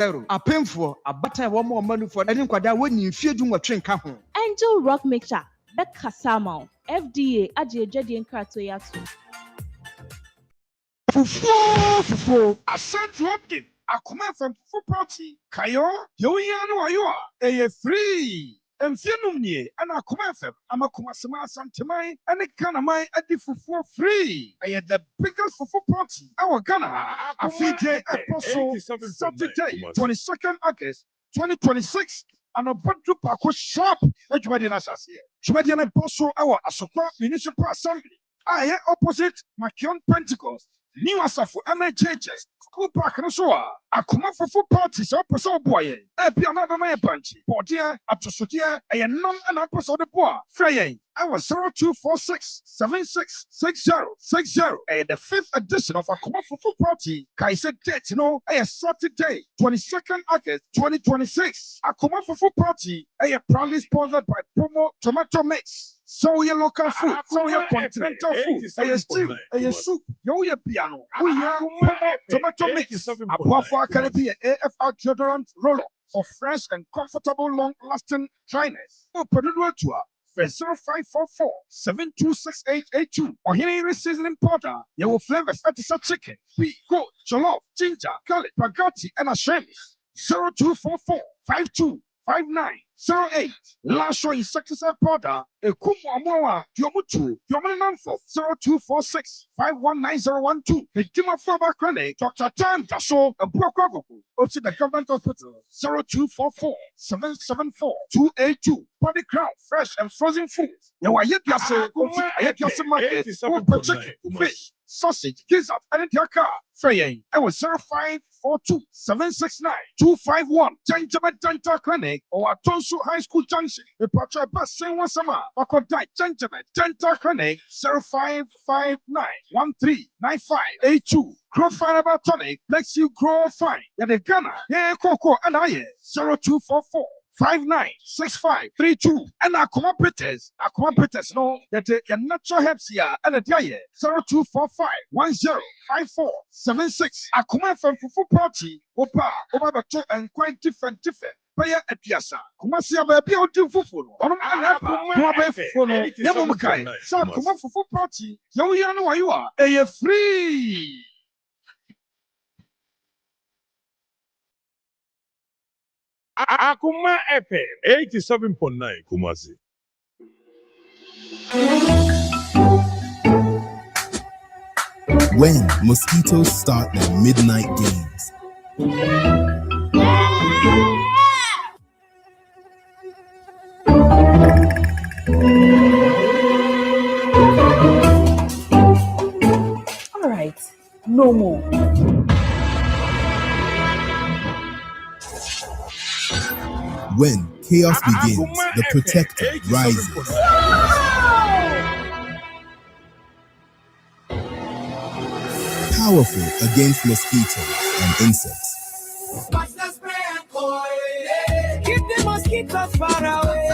zero. A painful, a butter, one more money for any quada when you fear doing what train come. Angel Rock Mixture, Becca Samo, FDA, Aji Jadi Kratoyatu. Fufu, I sent you up it. Akoma from Fufu Party. Kayo, you are free. And Fianumni, and Akoma FM, Amakuma Sama Santamai, and a Kanamai at the Fufu free. I had the biggest Fufu Party. Our Ghana, a Fiji Apostle, Saturday, 22nd August, 2026. And a Bantu Paco shop, which made in us here. Chumadian Apostle, our Asokwa Municipal Assembly. I am opposite Makion Pentecost. New Asafu MHHS, School Park and so on. Akoma Fufu Party, so person boy. Be another my punchy. For dear, up to Sotia, I am non and up to the boy. Frey, I was 0246 766060. And the 5th edition of Akoma Fufu Party. Kaisa date, a Saturday, 22nd August 2026. Akoma Fufu Party, a proudly sponsored by Promo Tomato Mix. So your local food, so your continental food, a stew, a soup, your piano, tomato mix, a Papa Caribbean AFR deodorant roller for fresh and comfortable long-lasting dryness. Open the tour for 0544 726882 or here seasoning powder. You will flavor fatty chicken, beef, goat, jollof, ginger, garlic, spaghetti, and a shrimp. 0244 525908. Last show insecticide powder. A Kumu Yomutu, Yomananfo, 0246 519012. The Dima Faba Clinic, Dr. Tan Dasho, a Brokogo, also the government hospital, 0244 774 282. Body crown, fresh and frozen foods. You are yet your market, chicken, fish, sausage, gizzard, and your car. Frey, I was 0542 769 251. Gentleman Dental Clinic or Atonsu High School Junction. The Pacha Bus Saint Wasama. Wakodai Gentleman Dental Clinic 0559 139582. Grow Fiber Tonic makes you grow fine. Yet the Ghana, yeah, Coco, and I 0244 596532. And Akoma Peters, no, that your natural helps here and a day 0245 105476. Akoma from Fufu Party, Opa, Obabato, and quite different. Paya at Piasa, Kumasia baby or do Fufu. On Yamukai, so come on Fufu Party. You know where you are. A free. Akoma FM 87.9 Kumasi. When mosquitoes start their midnight games. All right, no more. When chaos begins, the protector rises. Powerful against mosquitoes and insects. Keep the mosquitoes far away.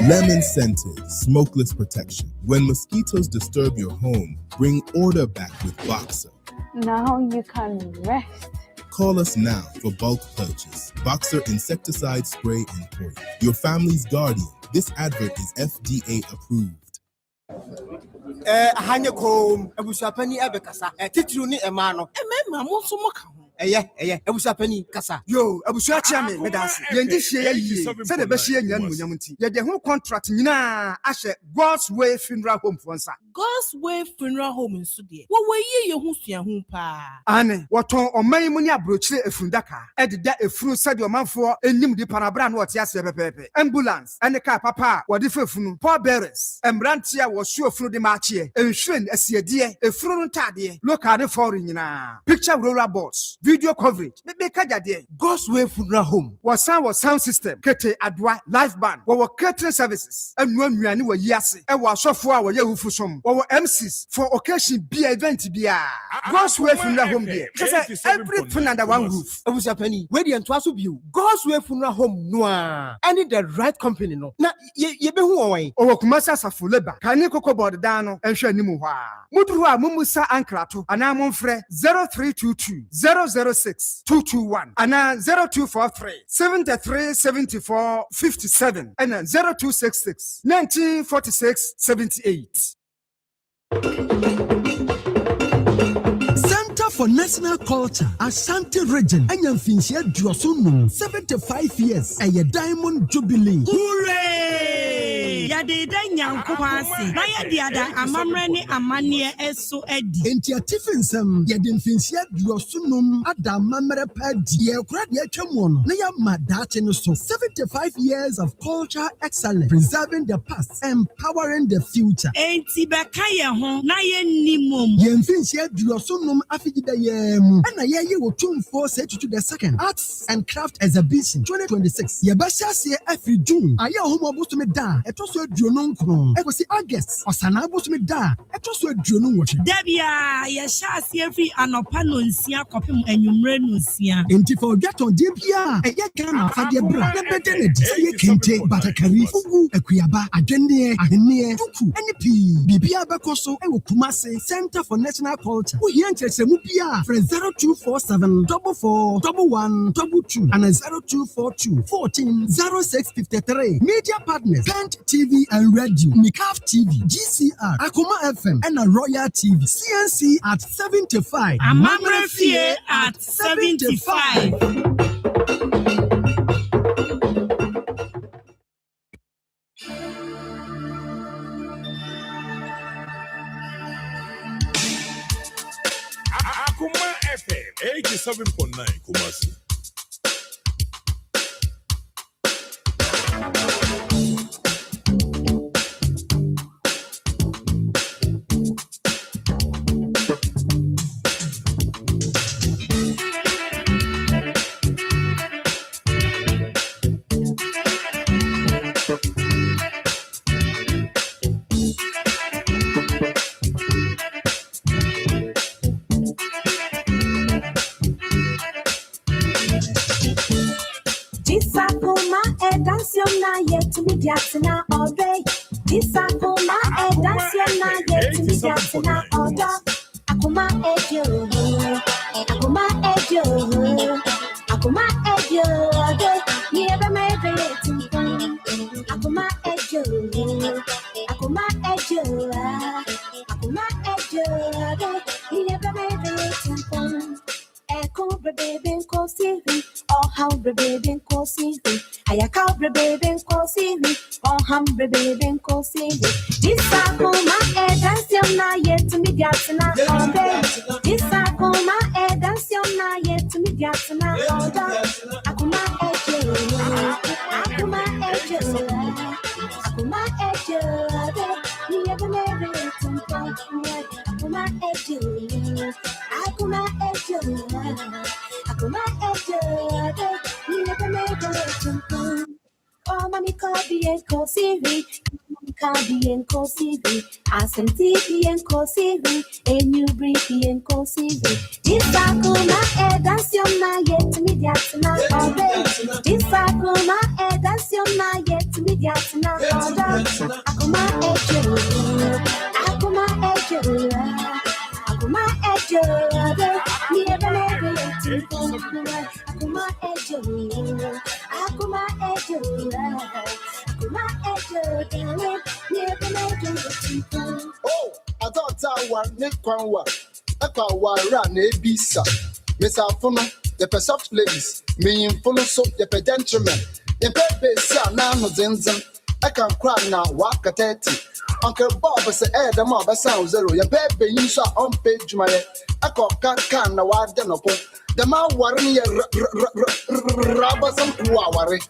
Lemon-scented, smokeless protection. When mosquitoes disturb your home, bring order back with Boxer. Now you can rest. Call us now for bulk purchase. Boxer insecticide spray and coil. Your family's guardian. This advert is FDA approved. Hanyako, Abusapani Abekasa, Titru ni Emano, Emma Monsumoka. Abusapani Kasa. Yo, Abusachaman, Medas, Yendishia, said the Bashir Yamuyamunti. Yet the whole contract, Nina, Asher, God's Way Funeral Home for Ansa. God's Way Funeral Home in Sudia. What way you Husia Humpa? Anne, what on my munia brooch a fundaka, added that a fruit said your man for a nim de Panabran, what Yasepepe, ambulance, and the car papa, what if a funu, poor bearers, and Brantia was sure through the marchie, and Shin as ye dear, a front taddy, look at the foreign picture roller boards. Video coverage. God's Way Funeral Home. Was sound system. Kete Adwa live band. Our catering services. And when we are new yasi. And was software our Yahoo Fusum. Our MCs for occasion be event be God's way funeral home there. Just everything under one roof. I was happening. Where the enthusiasm view. God's way funeral home noir. I need the right company no. Na ye be who away. Our Kumasa Safuleba. Kani Coco Bordano and Shanimuha. Mudrua Mumusa Ankrato. Anamon Fre 0322 006 221. Ana 0243 73 74 57 and 0266 1946 78. Center for National Culture, Ashanti Region, and Yamfinsia Duosunum, 75 years, and a Diamond Jubilee. Hooray! Yadida Nyankwasi, Naya Diada, Amamrani, Amania, Eso Edi. Entia Tiffinsam, Yadinfinsia Duosunum, Adamamere Padi, Yakrad Yakamon, Naya Madatin, so 75 years of culture excellence, preserving the past, empowering the future. Enti Bakaya home, Naya Nimum. Yamfinsia Duosunum Afidayam, and a year will tune for set to the second Arts and Craft Exhibition 2026. Yabasha say every June, I home about to me da, it was a Junon Kron. I was August, or Sanabo to me da, it was a Junon watching. Debia, Yashasi every Anopanuncia copy and you renuncia. And if I get on Debia, a Yakana Fadiabra, the Bedenet, you can take Batakari, Fugu, a Kuyaba, a Gende, a Hene, Fuku, NP, Bibia Bakoso, and Kumase, Center for National Culture. We enter Semupia for 0247 44 11 22 and 0242 14 0653. Media partners, Pent TV and Radio, Mikaf TV, GCR, Akoma FM, and a Royal TV, CNC at 75, Amamre Fie at 75. Akoma FM 87.9 Kumasi. Diatina all day. This Akoma Daciana yet to be Diatina all day. Akoma Ejo, Akoma Ejo, Akoma Ejo, never made it. Akoma Ejo, Akoma Ejo, Akoma Ejo, never made it. Echo baby ko sivi, oh how baby ko sivi. Ayaka baby ko sivi, oh ham baby ko sivi. This Akoma danciona yet to me diatina all day. This Akoma danciona yet to me diatina all day. Akoma ejo, Akoma ejo, Akoma ejo. You never made it to Akoma ejo, Akoma ejo. Akoma ejo, you never made it. Oh, mommy, Kobe and Kosivi, Kobe and Kosivi, Asante and Kosivi, and you breathe and Kosivi. This Akoma danciona yet to me diatina all day. This Akoma danciona yet to me diatina all day. Akoma ejo, Akoma ejo, Akoma ejo. Never made it. Akoma ejo, Akoma ejo, Akoma ejo. Never made it. Oh, I thought I was Nick Kwanwa. I thought I ran a bisa. Miss Alfona, the soft ladies, me in full soap, the gentlemen. The baby son, now no zinzan. I can cry now, walk at 30. Uncle Bob say, the mob sound zero. Your baby, you saw on page my I call can now, I don't know. The man worrying rubber some kuawari.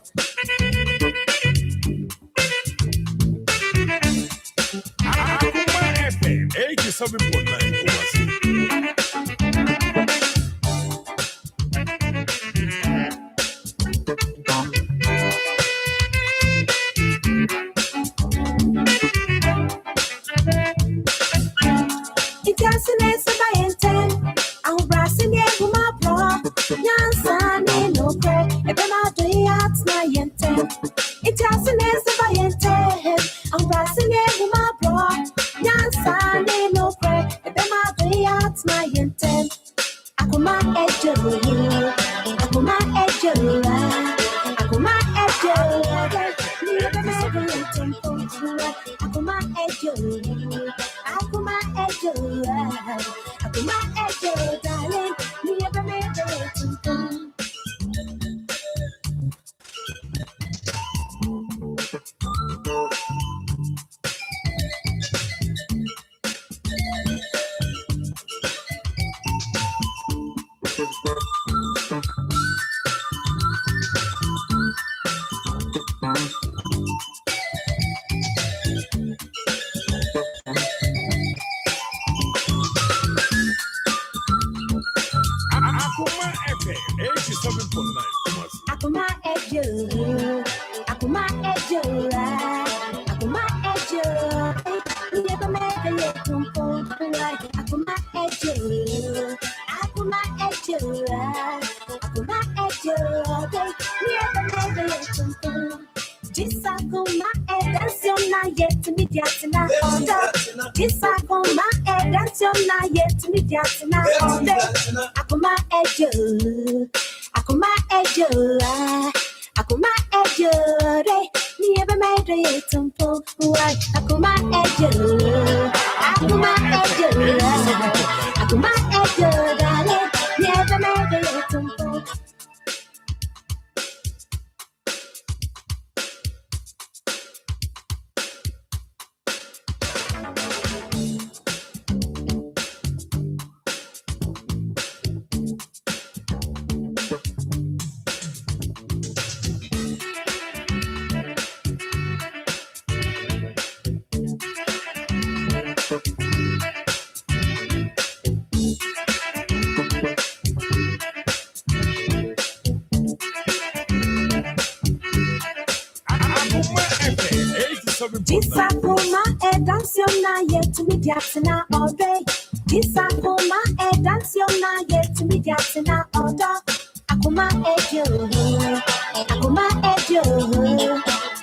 Akoma FM 87.9 Kumasi. Akoma ejo, Akoma ejo, Akoma ejo, darling. Me ever made it. Akoma FM 87.9 Kumasi. Akoma ejo, Akoma ejo, Akoma ejo. Me ever made it. Akoma ejo, Akoma ejo, Akoma ejo. Me ever made it. Disakoma edanciona yet me diatina order. Disakoma edanciona yet me diatina order. Akoma ejo, Akoma ejo, Akoma ejo. Me ever made it tumpo. Akoma ejo, Akoma ejo, Akoma ejo. Me ever made it tumpo. Disakoma edanciona yet me diatina order. Disakoma edanciona yet me diatina order. Akoma ejo, Akoma ejo,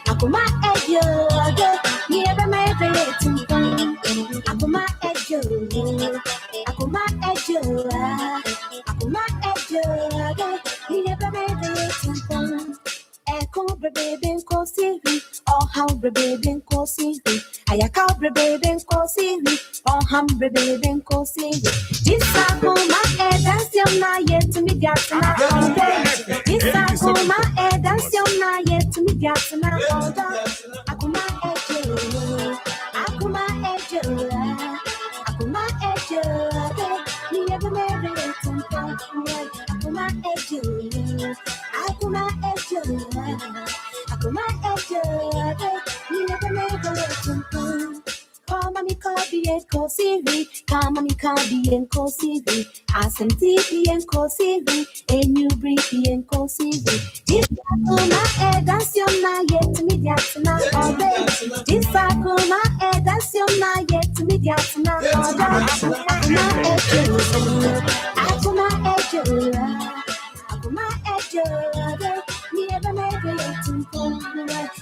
Akoma ejo. Me ever made it. Akoma ejo, Akoma ejo, Akoma ejo. Me ever made it. Echo baby ko siri, oh how baby ko siri. Ayaka baby ko siri, oh ham baby ko siri. Disakoma edanciona yet me diatina order. Disakoma edanciona yet me diatina order. Akoma ejo, Akoma ejo, Akoma ejo. Me ever made it. Akoma ejo, Akoma ejo, Akoma ejo. Me never made it. Come on, me copy and co CV. Come on, me copy and co CV. Asem TV and co CV. And you breathe and co CV. Disakoma edanciona yet me diatina order. Disakoma edanciona yet me diatina order. Akoma ejo, Akoma ejo, Akoma ejo. Me ever made it.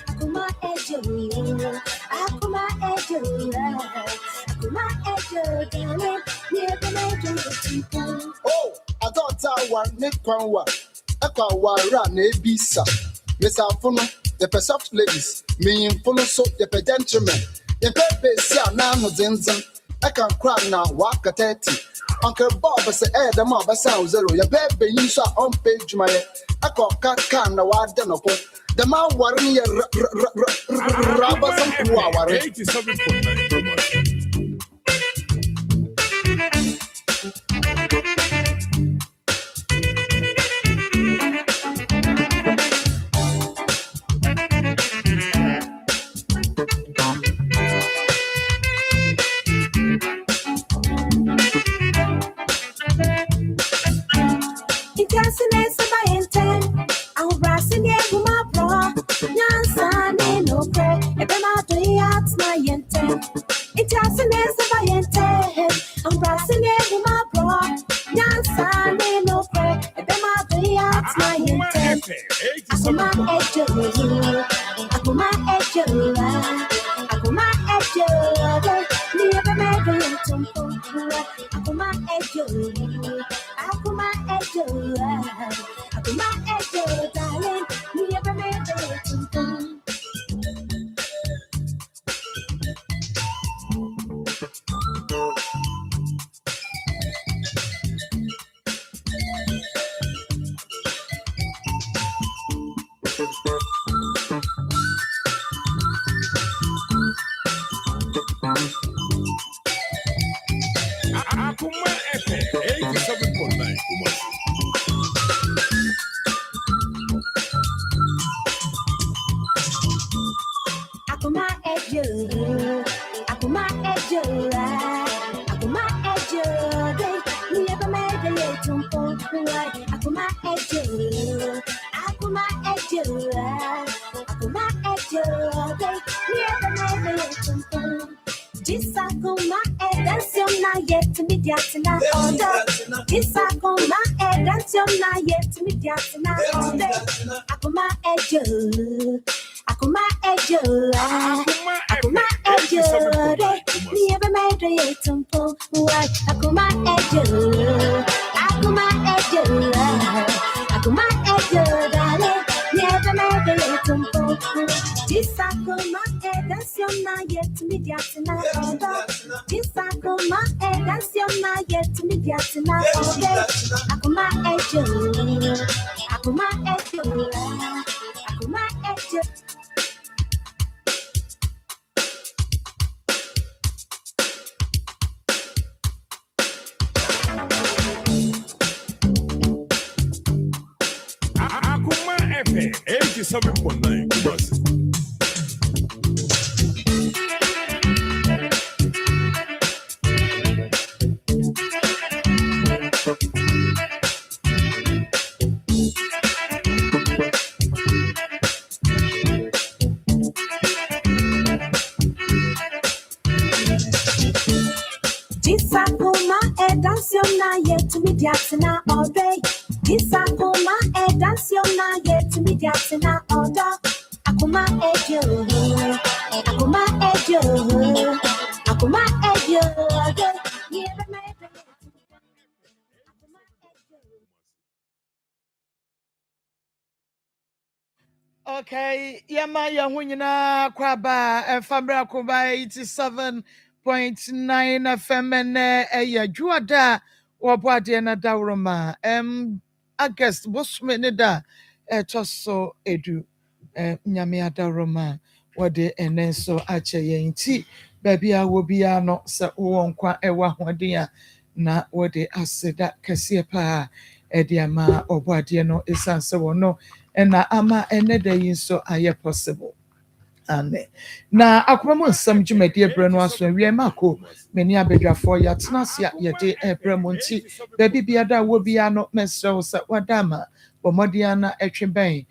Akoma ejo, Akoma ejo, Akoma ejo. Me ever made it. Oh, I thought I was Nick Kwanwa. Aka wara na ebisa. Miss Afuna, the soft ladies, me in full so the gentlemen. The pepe sia na no zinzin. I can cry now, walk at 30. Uncle Bob say, the mob sound zero. Your baby, you saw on page my. I call cat can the wild dinner. The man worrying rubber some 2 hours. 87.9 Kumasi. Akoma FM 87.9 Kumasi. Akoma ejo, Akoma ejo, Akoma ejo, we never made a little point. Akoma ejo, Akoma ejo, Akoma ejo, we never made a little point. Disakoma edanciona yet to me diatina order. Disakoma edanciona yet to me diatina order. Akoma ejo. Akoma ejo, Akoma ejo, me ever made a temple. Akoma ejo, Akoma ejo, Akoma ejo, darling, me ever made a temple. Disakoma edanciona yet me diatina order. Disakoma edanciona yet me diatina order. Akoma ejo, Akoma ejo, Akoma ejo. Akoma FM 87.9 Kumasi. Disakoma edanciona yet me diatina order. Disakoma edanciona yet me diatina order. Akoma ejo, Akoma ejo, Akoma ejo, never made a Okay, yama ya hunyina kwaba famra Akoma 87.9 FM eya juada wabwade na dawroma August bosme da toso edu nyame adawroma wode enenso ache yenti babia wobia no se wonkwa ewa hoden na wode aseda kase pa ediama obwade no esanse wono na ama eneda yin so aye possible ane na akoma mo nsam dwumadi ebre no aso awie mako meni abedwafo ya tenasia yede ebre mo nti baby biada wo bia no mesrew sa wadama bomodia na etweben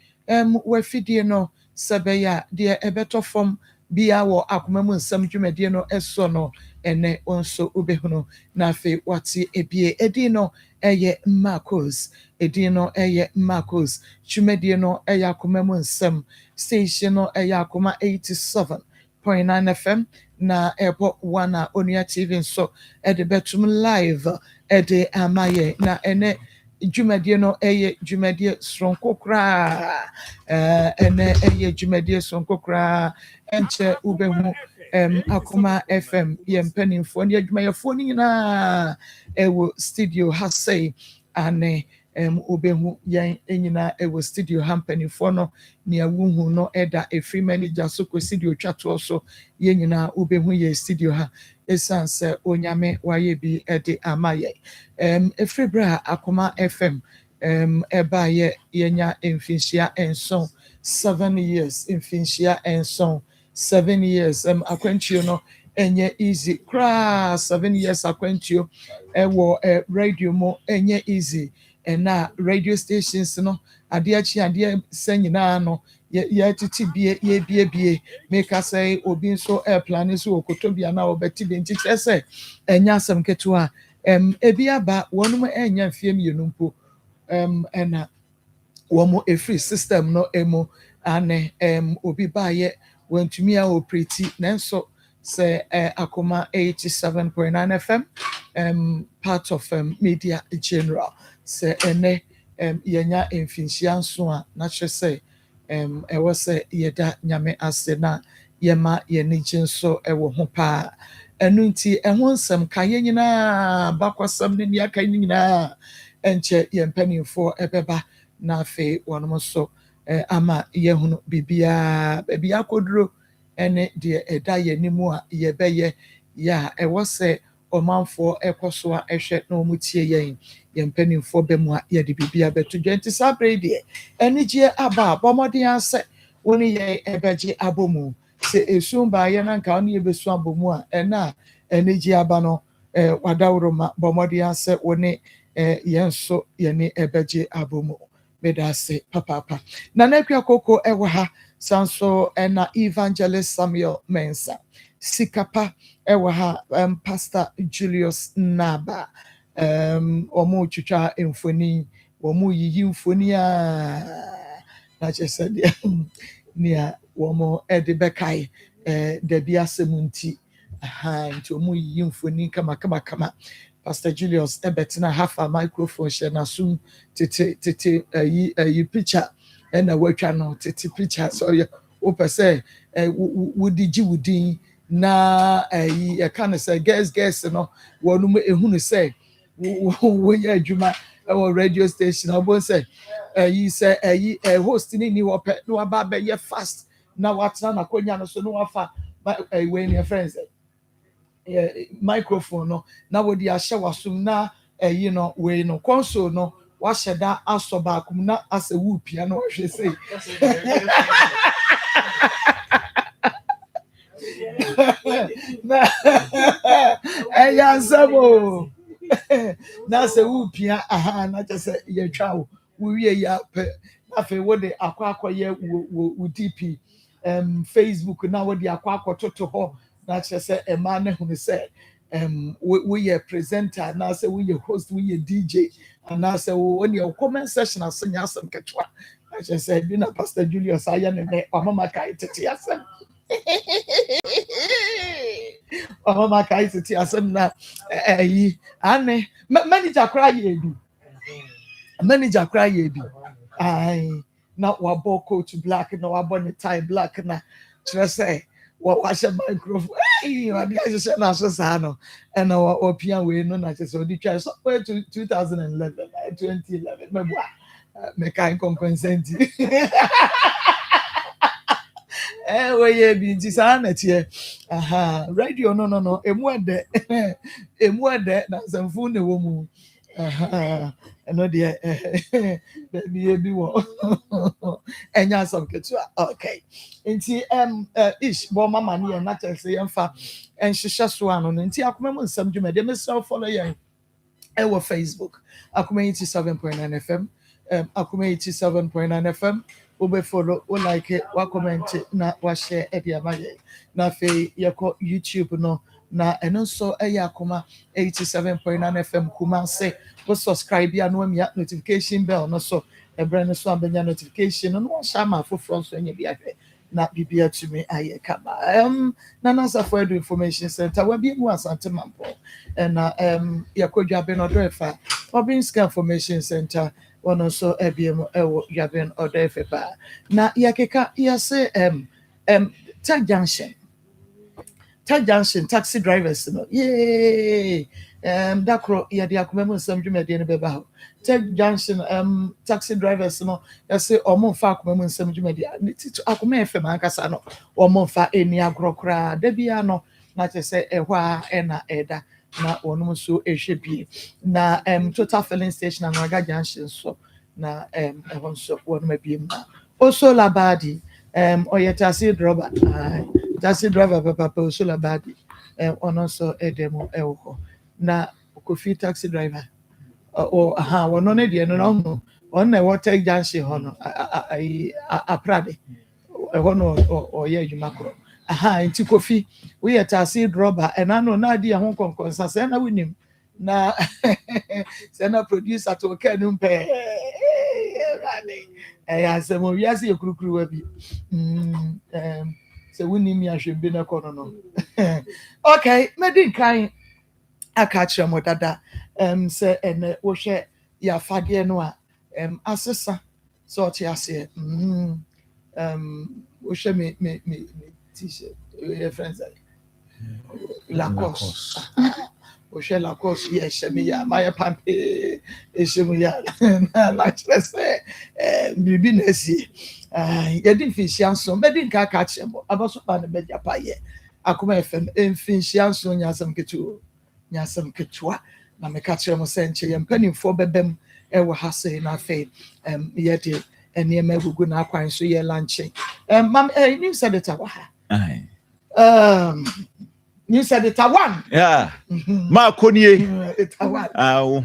wafidie no sebeya de ebetofom bia wo akoma mo nsam dwumadi no eso no ene onso ubehunu na afi wati ebie edi no eye Maa Akos edi no eye Maa Akos dwumadi no eye akoma mo nsam station no Akoma 87.9 FM na ebo wana Onia TV nso ede betum live ede amaye na ene dwumadie no dwumadie stronko kra ene dwumadie stronko kra enche ubehu Akoma FM yempanimfo ne adwumayefo ni nyina ewo studio hasei ane ubehu yan enyina ewo studio hampanifo no ne awuhu no eda efri manager so ko studio twato so yenyina ubehu ye studio ha esanse onyame waye bi ede amaye efri bra Akoma FM eba ye yenya emfinhia enson 7 years emfinhia enson 7 years akwantuo no enye easy kra 7 years akwantuo ewo radio mo enye easy na radio stations no ade achi ade sanyina no ye titi bie make us say obi nso airplane so okotobia na obeti benti chese enya asem ketua ebi aba wonum enya mfie mienumpo ena womo free system no emo ane obi baye wantumi a operate nanso say Akoma 87.9 FM part of media general say ene yenya emfinhia nso a na hye say ewo say yeda nyame ase na yema yenigye nso ewo ho pa enu nti eho nsem ka yenyina bakwasam ne aka nyina enche yempanimfo ebeba na afi wonom so ama yehunu bibia bibia kodro ene de eda ye nimu a ye beye ya ewo se omanfo ekoso a ehwe na omutie yen ye mpanimfo bemu a ye de bibia beto dwenti sabre de enigye aba bomodin ase woni ye ebeje abomu se esumba ye na nka oni ebesu abomu a ena enigye aba no wadawroma bomodin ase woni yenso ye ne ebeje abomu medase papa na nekwa koko ewo ha sanso na evangelist Samuel Mensa sikapa ewo ha Pastor Julius Naba omo twitwa emfoni omo yiyi mfoni a na chese de nia omo ede bekai de bia semunti nti omo yiyi mfoni kama Pastor Julius ebetina half a microphone share na soon tete yi picture na watwa no tete picture so you open say wudi ji wudi na e kan say guess no wonu ehunu say wo ya adwuma e radio station obo say yi say host ni wo pe no aba be ye fast na watna na konya no so no wafa we ne friends microphone no na wodi ahye wasum na you know we no console no wahye da aso ba kum na ase wu pia no hwe sei na yansabo na se wu pia aha na chese ye twa wo wie ya pe na fe wodi akwakoye wo DP Facebook na wodi akwakototo ho na chese ema na hunu se we presenter na say we host we DJ and na say when your comment section asanya asem ketwa I just said bi na Pastor Julius aya ne mama kai tete asem mama kai tete asem na yi ane manager cry edu ai na wabo coat black na wabo ne tie black na just say watch a microphone. I just said, "No, so and our piano we no na just so the try so 2011, 2011. Me can't consent. We ye bi nti sana tie. Aha, radio no. Emu de na samfu ne wo mu. Aha. Eno de be bi wo. Enya some ketua. Okay. Nti ish bo mama ne na tese yemfa enhyehyɛ so ano no nti akoma mu nsam dwuma de me self follow yen ewo Facebook Akoma 87.9 FM Akoma 87.9 FM obe follow o like wa comment na wa share e bia ma ye na fe yeko YouTube no na eno so Akoma 87.9 FM kuma se go subscribe ya no amia notification bell no so e brand so abenya notification no wa shama for front so nya bia na bibia to me aye kama na nasa for edu information center we bi mu asante mampo na yakodwa be no drefa Obinska information center one also ebiem ewo yaben odefe pa na yakeka yase Tag Junction taxi drivers no yay dakro ya dia komemu nsam dwumade ne beba ho Tag Junction taxi drivers no yase omo fa komemu nsam dwumade titu Akoma FM ankasa no omo fa eni agrokra da bia no na chese ehwa na eda na onum so ehwe bi na total filling station na Naga Junction so na ehon so wonum abiem na also labadi oyetasi droba taxi driver papa Ursula Badi ono so edemo ewo na Kofi taxi driver wono ne de no on na water junction ho no aprade no oye adwuma kro nti Kofi we taxi driver enano na ade ho konkonsa se na winim na se na producer to ka no mpe asemo wiase yekurukuru wa bi se woni mi ahwe bi na kono no okay medin kan aka kire mo dada se ene wo hwe ya fade no a asesa so ti ase wo hwe me t-shirt your friends Lacoste Oshela course yes me ya my pampe eshemu ya like let's say bibi na si ye din finsianso me din ka ka chemo abaso pa na be japa ye Akoma FM finsianso nyasam ketua na me ka chemo senche ye mpanimfo bebem e wo ha sei na fe ye de enema gugu na akwan so ye lanche mam you said it wa ha you said it one. Yeah. Ma konie. It one.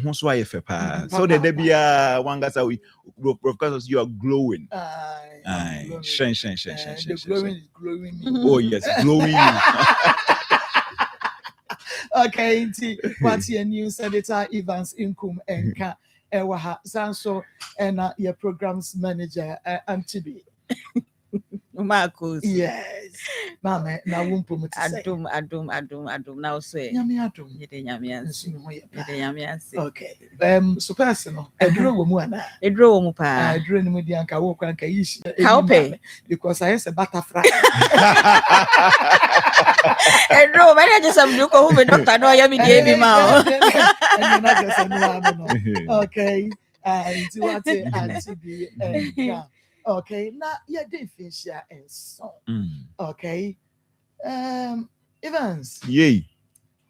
Who so I fepa. So the debia one guys because you are glowing. Shen. The glowing is glowing me. Oh yes, glowing. Okay, what's your news editor Evans Inkum Enka Ewaha Sanso and your programs manager Antibi. Maa Akos. Yes. Mama, na wumpo mo say. Adum now say. Nyame adum. Yede nyame anse. Okay. So personal. Edro wo mu ana. Edro wo mu pa. Edro ni mu di anka wo kwa anka yishi. Because I am a butterfly. Edro, many just some do ko who be doctor no ya mi die bi ma. And not just no. Okay. And what Antibi okay, now you did fish and so. Okay. Evans. Yay.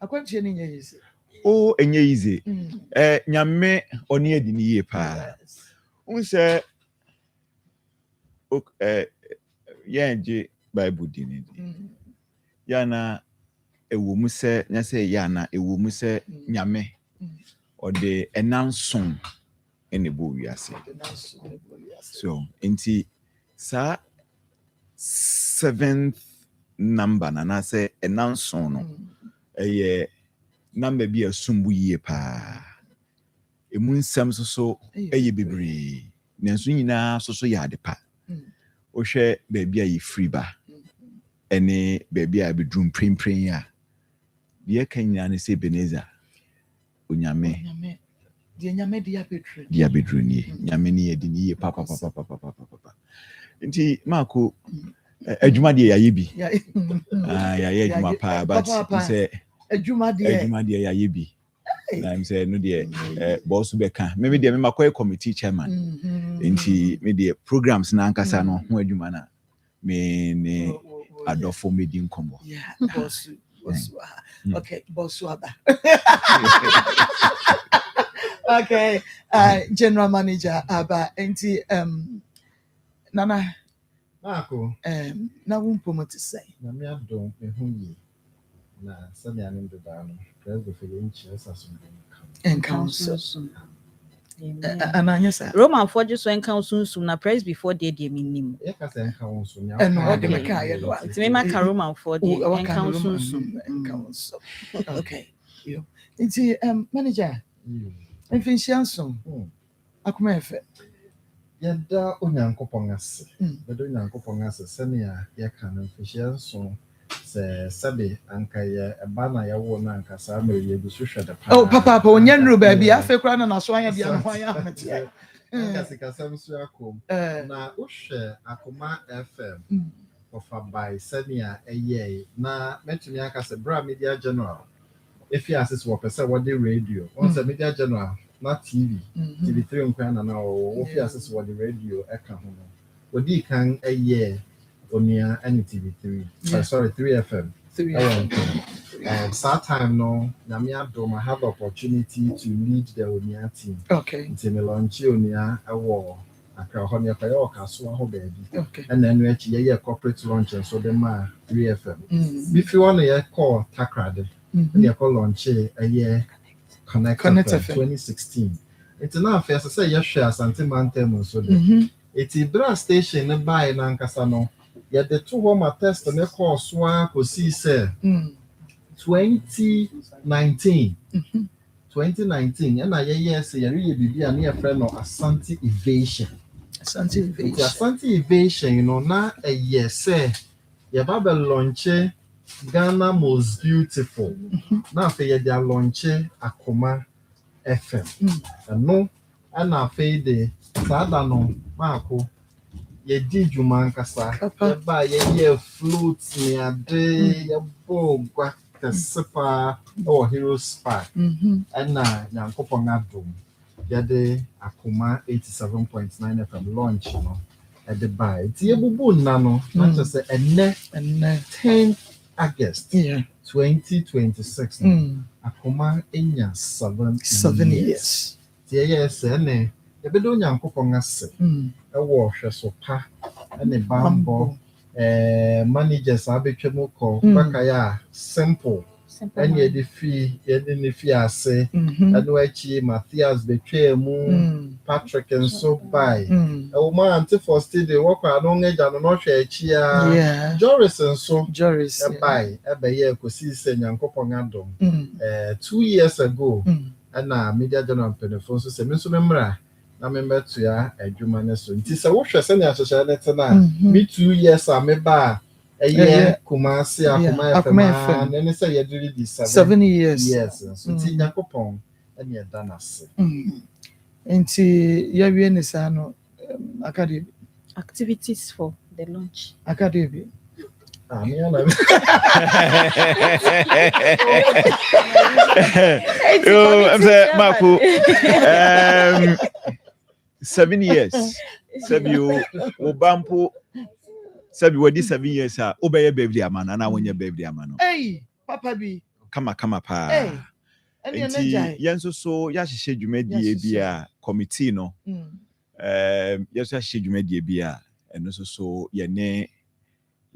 I can't change easy. Oh, and easy. Nyame oni edi ni ye pa. Unse yenje Bible dini. Yana ewo mu se nya se yana ewo mu se nyame or the enanson ene bo wiase. So inti sa 7th number na say enanson no number bi asumbu yie pa emu nsam so bebre nanso nyina so ya ade pa o hwe ba bia yi free ba ene ba bia be drum prempren ya de kanya ne se Beneza onyame dia nyame dia bedru ni nyame ni edi ni papa nti mako adwuma de yaye bi yaye adwuma pa but say adwuma de yaye bi na say no de boss be ka me de me makoy committee chairman nti me de programs na ankasa no ho adwuma na me ne adofo me di nkombo boss okay boss waba okay general manager aba enti nana Marco na wumpo mo to say na me adon ehunyi na sabe anim do da no president for the inches in council ananya sa Roman for just when council na press before they minim e ka say council nya no de me ka ye no ti me maka Roman for the council okay you enti manager Finsianso. Akoma FM. Yada onyankopon ase. Bedo onyankopon ase senia ye kan Finsianso se sabe anka ye eba na ye wo na anka sa me ye bi hwehwe da pa. Oh papa onyanru ba bia fe kra na so anya bia no ho anya amete. Anka sikasam so akom. Na uhwe Akoma FM. Ofa by senia eye na metumi aka se bra media general. If you assess what person what the radio, once a media general, not TV, TV3 on Kwana now, or if you assess what the radio, what do you can a year on near any TV3? Sorry, 3FM. 3FM. Start time no, Namia Doma have opportunity to lead the Onia team. Okay. It's a launch Onia a war. Akahonia Kayoka, so baby. Okay. And then we actually a corporate launch and so the Ma 3FM. If you want to call Takrade. They call launch a year Connect 2016. It's now first say yes share something man tell so it's a bra station by Nankasano. Yet the two home test and call swan ko see say 2019 and I yes say really be a near friend of Asante Evasion. Asante Evasion, you know, now a year say your Baba launch Ghana most beautiful. Now for you, they are launching Akoma FM. And no, and now for the Sadano Marco, ye did you man kasa. By ye flutes near day, your boga. Kesipa or Heroes Park. And Yankopon Adum. Yade Akoma 87.9 FM launch at the buy. It's Yabubu Nano, not just a 10th August 2026. Akoma Enya 7 years. Yes, and the Bedon Yankopon Asse. A washer so pa and a bambo. Managers abetwemo call bakaya simple and ye the fee say and wachi Matthias betwemu Patrick and so by o man for still the work along edge and not share chia Joris and so Joris by ebe ye kosi se Nyankopon adom 2 years ago and media general penefo so se me so memra na member to ya adwuma ne so nti se wo hwɛ se ne ahyehyɛ ne tena me 2 years a me ba eye Kumasi Akoma FM ne se ye do di 7 years so nti Yakopon ene ye danase nti ya wie ne sa no academy activities for the launch academy me ana I'm saying Marco 7 years. Sabi Obampo Sabi what this 7 years are obey baby amana na when your baby amano. Hey, Papa B. Come pa. Hey. Yenso so yashishe dwumadi bia committee no. Yes yashishe dwumadi bia eno so ye ne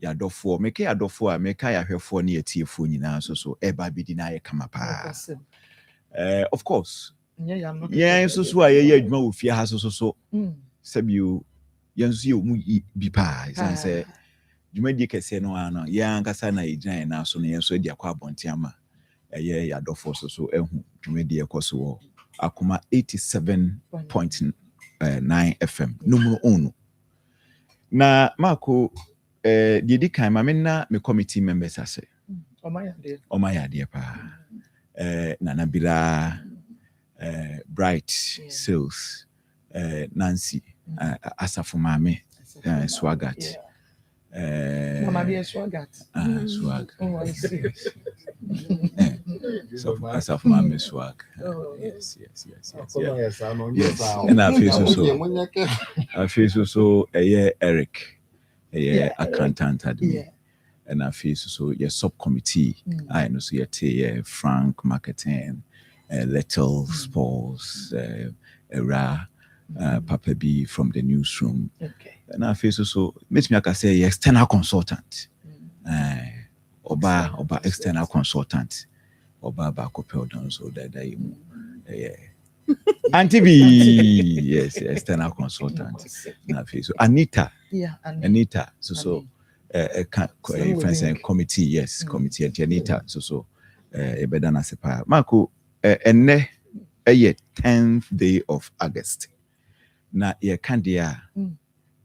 yadofo meka yadofo a meka yahwefo ne yetiefo nyina so eba bidi na ye kama pa. Of course. Yeah, so I hear you with your house so Sabio Yansu mu bi pa san say you may say no ano ya nkasa na ejan na so ne so dia kwa bontiama ya dofo so ehu dwumadi ekoso Akoma 87.9 FM numero 1 na Marco di kan ma na me committee members ase omayade pa Nana Bila Bright Sales Nancy Asafumame Swagat Mama be Swagat Swag oh I see so Asafumame Swag yes and I feel so Eric accountant admin and I feel so subcommittee I know so Frank marketing Little Sports, Era, Papa B from the newsroom. Okay. And I feel so makes me like say external consultant. Oba external consultant. Oba Bakopel down so that Auntie B, yes, external consultant. And I feel so Anita. Yeah, Anita. So committee, yes, committee Anita. So Ebedana Sepa. Marco. Ene 10th day of August. Na ye kandia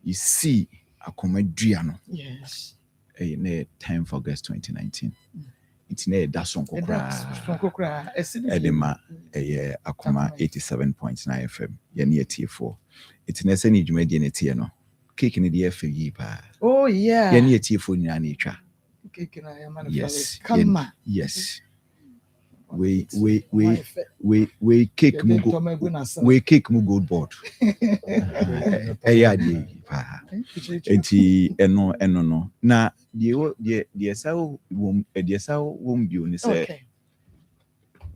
you see Akoma Driano. Yes. Ne 10th August 2019. It's ne da sonko kra. Edema Akoma 87.9 FM. Ye ne tie4. It's ne se ni dwumadi ne tie no. Cake ni de fa yi pa. Oh yeah. Ye ne tie4 nyina na etwa. Cake na ya man. Yes. Come yes. We cake mu gold board. Enti eno no na die sa wom bio ni say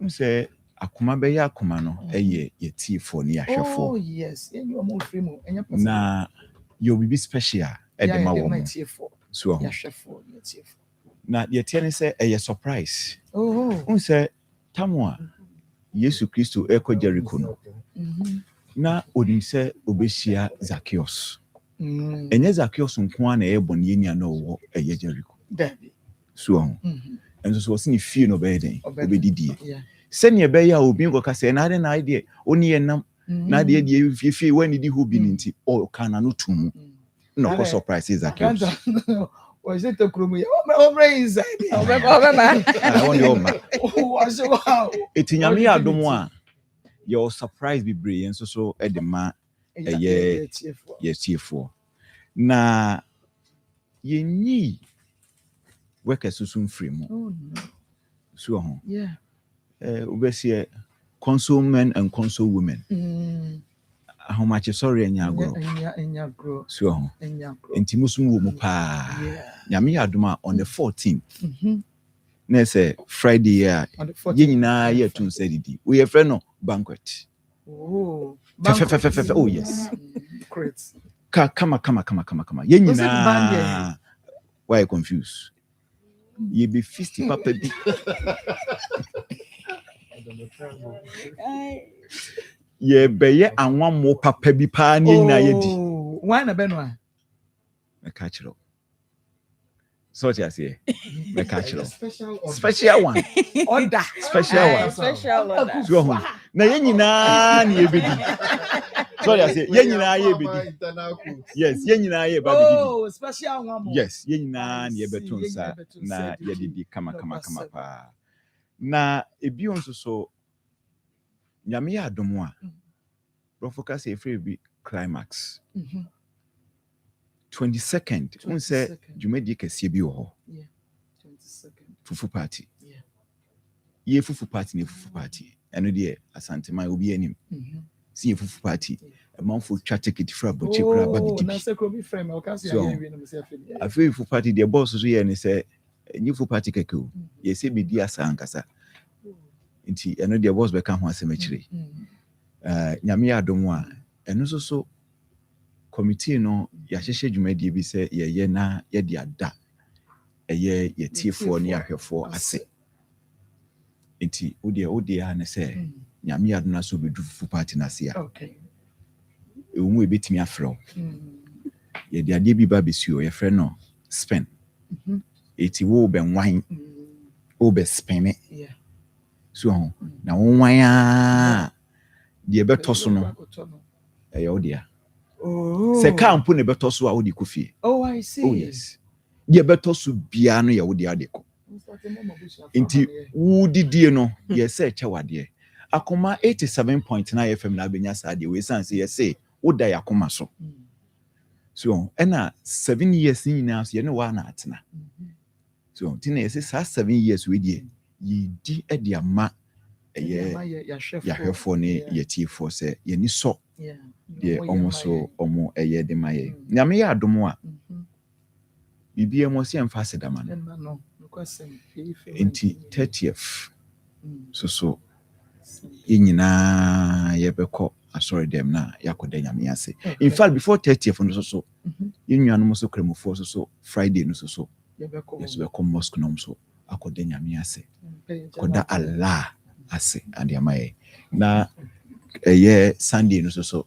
say Akoma be ya Akoma no ye tiefo ni ahwefo. Oh yes, you mo free mo enya person. Na you will be special e de ma wo. So ahwefo ye tiefo. Na ye tie ni say e surprise. Oh. Say Tamwa Yesu Kristo eko Jericho no na odim se obehia Zacchaeus enye Zacchaeus nko na ebon yenia na owo eye Jericho so enso so se ni fie no be den obedidie se ne be ya obi ngo ka se na ade na ide oni enam na ade die fie wani di ho bi nti o kana no tumu no ko surprise Zacchaeus. Was it a crummy? Oh, brains! I want your man. It's in Yamia Domoa. Your surprise be brilliant, so at the man, yes, T4. Now, ye need workers soon free more. So yeah. Obesi console men and console women. How much is sorry and enya grow. So Enya grow. Intimusum wo mu pa. Nyame aduma on the 14th. Na say Friday ye nyina ye tun say didi. We your friend no banquet. Oh. Oh yes. Great. Come. Ye nyina. Why you confused? Ye be feasty papa bi. Ye beye anwa mo papa bi pa ni na ye di. Why na benwa? Me catch it. So what you say? Me catch it. Special one. Order. Special one. Special order. So na ye nyina ni ye be di. So what you say? Ye nyina ye be di. Yes, ye nyina ye ba be di. Oh, special one more. Yes, ye nyina ni ye betun sa na ye di kama pa. Na ebi onso so nyame ya adomo a bro focus e free be climax 22nd un say jumedi kese bi wo yeah 22nd fufu party yeah ye fufu party eno de asantema obi anim see fufu party a man for chat ticket for abochi kura ba bi na say ko bi frame o ka say ya wi na me say afi fufu party the boss so ye ne say ni fufu party keke o ye say bi di asa ankasa nti eno de boss be ka ho asem akire nyame ya adomo a eno so committee no ya hyehye dwumadi bi se ye na ye de ada ye tiefo ne ahwefo ase nti odi ya ne se nyame ya adona so bedu fufu party na se ya okay ewu ebetimi afro ye de ade bi ba besio ye frɛ no spin eti wo be nwan wo be spin yeah so na wonwan a de beto so no odia se campo ne beto so a wodi kofie oh I see oh yes de beto so bia no ye wodi adeko nti wudidie no ye se chewade Akoma 87.9 FM na benya saade we sanse ye se woda Akoma so ena 7 years nyina so ye ne wa na atena so tina ye se 7 years we die ye di e ama ya hwefo ne ye tiefo se ye ni so de omoso omo eye de maye nyame ya adomo a bibie mo se emfa sedama no enti 30th so ye nyina ye beko asori dem na yakoda nyame ase in fact before 30th no so ye nnuanom so kremofo so Friday no so ye beko mosque no so akoda nyame ase koda Allah ase ande amaye na eye Sunday no so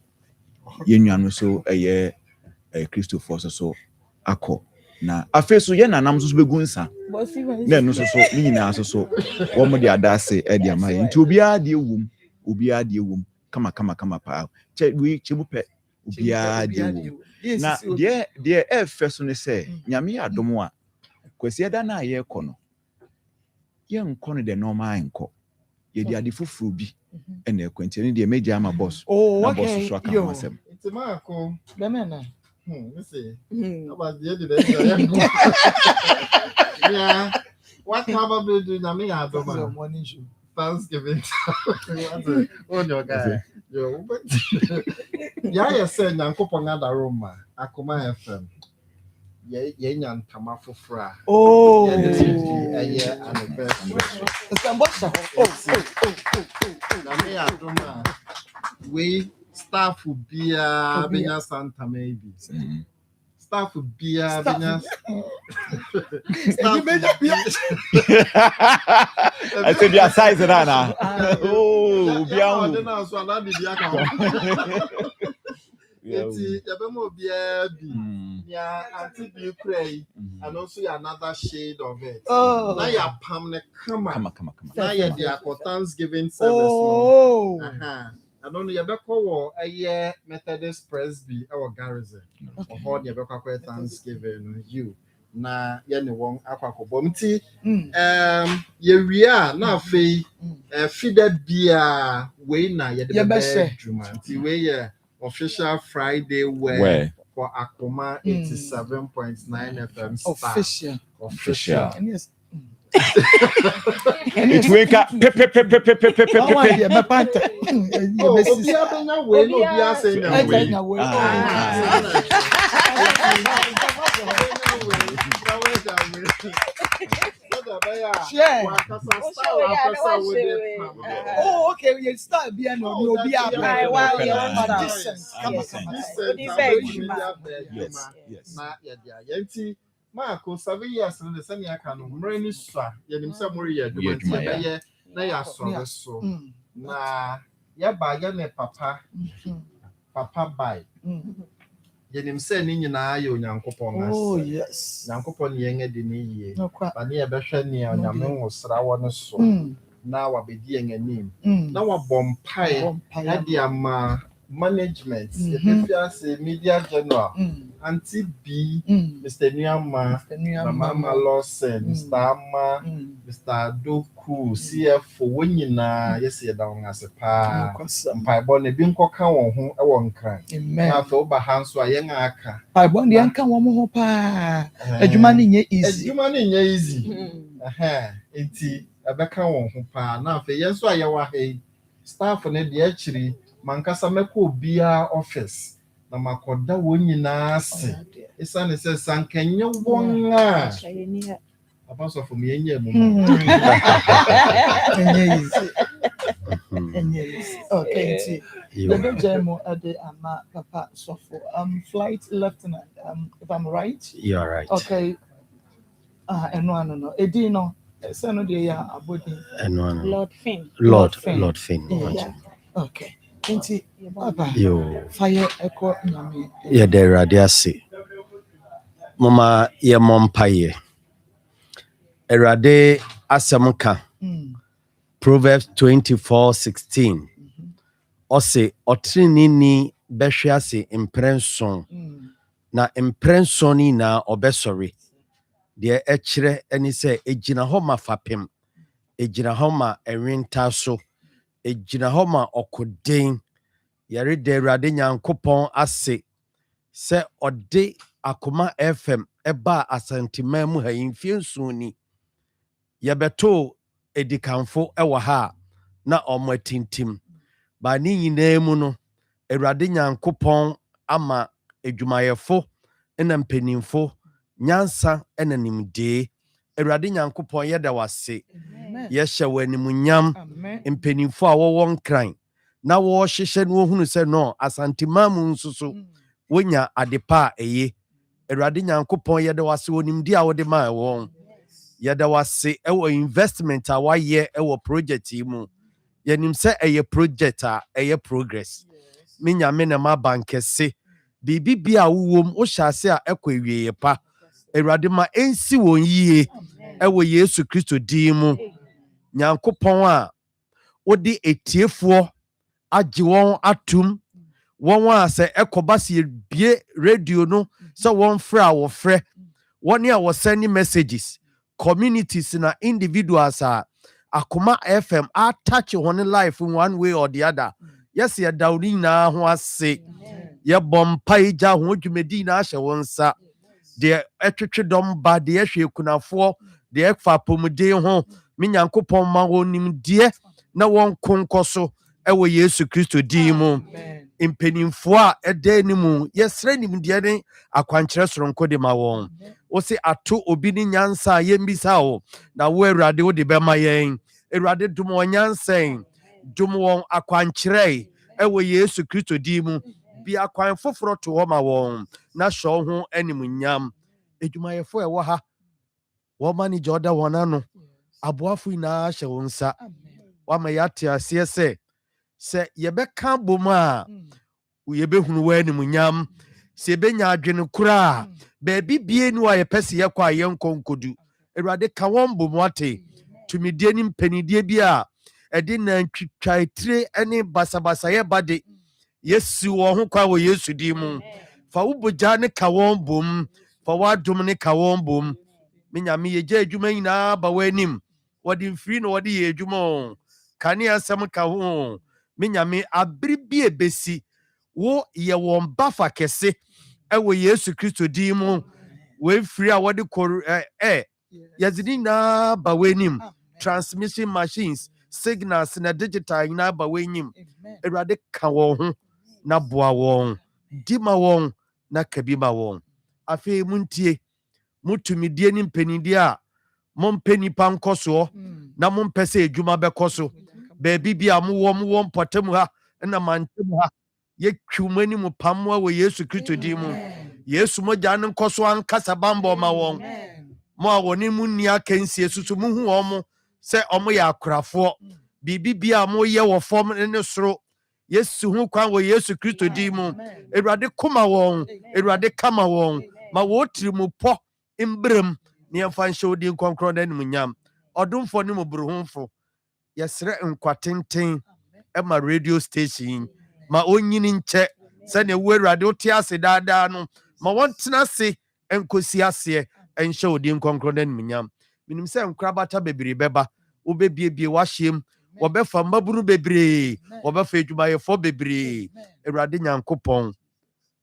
ye nnuanom so eye Christopher so akọ na afeso ye nanam so begu nsa na no so ni nyina so wo mo de adase e de amaye nti obi a de ewum kama pa che bu pe obi a de ewum na de efeso ne se nyame adomo a kwasi eda na ye kọ no ye nkọ no de normal nkọ ye de ade fufuru bi na ekwanti ne de meja ama boss na boss so aka wasem It's Maa Akos. Bemena. Listen. About the end of the yeah. What probably do na me adoma? Thanksgiving. Oh your guy. Yo. Yeah, said Nyankopon adaroma. Akoma FM. Ye nyantama fofra. Oh. Yeah, anniversary. Na me adoma. We staff bia benya Santa maybe. Staff bia benya staff bia. I said your size na. Oh, bia. Na so na bia ka. Eti yabemo bia bi. Ya anti bi pray and also another shade of it. Na ya pam ne kama. Na ya dia for Thanksgiving service. Oh. I don't know, you better call a year Methodist Presby or Garrison. Or hold your better Thanksgiving you. Na yani wong aqua bomti. Ye na fe feeder beer way na ye the bedroom. We official Friday wear for Akoma 87.9 FM star. Official. It's wake up. Oh, okay. We start being no be a yes. Maa Akos 7 years in the senior canon, Mreni Swa, Yenimsa Moria, Dumatia, Naya so. Na Yaba Yane Papa by Yenimsa Nina, you Yankopon. Oh, yes. Yankopon Yanga Dini, but near Bashani or Yaman was Rawan so. Now I'll be doing a name. Now a bomb pie, Adiama management, if you say media general. Auntie B, Mr. Nyama, Mama Lawson, Mr. Amma, Mr. Doku, CFO, when you na, yes, you're down as a pa, and Pai Bonnie, Binko Cow, who I won't cry. Now, for Bahans, why young Aka. Pai Bonnie, and come one more pa. A Jumani easy. Ain't he? A Becca won't pa. Now, for yes, why you are a staff on it, actually, Mancasa Meko Bia office. Na makoda wonyi na ase isane se sankenye wonga apaso for me enye mu okay the jemo ade ama papa so for flight lieutenant if I'm right. You are right. Okay no edi no se no de ya abodi Lord Finn yeah. Okay Inti Papa yo fire echo nyame ye de radiase mama ye mompaye erade asemka Proverbs 24:16 ose otrinini behwease imprenson na imprensoni na obesori de ekire eni se ejina ho mafapem ejina ho ma enwenta so ejina ho ma okoden yare de Awurade Nyankopɔn ase se ode Akoma FM eba asantima mu hayin fiensuni yebeto edikanfo ewa ha na omatintim ba ni nyina mu no Awurade Nyankopɔn ama edwumayefo ena mpenimfo nyansa ena nimde Awurade Nyankopɔn yeda wase yehye wanimunyam mpenimfo a wowon kran na wo hyehye no hunu se no asantima mu nsusu wonya adepa eye Awurade Nyankopɔn yeda wase onimdi a wode ma won yeda wase ewo investment a waye ewo project mu yenim se eye project a eye progress minya me na ma bankese bibi a wowom wo hyase a ekwawie pa Awurade ma ensi won yie ewo Yesu Kristo din mu Nyankopɔn a wodi etiefo agi won atum won a se ekoba se bie radio no se won fra wo frɛ won a wo send messages communities na individuals a Akoma FM attach on life in one way or the other. Yes, ye dawni na ho ase ye bompa ija ho dwumedi na ahye wonsa de etwetwe dom ba de ehwe kunafo de ekfa pomuden ho me Nyankopɔn ma wonim de na won konkoso ewo Yesu Kristo din mu impenimfo a ede ni mu yesre nim de ne akwankyere soronko de ma won wo se ato obi ni nyansa yembisa wo na wo Awurade wo de bema yen Awurade dum wonyansen dum won akwankyere ewo Yesu Kristo din mu bi akwan foforo to ho ma won na hwo ho animunyam edwumayefo e wo ha wo manage order wonano aboafo ina hye wonsa wa ma yate ase se yebeka boma yebehunu wa animunyam se benya adwene kura ba bibie ni wa yepese yekwa yenkonkodu Awurade ka won bomoate tumidie ni mpanidie bi a edi na ntwitwaitire ene basabasa ye bade Yesu wo ho kwa wo Yesu di mu fa uboja ne ka won bom fa wadom ne ka won bom menyame yeje adwuma nyina ba wanim wodi mfiri no wodi ye adwuma kane asem ka ho menyame abribie besi wo ye won bafa kese ewo Yesu Kristo di mu we free a wodi yɛdze na ba w'anim transmission machines signals na digital na ba w'anim awurade ka wɔn ho na boa wɔn di ma wɔn na kabi ma wɔn afei muntie mutumidie ne mpanidie a mompɛ nipa nkɔ soɔ na mompɛ sɛ adwuma bɛkɔ so baabi bi a mowɔ mpɔtam ha na mantam ha yɛtwi mu anim pam wɔ Yesu Kristo din mu Yesu mogya no nkɔ so ankasa bambɔ ma wɔn mo a wɔne mu nni akansie susu muhu wɔn mo sɛ ɔmo yɛ akorafoɔ biribi bi a moyɛ wɔ fam ne soro Yesu ho kwan wɔ Yesu Kristo din mu Awurade koma wɔn Awurade kama wɔn ma wɔtiri mu pɔ mbrem ne yɛmfa nhyɛ wo din nkɔnkrɔn na animuonyam ɔdomfo ne mmɔborɔhomfo yɛsrɛ nkwa tenten ma radio station ma onyini nkyɛ sɛnea wo Awurade wote ase daadaa no ma wɔntena ase nkosi aseɛ nhyɛ wo din nkɔnkrɔn na animuonyam menim sɛ nkorabata bebree bɛba wobɛbiebie wahyɛm wɔbɛfa mmabunu bebree wɔbɛfa adwumayɛfoɔ bebree Awurade Nyankopɔn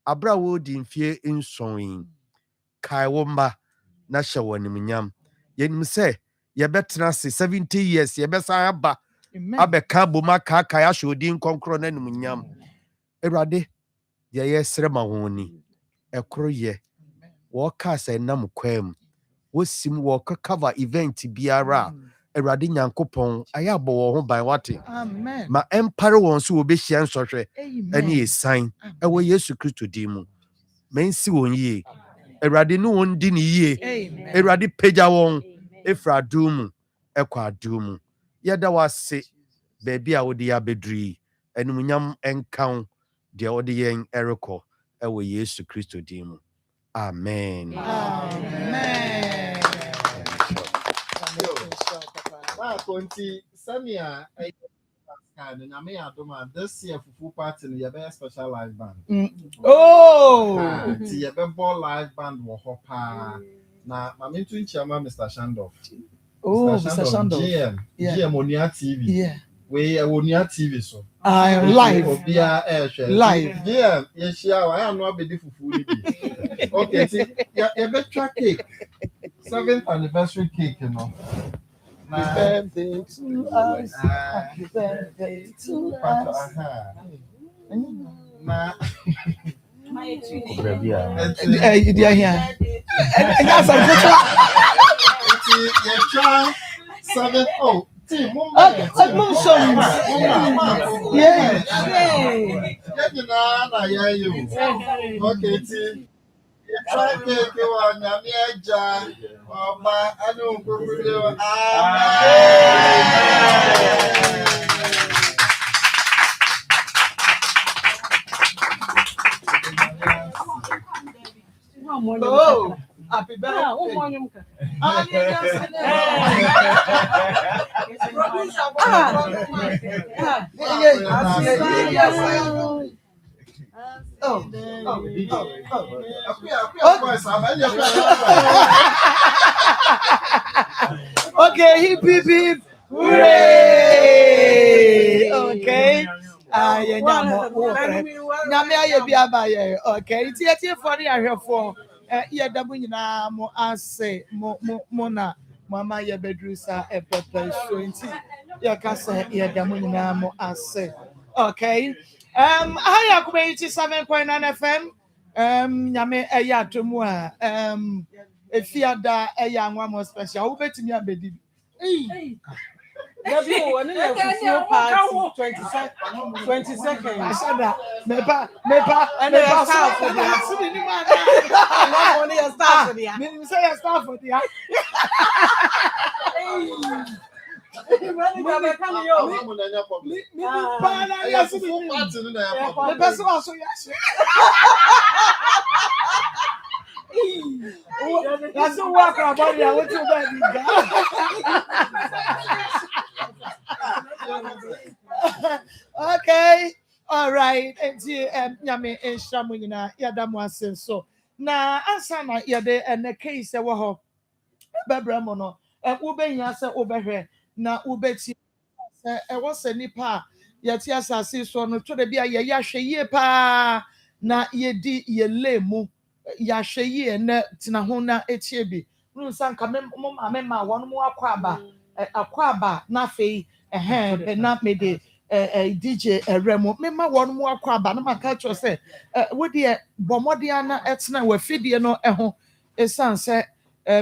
abra wo di mfie nson kae wo mma na hyɛ wɔ animuonyam yɛnim sɛ yɛbɛtena ase 70 years yɛbɛsan aba abɛka boma kaakae ahyɛ wo din nkɔnkrɔn na animuonyam Awurade deɛ yɛsrɛ ma wɔn ni ɛkoro yɛ wɔka sɛ nam kwam wosim wɔka cover event biara Awurade Nyankopɔn ayɛ abɔ wɔn ho ban wate ma ɛmpare wɔn so wɔbɛhyia nsɔhwɛ ɛne ɛsan ɛwɔ Yesu Kristo din mu mensi wɔn yie Awurade ne wɔn di ne yie Awurade pagya wɔn efra adom mu ɛkɔ adom mu yɛda wase baabi a wode yɛ abɛduru animuonyam ɛnka deɛ wode yɛn ɛrekɔ ɛwɔ Yesu Kristo din mu amen Maa Konti, Samia, this year fufu party no yɛbɛyɛ special live band. Ti yɛbɛbɔ live band wɔ hɔ paa. Na maame ntu nkyɛma Mr. Shandoff. Mr. Shandoff. GM Onua TV. We Onua TV so. Live. Obia Live. GM yɛhyia wa ya no abedi fufu ni bi. Okay, ti yɛbɛtwa cake. 7th anniversary cake no. Happy birthday to us. Happy birthday to us. Oh, happy birthday. Okay, hip hip hip. Hooray! Okay. Okay, it's here for the area for mo ase mo na mama ye bedrusa e pepe so nti ya kasa ye damu nyina mo ase. Okay. Haya Akoma 7.9 FM. Nyame eya atomu a efiada eya anwa mo special. Wo betimi abedi. Maybe one in the party 20 seconds. Mepa, and they are staff for the only a staff for the say a staff for the doesn't work about it. I want to okay, all right. And Yame and Shamunina Yadamuasen. So now, Asana Yade and the case that were Bebramono, and Ube Yasa over here. Now, Ubeti, I was a nipa, Yatiasa Siso, no to the Bia Yasha ye pa, na ye di ye lemu. Yashe ye na tinahona etiebi no sanka mema won mu akwaba na fe na me de DJ Remo mema won mu akwaba na maka cho say we de bomode na etna we fidie no ho esan say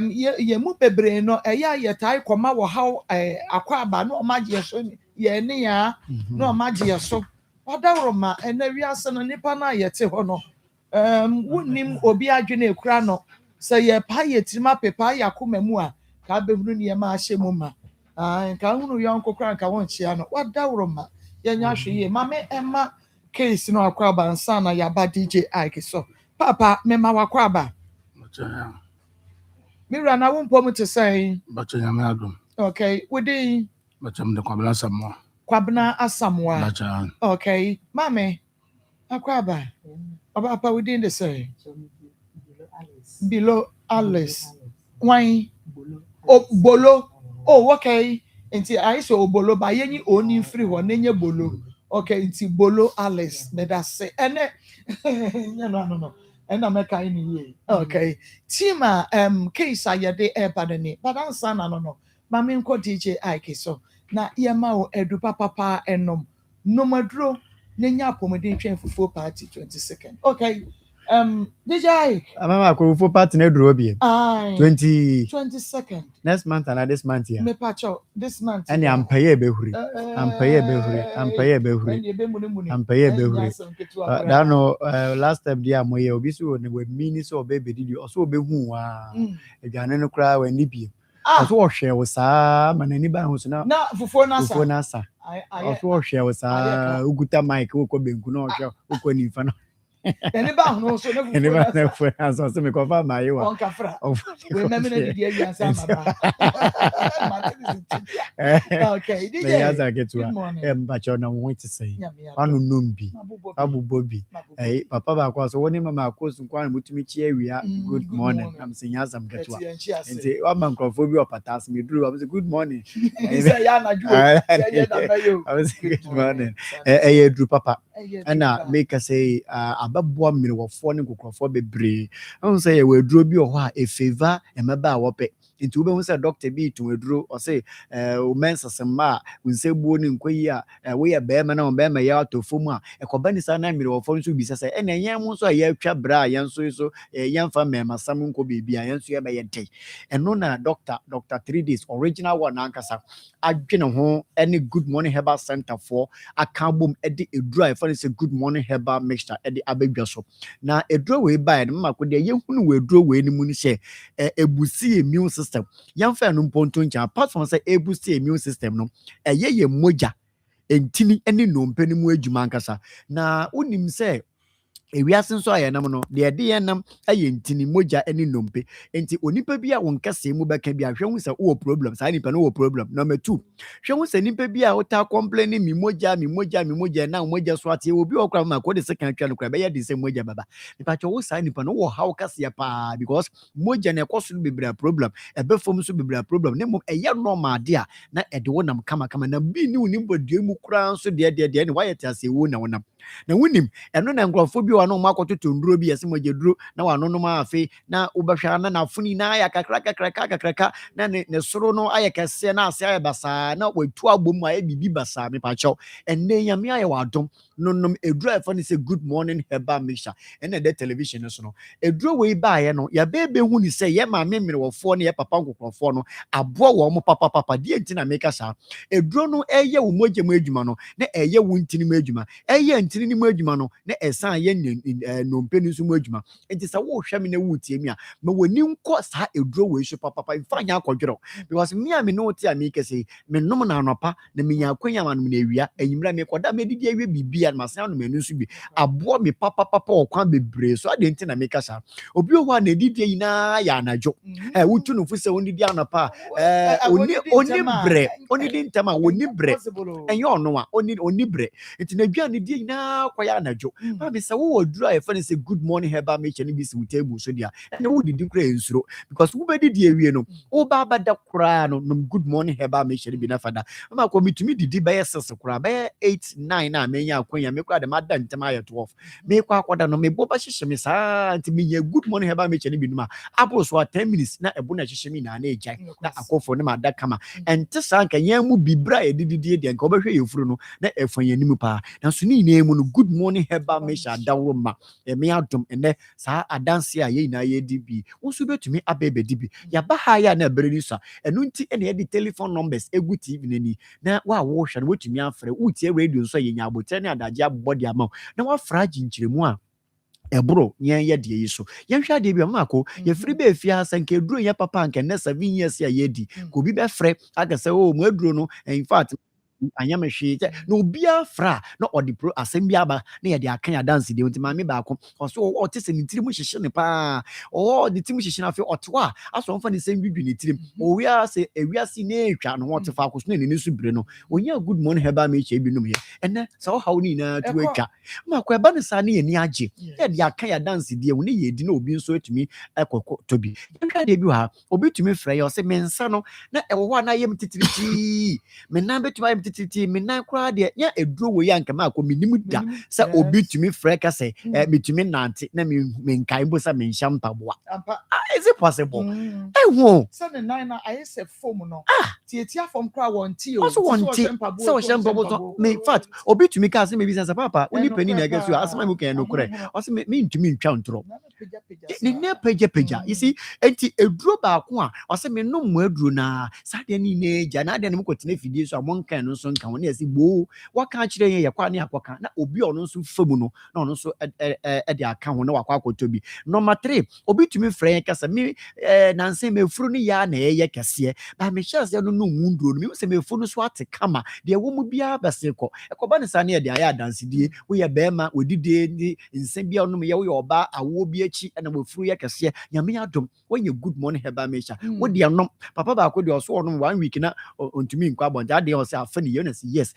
ye mu bebre no ye tai koma wo haw akwaba no magye so ye ne ya no magye so odawroma enawi ase no nipa na yete ho no wunim obi adwene ekura no say ye pa yetima pepa yakoma mu a ka behunu ne ma ahye mu ma nka hunu yon kokra nka won chia no wadawroma ye nya hwe ye ma me emma case no akwaba nsa na yaba DJ Ike so papa me ma wakwaba Mira na won pom to say but nyame adom okay wudi but the kwabna asamwa okay mame akwaba papa within the say below Alice wine bolo okay nti I so bolo ba yenyi oni free ho nenye bolo okay nti bolo Alice me da say ene no and I make any ye okay tima case ayede ebadani but answer no mame nko DJ Ike so na yema o edu papa enom no madro nenya apomodin twen fufuo party 22nd okay DJ Ike mama ko fufuo party na duro bi 22nd next month and this month here me pacho this month and ampaye behuri that no last time dia moye obi so ne we mini so baby did you also obehu wa edwane no kra we ni bi also ohwe wo saa manani ba ho so na fufuo na sa also ohwe wo saa uguta mic wo ko benku na ohwe wo ko ni fa no eni ba ho so na fufuo na so so me ko fa mai wa on kafra we meme na didi awi ansa mama okay didi yaza ketu bacho na wo ti say anu nombi abubobi papa ba kwa so woni Mama Akos nkwan mutumi chi awia good morning am senya azam ketu nti wa mankrofo bi opatas me duru am say good morning say ya na ju say na bayo am say good morning duru papa ana make say ababua mmiri wofo ne kokrofo bebre am say we duru bi o ho a favor emeba wope nti ube hu say doctor bi to weduro o say o mensa sema unsebuo ni nkwayi a we ya be ma na o be ma ya atofo a ekoba ni sa na mmiri wofo nso bi sese ena yan mu so a ya twa bra yan so yan fa mema sam nko bebi a yan so ya be yente eno na doctor 3 days original one ankasa adwene ho any good morning herbal center for akabom edi eduro a fa say good morning herbal mixture edi abedwa so na eduro we buy na mama ko de yehunu we eduro we ni mu ni she ebusi immune system yamfa no mponto ncha apart from say ebusi immune system no ye moja entini ene no mpani mu adwuma nkasa na unim say ewiase nso ayenam no de yenam aye ntini moja eni nompe enti onipa bi a wonkase mu beka bi ahwe hu se wo problem sa nipa no wo problem number 2 hwe hu se nipa bi a wota complain mi moja na moja so ate obi okra ma ko de second twa no kra be ye de se moja baba nipa cho wo sa nipa no wo how kase ya pa because moja na ekoso no bebra problem ebe fom so bebra problem ne mom eye normal de a na ede wonam kama na bi ni unim bodue mu kra so de ne wayete ase wo na wonam na wunim eno na nkrofo bi wano makototo nduro bi yesi mojeduro na wano no ma afi na ubehwa na afuni na aya kakra na ne soro no aya kese na ase aya basa na watu abom aya bibi basa me pacho enne nyame aya wadom no eduro afa ni say good morning herbal mixture enne de television so no eduro we ba ye no ya bebe hu ni say ye ma memere wofo ne ye papa nkokrofo no abo wo mo papa die ntina meka sa eduro no eye wo moje mu adwuma no na eye wo ntini mu adwuma eye ntini ni mu adwuma no na esan ye no mpeni so mu adwuma enti sa wo hwe me na wutie mi a ma woni nko sa eduro we so papa ifanya akodwero because me a me no tie me kese me nom na anopa na me nya akwanya ma no na ewia enyimra me koda me didi awie bibia na masan no menu so bi abo me papa okwan bebre so ade ntina me kasa obi o wa na didi yina ya anajo wutu no fu se oni di anopa oni di ntama oni bre enyo no a oni bre enti na dua ne di yina kwaya anajo ma be se wo or dry friend say good morning herbal make any be table so dia and who did you cray insuro because who be the area no o baba da kra no good morning herbal make any be na fada ma ko me to me didi by 6 kra by 8 9 na me nya akwanya me kra de ma da ntema ya 12 me kwa kwada no me boba hihye me sa nti me good morning herbal make any be no apple so 10 minutes na ebo na hihye me na ejai na akofo ne ma da kama ente sa nka yan mu bibra edididi de nka obehwe yefuru no na efan yanimu pa na so ni nemu no good morning herbal mesha dawo ma me adom ene sa adanse a ye na ye dibi wonso betumi abebe dibi ya ba ha ya na bere ni so enu nti ene ye di telephone numbers egu tv nani na wa wo hwe no wetumi afre utie radio so ye nya abotre ne adaje abodi ama na wa fra jinchiremu a ebro yen ye de yiso yen hwa de bi amako ye free be fia sanke duro ye papa anke na 7 years ya yedi ko bi be frɛ aga sɛ o mu aduro no in fact anyame hwe no bia fra na odi pro asem bia ba na ye de akan ya dance de nti maame ba ko so o te se ni tiri mu hyehye ne pa o de tiri mu hyehye na fe otoa aso mfa ne sem bidwi ne tiri o wia se ewia si na etwa no ho te fa ko so ne su bire no onya good morning heba me che bi num ye ene so how ni na tu atwa ma ko eba ne sa ne ye ni age ye de akan ya dance de wo ne ye di na obi nso etumi ekoko tobi nka de bi ha obi tumi fra ye o se mensa no na ewo ho na yem titiriti me na betumi ayem titi me nan kra de nya eduro wo ya nka ma ko minim da sa obi tumi freka se betumi nante na me nkai bo sa me nhyam paboa is it possible wo se ne nan na aye se form no tietia form kra won ti o so won ti so wo hyam paboa me in fact obi tumi ka se me bi sense papa oni pani na ga so asema mu kan no kra o se me ntumi ntwa ntro ni ne peja you see enti eduro ba ko a o se me no mu aduro na sa de ni ne ja na de ne ko tena fidie so amon kan no so nka won esi bo waka kire yen yakwa ne akoka na obi ono so famu no na ono so de aka ho na wakwa akotobi number 3 obi tumi frɛ yen kasa me nanse me furu ne ya na ye kese ba me chance no no wundro no me se me furu no so ate kama de wo mu bia bese ko ekoba ne sa ne de aya dance die wo ye bema odide ni nse bia no me ye wo ye oba awo bi achi na wo furu ye kese nyame adom wo ye good morning heba mecha wo de anom papa ba ko de oso onom 1 week na ontumi nkwa bonja de o se afa ne yonesi yes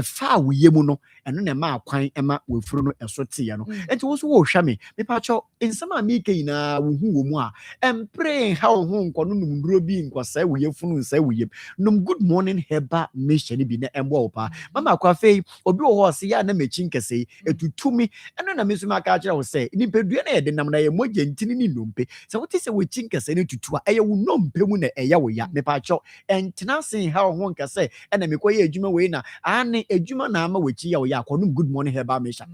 fa wo ye mu no eno na ma akwan ema wo furu no eso te ye no enti wo so wo hwa me pa cho nsema mi ke ina wo hu wo mu a pray how ho nko no numduro bi nko sa wo ye funu nsa wo ye num good morning heba mecha ni bi na embo pa mama kwa fe obi wo ho se ya na mechi nkese etutumi eno na mesu maka kira wo se ni pedua na ye de nam na ye moje ntini ni nompe se wo te se wo chi nkese ne tutua eye wo nompe mu na eye wo ya me pa cho entena sen how ho nkese ena me koye adwuma we na ane adwuma na ama wachi ya wo ya akonum good morning heba mecha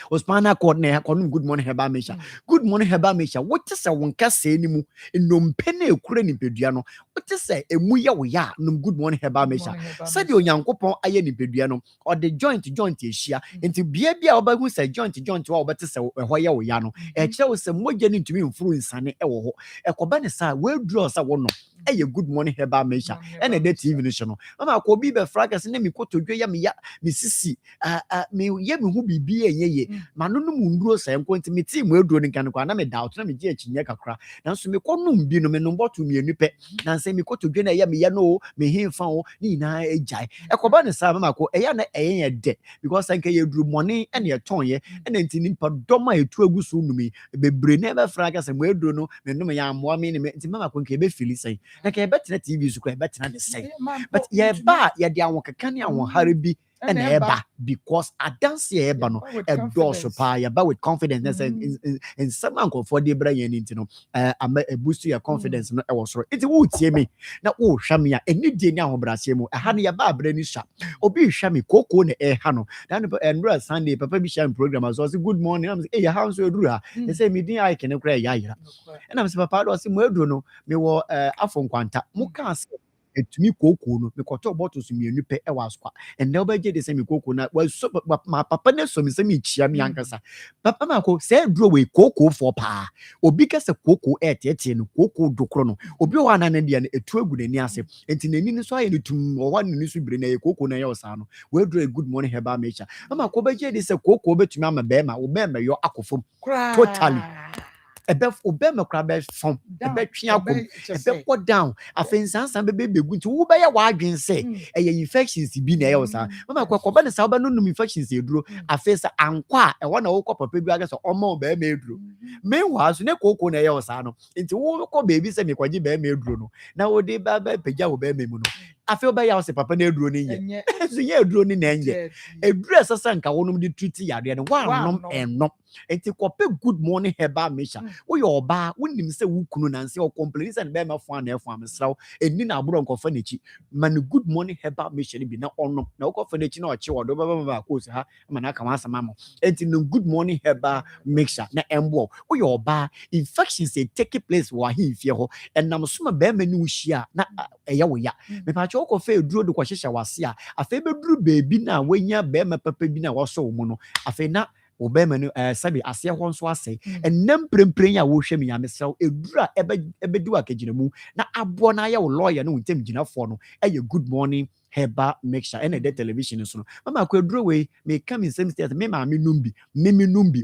Ospana coordinator konum good morning heba mecha good morning heba mecha what is a wonka se ni mu enompe na ekure ni pedua no what is a emu ya wo ya num good morning heba mecha said onyankopon aye ni pedua no or the joint ehia enti bia bia obahu se joint wa obete se ho ya wo ya no e kire wo se moja ni ntumi mfuru nsane e wo ho ekoba ne sa we draw sa wo no eye good morning heba mecha ene de tv no no mama ko bi be fracas na mi kotodwe ya mi sisi me ye mi hu bibi enye manu no munduro sa enko nti me ti mu eduro ni kan kwa na me doubt na me je akinye kakra na so me konum bi no me no botu me enu pe na nse me kotodwe na ya me ya no me hemfa o ni na ejai ekoba ne sa mama ko eya na eyen de because enke ye duro money ene ye ton ye ene nti ni pa doma etu agusu numi bebre na be fracas mu eduro no me no me ya amwa me ni me nti mama ko nke be fili sai na ke betina tv su ko betina de sai but ye ba ye de awon kaka ne awon hare and eba because I dance eba no a door so pa ya ba with confidence and some uncle for the brain into no a boost your confidence no e was so it wo tie me na wo hwa me a eni die ni ahobrase mu ha no ya ba abra ni sha obi hwa me koko na e ha no dan no Sunday papa bi share program so say good morning am say e how so eduru ha they say me din I can kra ya yira and am say papa do say mo eduru no me wo afo nkwanta mo ka say etumi koko no me koto bottles mienu pe e waskwa and now be je de say me koko na was so ma papa na so me say me chia me ankasa papa ma ko say duro we koko for pa obi ka say koko etete no koko dokro no obi wa na de na etu agu nani ase enti nani ni so aye no tum o wa nani so bire na ye koko na ye osa no we duro good morning heba mecha mama ko be je de say koko betumi ama be ma wo be ma yo akofom totally obema kra be fom ebe twa kom ebe ko down afensansan be begu nti wo be ya wadwen se eye infections bi na ye sa mama ko ba ne sa ba no infections eduro afesa ankwa e wona wo ko papa bi aga so omo be ma eduro meanwhile so ne koko na ye sa no nti wo ko baby se me kwaji be ma eduro no na wo de ba pagya wo be ma mu no afi oba ya se papa na eduro ni nye so ye eduro ni na nye eduro esasa nka wonum di treat yare no wanom eno enti kope good morning herbal mixture wo ye oba wonim se wo kunu nanse o complain se be ma fo na efo amsraw eni na aburo nkofa nechi man good morning herbal mixture bi na ono na wo kofa nechi na o che wodo ba ko se ha ma na aka wasama mo enti no good morning herbal mixture na embo wo ye oba infections dey take place wa himfie ho enam so ma be ma ni wo hia na eye wo ya me pa che wo kofa eduro do ko hyehya wase a afa be duru beebi na wanya be ma papa bi na wo so mu no afa na obema no sabi ase ho nso ase enam prempren ya wo hwe me ya mesraw edura ebedu akagina mu na abo na ya wo lawyer no ntem ginafo no eye good morning herbal mixture and the television so mama ko eduro we me come in same state me ma me numbi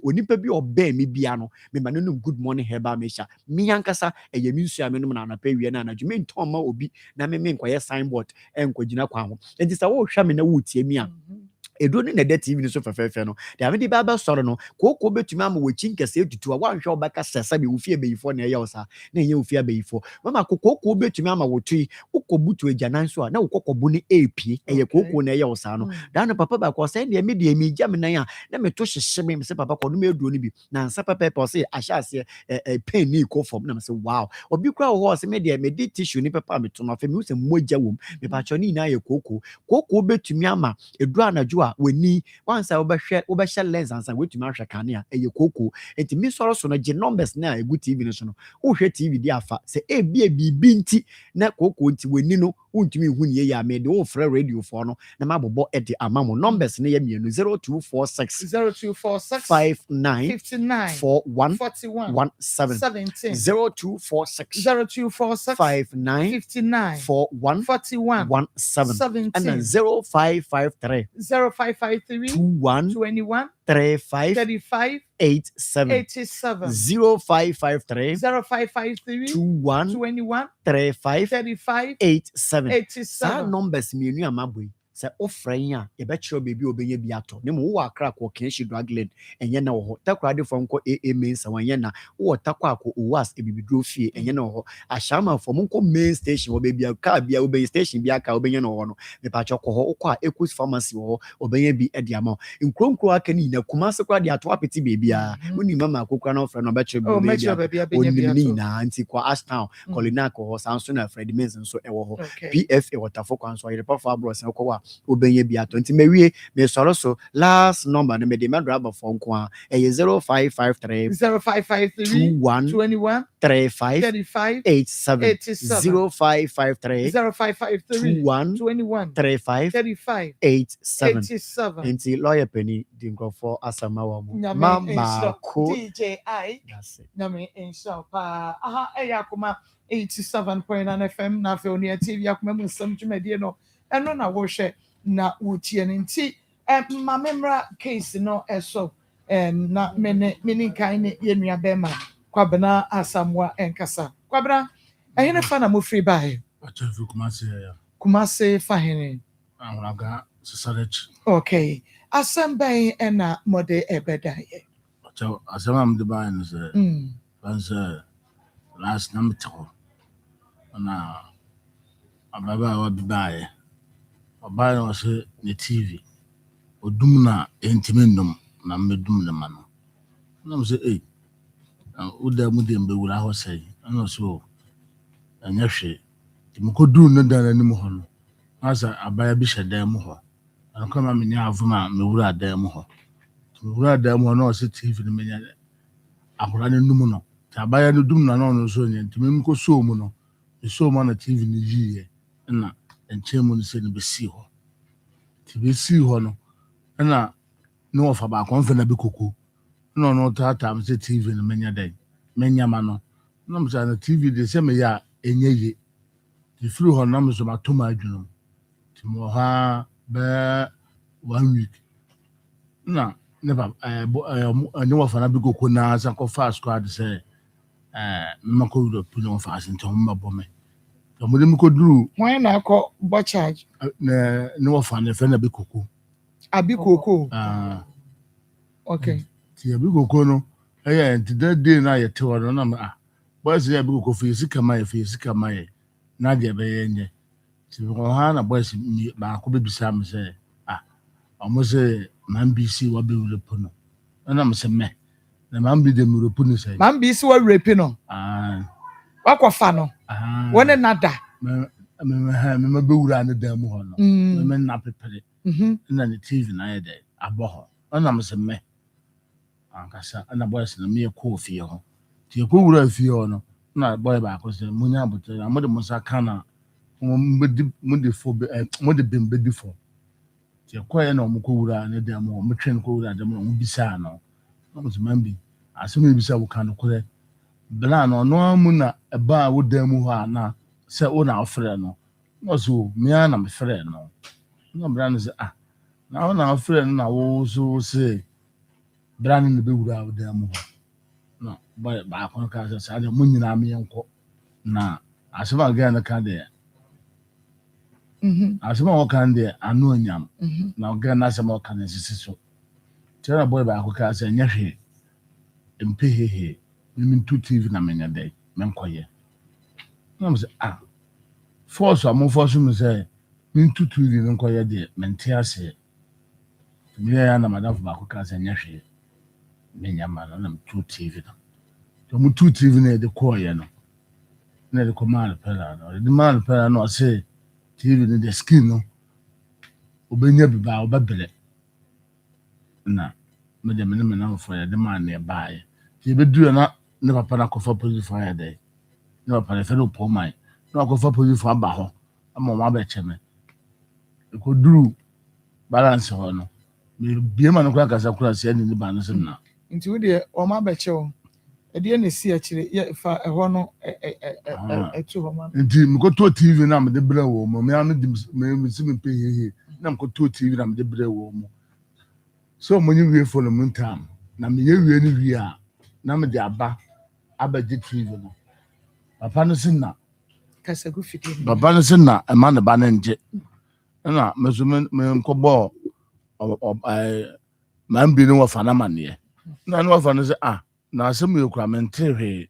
onipa bi oba me bia no me ma no good morning herbal mixture me yankasa eye mi nsu ame no na anapa wie na anadwo me nton ma obi na me nkoye signboard enkogina kwa ho enti sa wo hwa me na wo tie mi a eduro ni na de TV ni so fefefe no de ame di baba soro no koko betumi am wo chinkese etutu a wanhwe obaka sesa be ufie beyifo na eya na enye ufie beyifo mama koko betumi am wo tui ukobutu ejanan so a na ukokobu ni epie eye koko na eya no da no papa ba ko say de me de me gya me nan a na me to hyehye me se papa ko no me eduro ni bi na nsa papa pe say ahyase pen ni ko form na me say wow obi kura wo say me de tissue ni papa me to no fe me se mogya wom me pa cho ni na ye koko betumi ama eduro anadwo weni once obehye lens ansa wetumi ahwe kanea eye koko enti mi soro so no je numbers na egu TV no so no wo hwe TV di afa se bibi nti na koko nti weni no untumi hu ne ye ame de wo frɛ radio for no na mabobo ede amamo numbers ne ye mienu 0246 59 41 17 0246 59 41 17 and 0553 21 35 87 0553 21 35 87 sa numbers mienu amaboi se ofran a e be kire bebi obenye bi ato ne mo wo akra ko kenshi drugland enye na wo ho takrade fo nko main sa wanye na wo takwa ko owas ebibidro fie enye na wo ashama fo nko main station wo bebi aka bia obenye station bia aka obenye no wo no me pa choko ho kwa Ecos pharmacy wo obenye bi e dia ma nkronkro aka ni na kumase kwa dia to apeti bebi a woni mama akokra na ofran no be kire bebi oni na anti kwa Ashtown Colinako ho sanso na Fred Mason so e wo ho PF e waterfall kwa so yire pa fa bro se ko wa obenye bi ato nti mewie me soro so last number na me de ma driver for nko a 0553 21 35 87 0553 21 35 87 nti lawyer penny di nkrofo asama wa mu mama ko DJI nyame insha pa aha Akoma 87.9 FM na fe oni TV Akoma mu sam dwumadie no eno na wo hwe na wotie nti ma memra case no eso na meni kan ne yenua bema kwabena asamwa enkasa kwabena ehene fa na mo free bae achafu kumase fa hene ahuraga sisarech okay asambai ena mode ebedaye achafu asamam de bae no se banse last number 2 na ababa wa bibae ọba na ọsẹ ne TV odum na entimenum na medum ne mano na mo say uda mu de mbewura ho say na so anya hwe ti mo kodu no dan anim ho no asa abaya bi hyedan mu ho anka ma menya avuma mewura dan mu ho mewura dan mu ho na ọsẹ TV ne menya ahora ne num no ta abaya no dum na no so nya ntimi ko so mu no so mu na TV ne yiye na enchemu ni se ni besi ho ti besi ho no na no ofa ba kon fe na be koko no tata am se TV ni menya dai menya ma no na msa na TV de se me ya enye ye ti fru ho na mso ma to ma adwunu ti mo ha be 1 week na ne ba ni ofa na be koko na sa ko fast squad se mmako wura puno fa asente ho mbabo me to mo dem ko duru Why na akọ bo charge na ne wo fa ne fe na be koko abi koko okay ti abi koko no enti that day na ye te wo no na boys ya abi koko fi sika mai na de be ye nye ti ko ha na boys ba ko be bisa me se omo se man BC wa be wura puno na me se me na man bi de wura puno se man BC wa wura no wakɔfa no wɔne nada me be wura ne dan mu ho no me na pepere na ne TV na ye de abɔ ho na me se me ankasa na boys na me ko fie ho ti ko wura fie ho no na boy ba ko se munya bote na mo de musa kana mo de fo mo de bembe di fo ti ko ye na mo ko wura ne dan mu mo twen ko wura dem no mo bisa no mo se man bi asem bisa wo kan ko le bla no no mu na eba wo dan mu ho ana se wo na ofre no no so me ana me fre no no bra no se na wo na ofre no na wo so se bra no be wura wo dan mu ho no ba ko ka se sa de mo nyina me enko na asem aga na ka de asem wo kan de anu anyam na ga na asem wo kan sisi so tell boy ba ko ka se nyahwe mpehehe min tu TV na menya day men koye na mo se force amon me say min tu TV na koye de men tiase me ya na madam ba ko ka se nyahwe menya ma na tu TV na to mu tu TV na de koye no na de command pela no de man pela no say TV ni the skin no obenya bi ba obabele na me de me na for ya de man na bae ti be du na ne papa na kofa police fire dey ne papa na fe no po mai na kofa police fire ba ho ama ma ba cheme ko duru balance ho no me bie ma no kwa kasa kura se ni ba no sem na nti wo de o ma ba chewo e de na si akire ye fa ho no etu ho ma nti me ko to TV na me de bra wo mo me anu me si me pe hehe na me ko to TV na me de bra wo mo so mo nyi wie fo no muntam na me ye wie ni wie a na me de aba di TV no papa no sinna kasa gu fiti papa no sinna e ma ne ba na nje na me so me ko bo man bi no wa fa na mane na no wa fa no se na asem ye kura mente hwe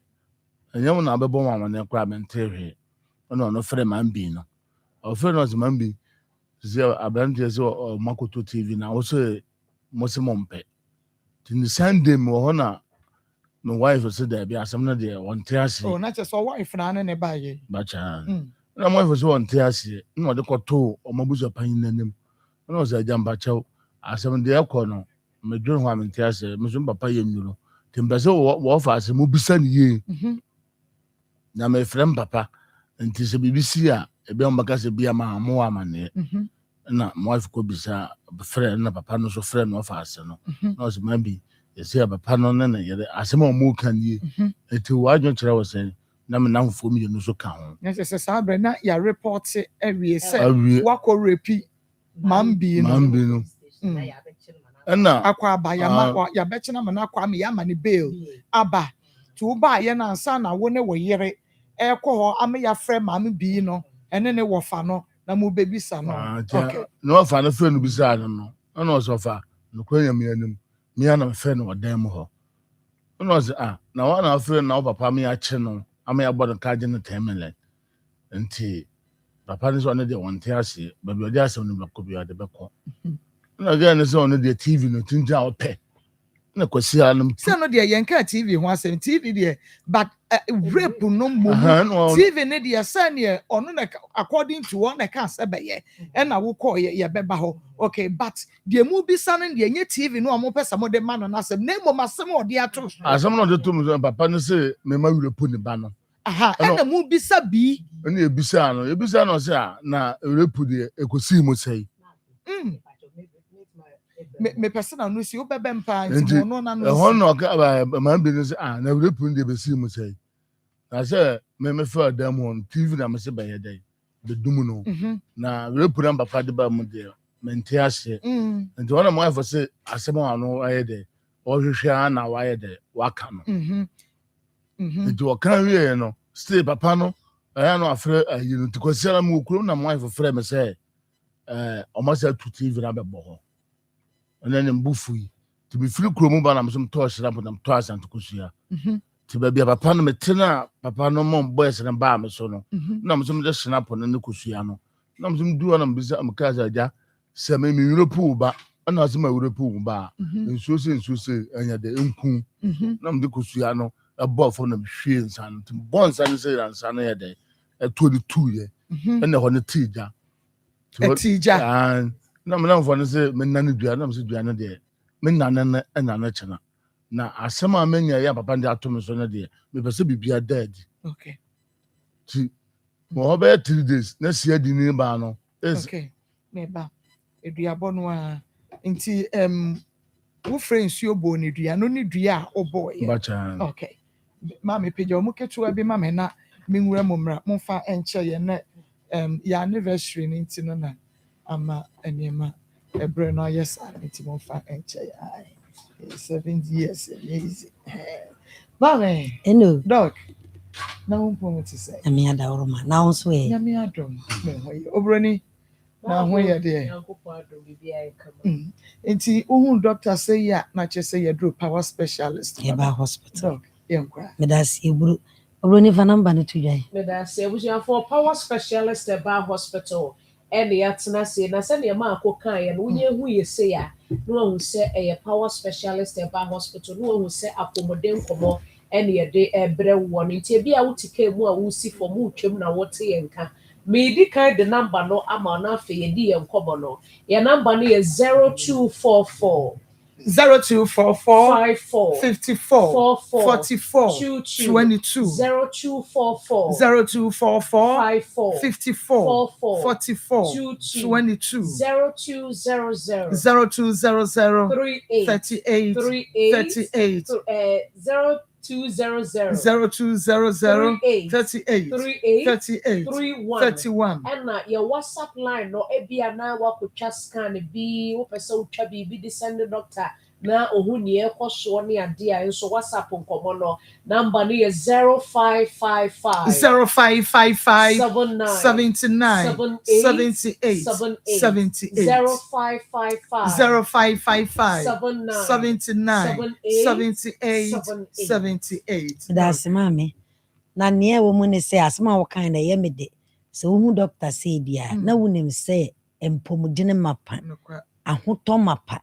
enye na abebo ma ne kura mente hwe no frɛ man bi no o frɛ no man bi ze abante ze o makoto TV na wo se mo se mompe tin Sunday mo ho na my wife said that be asem na de won tiase na che so wife na ne ba ye ba cha na my wife so won tiase na de koto o mabuzo pan nanim na o za jamba chaw asem de ekọ no me dwon ho am tiase me so papa ye nyuro timbase wo fa asem obisa ne ye na me frem papa nti se bibisi a ebe on baka se bia ma mo amane na my wife ko bisa frem na papa no so frem no fa asem no na o se mabi ese papa no na yere asem o mu kan ye eti wadwo kire wo se na me na fo mi no so ka ho na se sabre na ya report ewie se wako repi mambi no na akwa aba ya ma ya bechina ma na akwa me ya ma ne bail aba tu ba ye na ansa na wo ne wo yere ekọ ho ame ya frɛ mambi no ene ne wo fa no na mu bebisa no okay no fa no frɛ no bisa no na o so fa no kwanya me anim me ana frɛ no wadan mu ho no se na wa na frɛ na papa me ya che no ama ya bodo ka je no temele nti papa ni so ne de won te ase ba bi odi ase no bako bi ade beko na ga ne so ne de TV no tinja ope na kwasi anum se no de yenka TV ho asem TV de but rape no mo TV ne de say ne ono na according to one ka say be ye na wo call ye beba ho okay but de mu bi sanin de nye TV no mo pesa mo de ma no na asem na mo masem o de ato asem no de to mo papa no say me ma wure po ni ba no na mu bi sa bi na ebisa no say na rape de ekosi mo say me person no si o bebe mpa nti no na no ho no ka ma bi no say na rape de be si mo say na say me fa adam on TV na me say ba ye dey de dum no na rape na papa de ba mo de mente ase nti wona mo afo say asem ano aye dey o hwehwe na wa ye dey wa ka no nti wɔka wie no stay papa no ɛyɛ no afrɛ ayi no nti kwasiara mu okurom na mo wife frɛ me sɛ ɔmo sɛ tu TV na bɛbɔ hɔ ɛna ne mbufu yi nti mefiri kurom ba na mo so mtɔ hyira mo na mtɔ asante kosua nti baabi a papa no mete na papa no mo boys ne baa me so no na mo so mde hyina po ne kosua no na mo so mdu na mbisa amka sɛ agya sɛ me Europe ba ana asɛ ma Europe ba nsuo sɛ anya de enku na mde kosua no ɛbɔ fo na hwie nsa no nti bɔ nsa no sɛ nsa no yɛ de ɛto ne tu yɛ ɛna hɔ ne tija na me na mfo no sɛ me nane dua na me sɛ dua no de me nane ɛna na kyena na asɛm a manya yɛ papa ndi ato me so no de me pɛ sɛ bibia daadi ti mo bɛ 3 days na sia di ni ba no me ba eduabɔ no a nti wo friends yo bo ne dua no ne dua a obɔ yɛ okay ma me pagya mo ketewa bi ma me na me nwura mo mra mo fa enche ye na ya anniversary ni nti no na ama enema ebre no yes nti mo fa enche ya 70 years amazing mame dog na mo pomo ti say na me adawro ma na wo so e na me adom me hoye obroni na hoye de nti ohun doctor say ya na che say ya do power specialist Eba hospital dog yenkwa medasi eburu obroni fa number no to jai medasi ebusia for power specialist Eba hospital and the atena say na say na Maa Akos kan ye no unye hu ye say ya no hu say e power specialist Eba hospital no hu say accommodate komo and ye de ebre wo no nti bia wutika mu a wusi for mu twem na wote ye nka me di kind the number no ama na fe ye di ye nkobo no ye number no ye 0244 0244 54 54 44 22 0244 54 54 44 22 0200 38 31 and your WhatsApp line no ebia na wakotwa scan bi wo pese utwa bi di send doctor na ohuni ekoso ne ade a nso WhatsApp nkomo no number no is 0555 79 78 0555 79 78 that's mama na ne wo mu ne say asma wo kan na ye mede se wo hu doctor say dia na wonim say empomudine mapa ahoto mapa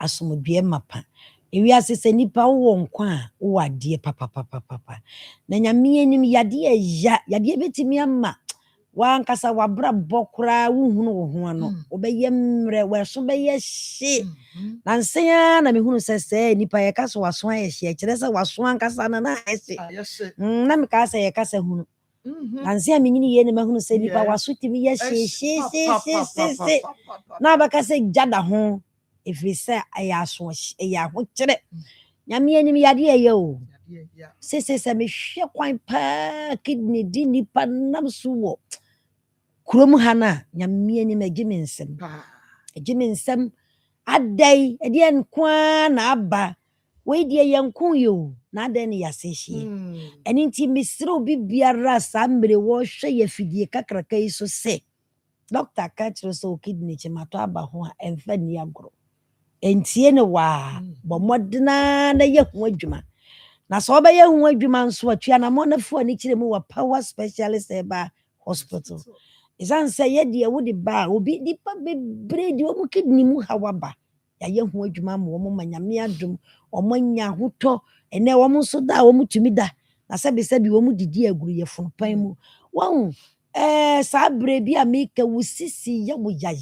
asomdue mapa ewi asese nipa wo nkwa a wo ade papa na nyame anim yade yade betimi ama wankasa wabra bokra wo hunu wo ho ano obeye mre we so beye hye na nsia na me hunu sese nipa ye kaso waso aye hye kire se waso ankasa na hye na me ka se ye kasa hunu na nsia me nyini ye ne me hunu se nipa waso timi ye hye na baka se jada ho ifri se ayaso ya ho kire nyame anim yade ye o se me hwe kwan pa kidney di nipa nam so wo kurom hana nyame anim agimensem adai ede nkwa na aba we die yenkun yo na adai ne yasehie eni nti misre obi biara sambre wo hwe ya fidie kakraka yi so se doctor ka kire so kidney chimato aba ho a emfa ni agro entie ne wa bo modena na yehu adwuma na so ba yehu adwuma nso atua na mo na fo ani kire mu wa power specialist Eba hospital izan say ye de wo de ba obi dipa bebre de wo kidney mu hawaba ya yehu adwuma mo mo manyame adum o manya hoto ene wo mo so da wo mo tumi da na sabi wo mo didi aguru ye funu pan mu won sa bre bi ameka wusisi ya wo ya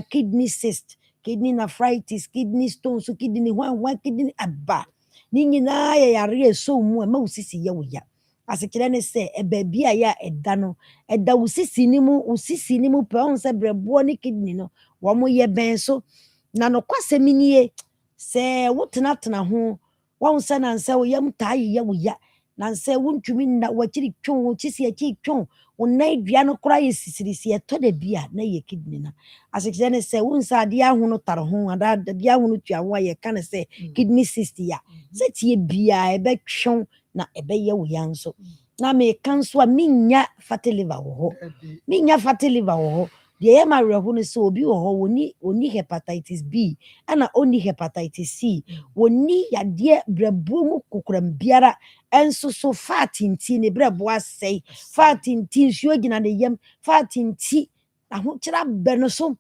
kidney cyst kidney nephritis kidney stones kidney one kidney aba ni nyina ya yare so mu ma wusisi ya wo ya asekire ne se ebabia ya eda no eda usisi ni mu pe on se brebo ni kidney no wo mo ye ben so na no kwasemi nie se wotena ho wo se na nse wo yam tai ye wo ya na nsɛ wontumi nna wakyiri twon wo kyisi akyi twon wo nan dua no kora yɛ sisirisi ɛtɔ da bi a na yɛ kidney na asekyerɛ ne sɛ wo nsa adeɛ ahono tare ho adeɛ ahono tua ho a yɛka ne sɛ kidney cyst a sɛ tie biaa ɛbɛtwɛn na ɛbɛyɛ wo ya nso na meka nso a menya fatty liver wɔ hɔ deɛ yɛ ma werɛho no sɛ obi wɔ hɔ wɔni hepatitis B ɛna ɔni hepatitis C wɔni yadeɛ brɛboɔ mu kokoram biara ɛnso so fat nti ne brɛboɔ asɛe fat nti nsuo gyina ne yam fat nti ahokyerɛ abɛ no so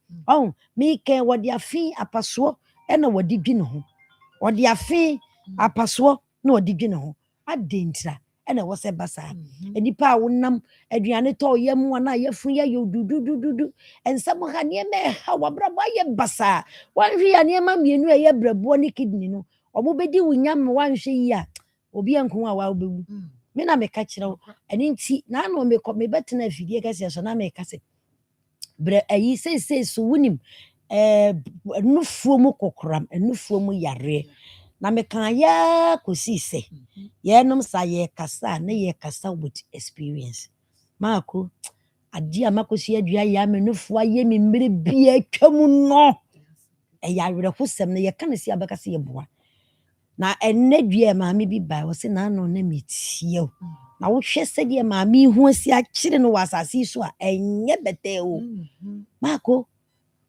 meka wɔde afe apasoɔ ɛna wɔde dwi ne ho wɔde afe apasoɔ na wɔde dwi ne ho adɛntira ɛna ɛwɔ sɛ ba saa nipa a wonam aduane tɔ yɛ mu ana yɛfunu yɛ dudududu nsɛm ha nneɛma ɛha wabrabɔ ayɛ basaa wanhwe yɛ nneɛma mmienu a ɛyɛ brɛboɔ ne kidney no ɔmo bɛdi wo nyam wanhwɛ yi a obi nko a wabɛwu me na meka kyerɛ wo ɛne nti na ano mebɛtena afidie kɛseɛ so na meka sɛ brɛ ayi seesei so wonim nufuo mu kokoram nufuo mu yareɛ na meka yɛ kɔsii sɛ yɛnom sa yɛkasa na yɛkasa with experience maako adeɛ a makɔsi adua yɛ amenufoɔ ayɛ me mmerɛ bia atwa mu no ɛyɛ awerɛhosɛm no yɛka ne si abɛka sɛ yɛboa na ɛnnɛ dua maame bi baa wɔ sɛ naano na metie o na wohwɛ sɛdeɛ maame ho asi akyere no wɔ asase yi so a ɛnyɛ bɛtɛɛ o maako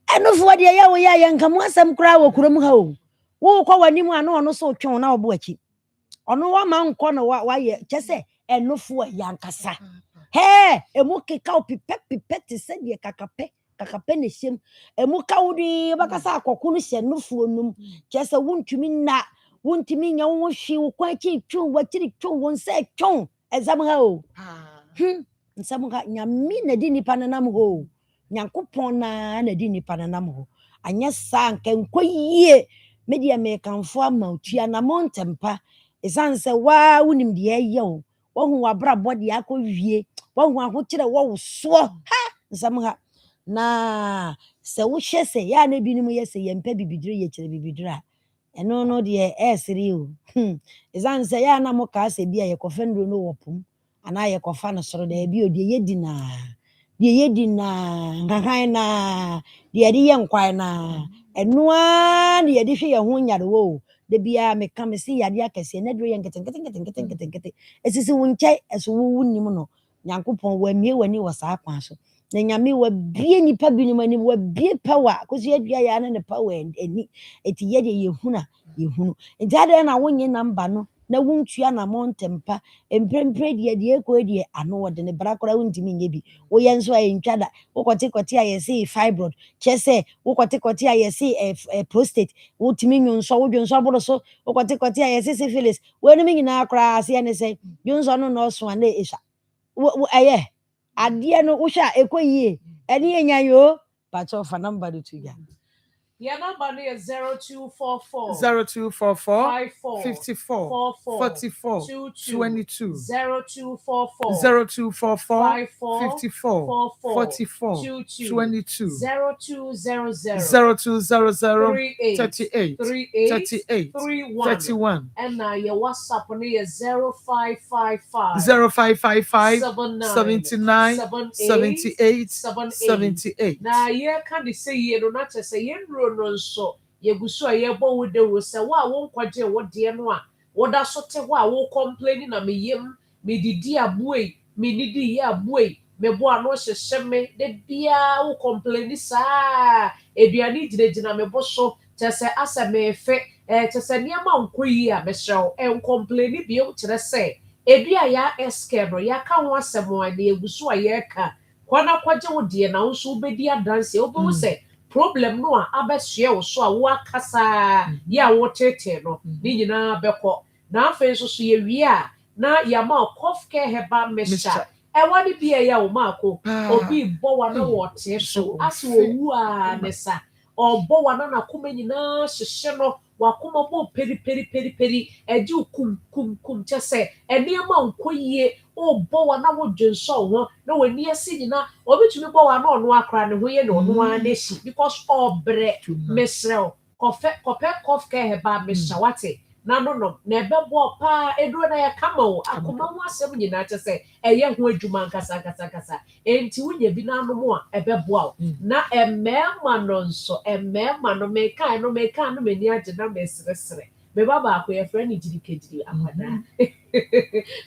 ɛnufoɔ deɛ yɛ wo yɛ yɛnka mo asɛm koraa wɔ kurom ha o wo kɔ w'anim a na ɔno so twɛn na ɔbo akyi ɔno wama nkɔ no wayɛ kyɛ sɛ ɛnufoɔ yankasa emu keka o pipɛ te sɛ deɛ kakapɛ ne hyɛm emu ka wo de bɛkasa akɔko no hyɛ nufoɔ num kyɛ sɛ wontumi nya wo hwi wo kwan akyi twɛn wakyiri twɛn wo nsɛ twɛn ɛzam ha o nsɛm ha nyame na di nipa no nam ho nyankopɔn na di nipa no nam ho anyɛ saa nka nkɔ yie media mekanfo ama otua na montempa esan sɛ waa wonim de ɛyɛ o wohu wabrabɔ de akɔ wie wohu ahokyerɛ wo soɔ nsɛm ha na sɛ wohwɛ sɛ ya na binom yɛ sɛ yɛmpɛ bibidire yɛ kyerɛ bibidire a ɛno no deɛ ɛsere o esan sɛ ya na mo ka sɛ bi a yɛkɔfa nduro no wɔ pom ana yɛkɔfa no soro da bi o deɛ yɛdi na nkankan na deɛ yɛde yɛ nkwan na ɛnoa ne yɛde hwɛ yɛ ho nyarewa o da biara meka me se yade akɛseɛ na duro yɛ nketenkete ɛsisi wo nkyɛ ɛso wo nim no nyankopɔn wamie w'ani wɔ saa kwan so na nyame wabie nipa binom anim wabie power kɔsi adua yɛ ana ne power ani ɛti yɛde yɛhunu nti adɛn na wonye namba no na wontua na montempa emprempre deɛ ɛkɔ deɛ ano wɔde ne bra kora wontimi nyɛ bi woyɛ nso a yɛntwa da wokɔte a yɛse fibroid kyɛ sɛ wokɔte a yɛse prostate wotimi nwonso wodwonso boro so wokɔte a yɛse syphilis wɔnom nyinaa koraa aseɛ ne sɛ dwonso no na ɔso a na ɛhwa ɛyɛ adeɛ no wohwɛ a ɛkɔ yie ɛne yɛnya yo pakyɛ fa number no to ya. Your number is 0244 54 44 22 0244 54 44 22 0200 38 31 and your WhatsApp is 0555 79 78 78. Now you can say you not say no nso yeguso yebo wo de wo se wa wo nkwaje wo de no a wo da so te wa wo complain na meyem me didi abuei me nidi ya abuei me bo ano hyehye me de bia wo complain saa eduane gyinagyina me bo so te se asa me fe te se niama nkoyi a me hyew complain bi o kire se edua ya escabro ya ka ho asem wa na yeguso ye ka kwana kwaje wo de na wo so bedi adanse wo bo se problem no a abɛhye wo so a wo akasa ya wo tete no ni nyina bɛkɔ na afei so ye wie a na ya ma cough care heba mesha wani bi ya wo maako obi bɔ wa na wo te so ase wo wu a nesa ɔbɔ wa na koma nyina hyehye no wakoma bɔ peri eji kum kyese eniema nkoyie ɔbɔ wa na wo dwenso ho na wani asi nyina obitumi bɔ wa na ɔno akra ne ho ye na ɔno aneshi because obre mesrel kɔpɛ cough care heba mesha wate na no na ɛbɛbɔ paa eduro na yɛ kama o akoma ho asɛm nyinaa kyɛ sɛ ɛyɛ ho adwuma nkasa enti wonya bi na no a ɛbɛboa o na ɛmɛɛma no nso ɛmɛɛma no meka no mani agye na mɛsresre meba baako yɛfrɛ no gyirikegyiri akwadaa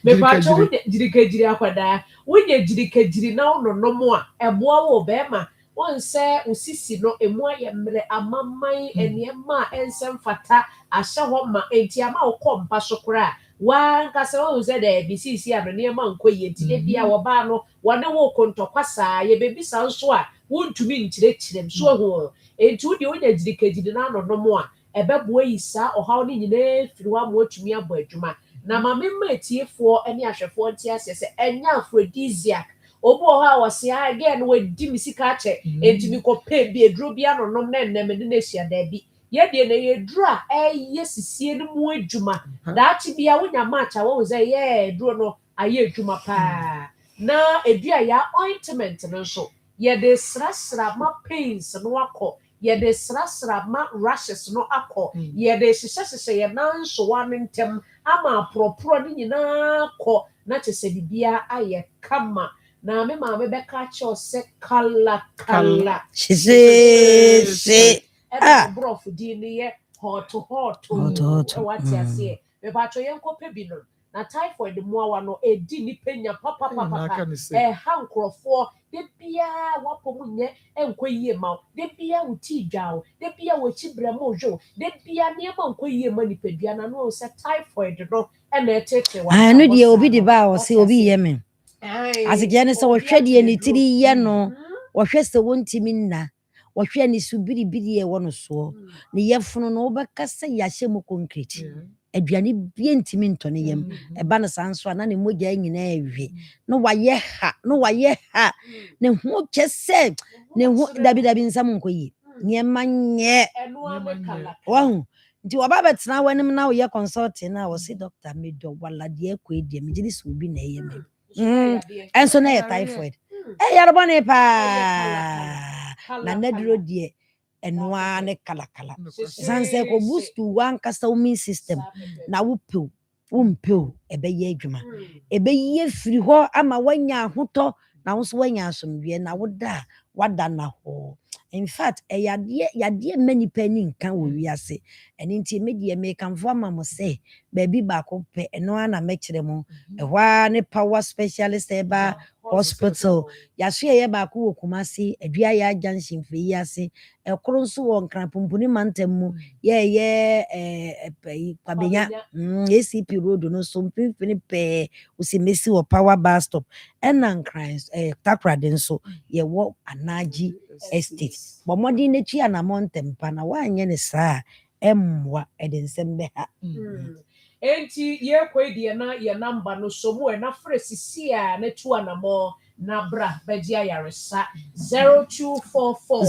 mepakyɛ wonya gyirikegyiri akwadaa wonya gyirikegyiri na wononom a ɛboa wo bɛɛma wonsɛ osisi no emu ayɛ mmerɛ amamman nneɛma a ɛnsɛm fata ahyɛ hɔ ma enti ama wokɔ mpa so koraa wankasa wɔn sɛ dɛ bisisi ano nneɛma nkɔ yie nti de bia wɔbaa no wɔne wo kontɔkwa saa yɛbɛbisa nso a wontumi nkyerɛkyerɛ m so ho enti wode wonya gyirikegyiri na anonom a ɛbɛboa yi saa ɔhaw ne nyinaa firi hɔ ama watumi abɔ adwuma na ma memma atiefoɔ ne ahwɛfoɔ nte aseɛ sɛ ɛnyɛ aphrodisiac obi wɔ hɔ a wɔse again wadi me sika akyɛ enti mekɔpɛ bi aduro bi anonom na nnɛm de no ahyia daabi yɛdeɛ na yɛduro a ɛyɛ sisie no mu adwuma daakye bia wonya match a wɔwo sɛ yɛ aduro no ayɛ adwuma paa na ɛdua yɛ ointment no nso yɛde srasra ma pains no akɔ yɛde srasra ma rashes no akɔ yɛde hyehyɛ yɛ nansowa no ntɛm ama aporɔporɔ no nyinaa kɔ na kyɛ sɛ bibia ayɛ kama na me maame bɛka kyɛw sɛ kala ɛna borɔfo din no yɛ hot wate aseɛ mepatwɛ yɛnkɔpɛ bi no na typhoid mmoawa no ɛdi nipa nya papapapa ɛha nkurɔfoɔ de biara wapɔ mu nyɛ ɛnkɔ yie ma wo de biara wo tii dwa wo de biara wɔkyi brɛ ma wo de biara nneɛma nkɔ yie ma nipadua na no sɛ typhoid no ɛna ɛtete wa no deɛ obi de ba a wɔse obi yɛ me asekyerɛ ne sɛ wɔhwɛ deɛ ne tiri yɛ no wɔhwɛ sɛ wɔntimi nna wɔhwɛ ne so biribiri ɛwɔ no soɔ ne yɛfono no wobɛka sɛ yɛahyɛ mu concrete aduane bia ntimi ntɔ ne yam ɛba no saa nso a na ne mogya nyinaa ɛwe na wayɛ ha ne ho kyɛ sɛ ne ho dabi nsɛm nkɔ yie nneɛma nyɛ wahu nti wɔba bɛtena w'anim na woyɛ consulting na wɔse doctor medɔ waladeɛ akɔ deɛ megye ne sɛ obi na ɛyɛ me ɛnso na yɛ typhoid ɛyɛrebɔ ne paa na naduro deɛ ɛnoa ne kalakala san sɛ kɔ boost wankasa immune system na wompɛw ɛbɛyɛ adwuma ɛbɛyɛ firi hɔ ama wanya ahotɔ na wo nso wanya asomdwoeɛ na wada na hɔ in fact yadeɛ ma nipa ni nka wɔ wiase ɛno nti medeɛ mekamfo ama mo sɛ baabi baako pɛ ɛno a na mɛkyerɛ mo ɛhɔ a ne power specialist ɛba hospital yaso yɛ baako wɔ Kumasi adua yɛ junction fɛ yi ase ɛkoro nso wɔ Nkrapomponi mantam mu yɛ kwabenya ACP road no so mpimfini pɛɛ osimesi wɔ power bus stop ɛna Nkran Takrade nso yɛwɔ Anaji estate bɔmmɔden n'akyi anamɔ ntɛmpa na woanyɛ ne saa ɛmmoa ɛde nsɛm bɛha enti yɛkɔ deɛ na yɛ namba no so mu na frɛ sisi a na tu anamɔ na bra bɛgye ayaresa 0244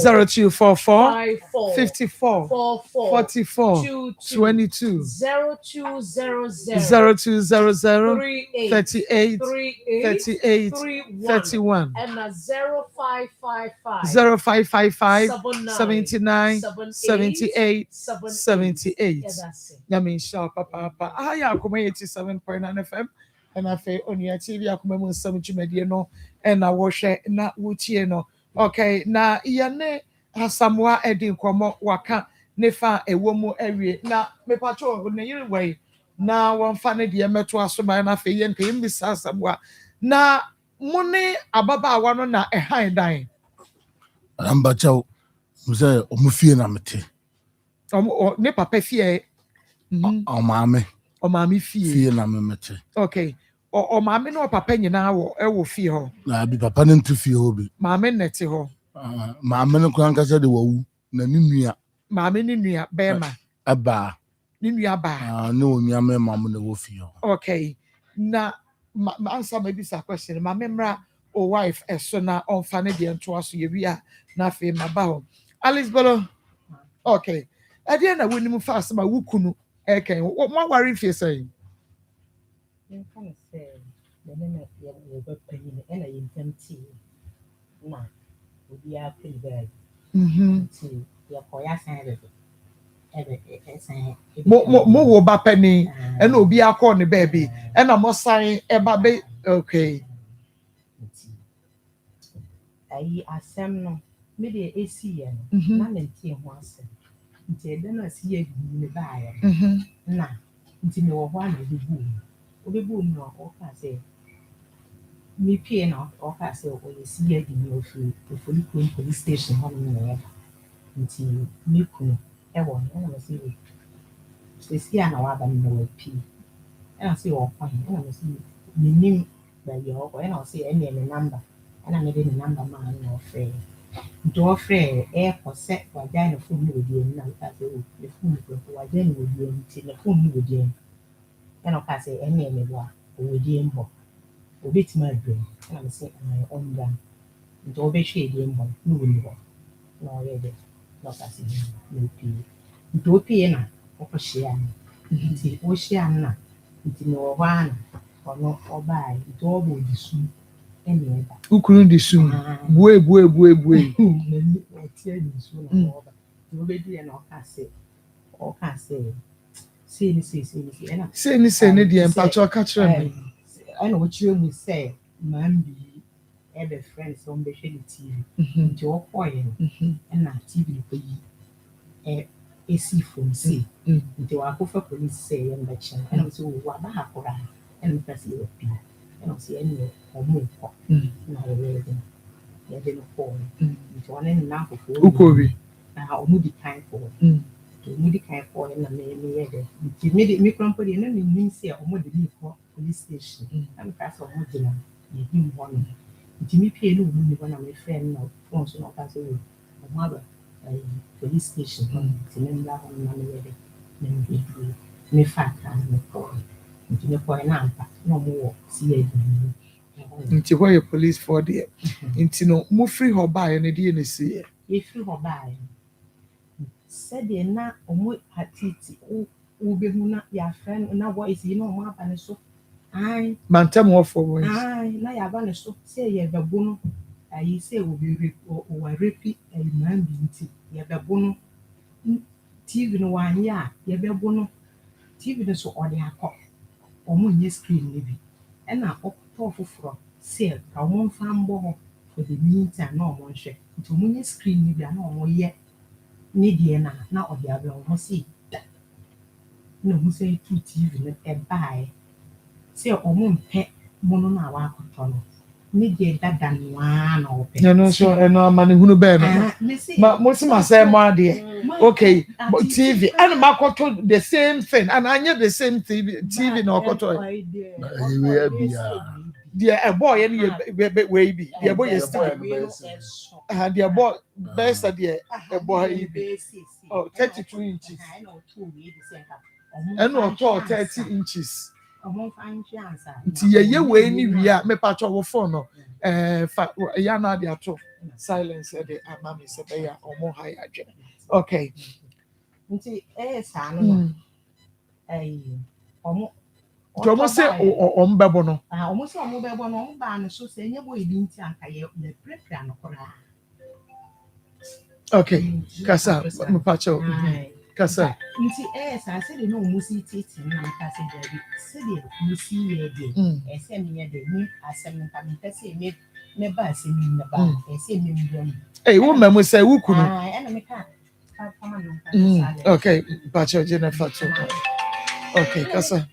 54 44 22 0200 38 31 and 0555 79 78 Yami Shaw Papa. Aya Akoma 87.9 FM. And I say on your TV Akoma mun some chimedie no and I wash na wutie no. Okay, na yane hasamwa edi nkomo waka nefa ewomu ewie na me patro na yiri way na wonfa ne de meto asoma na fe yen pe mbisa samwa na mune ababa awano na ehan dan amba chaw muse omufie na mete ne papa fie o maame fie na me mete okay o maame no papa nyina wo e wo fie ho na bi papa ne ntu fie ho bi maame nete ho maame no kwan kasa de wawu na ne nua maame ne nua bema aba ne nua ba ne onua me maame ne wo fie ho okay na answer maybe sa question maame mra o wife eso na onfa ne de nto aso ye wi a na fe maba ho Alice Bolo okay ade na woni mu fast ma wukunu eken mo wari fie say you can say the name of your penny and I empty na obi a pay bag to your koya side mo wo ba pani and obi akọ ne baby and I'm sign eba be okay ayi asɛm no me de esi ye no na me tie ho asɛm nti ede na si ye bi me ba ya na nti me wo ho ana obi bu no o ka say me pie na o ka say o ye si ye bi me ofi police station ho no na nti me ku e wo na me si esi ana wa ba me no pi e na say o kwan e na me si me nim ba ye o ko e na say e me number and I made a number man or free. Do free air for set for dine of food with you, and I say, the food for then with you, till the food with you. And I say, any with you, or bit my brain, and I'm saying my own gun. Do be shade in one, no, ready, not as no pee. Do piano, or Ocean, Oceana, it's no one, or no, or buy, it all will be soon. Ukuru di sum bue tie di sum na oba no be di na o ka say say na say ni di empacho ka kire me ana o kire mu say man bi e be friends on be hwe TV nti o koye na TV ko yi esi phone say nti wa ko fa police say yam ba chen ana o say wa ba ha kora ana ka say o pi ana o say any omo ko na re ya de no ko nti one na ko ukobi na omo di kan ko omo di kan ko na me ye de nti me krampo de na me nim say omo de me ko police station am ka say omo de na ye him ho no nti me pie no omo ni bona me friend na phone so na ka say omo aba police station nti me la ho na me ye de me fa ka me ko nti me ko na ampa na omo wo si ye nti why your police for there nti no mo free ho buy na die na see ye free ho buy said de na omo atiti o be hu na ya friend na voice you know omo aba ne so ai mantem wo for voice ai na ya aba ne so say ye bebo no ayi say o be o wa repi ai man bi nti ye bebo no TV no wan ya ye bebo no TV no so ode akọ omo nye screen ne bi e na okọ foforo say ka omo fa mbo for the meantime na omo nhwe nti omo nye screen ne bi na omo ye ni die na ode abia omo see no mo say to TV no e buy say omo mpe mono na wa akoto no ni die dada nwa na ope no so eno amane hunu be no ma mo si ma say mo ade okay but TV and makoto the same thing and anya the same TV na okoto the boy any we be the boy is still the boy best the boy oh 32 inches and no 30 inches nti ye we ni wi a me pa cho wo phone no fa ya na dia to silence the amami se be ya omo high agye okay nti sa no omo Jomo say omo bebo no omo say omo bebo no omo ba no so say nye boy di nti anka ye prepare no kora okay kasa me pa cho kasa nti sa say de no omo si titi na ka say baby say de omo si ye de say me ye de ni asem nka me say me ba say me na ba say me mbom wo mamu say wo kunu ana me ka okay pa cho Jennifer to okay kasa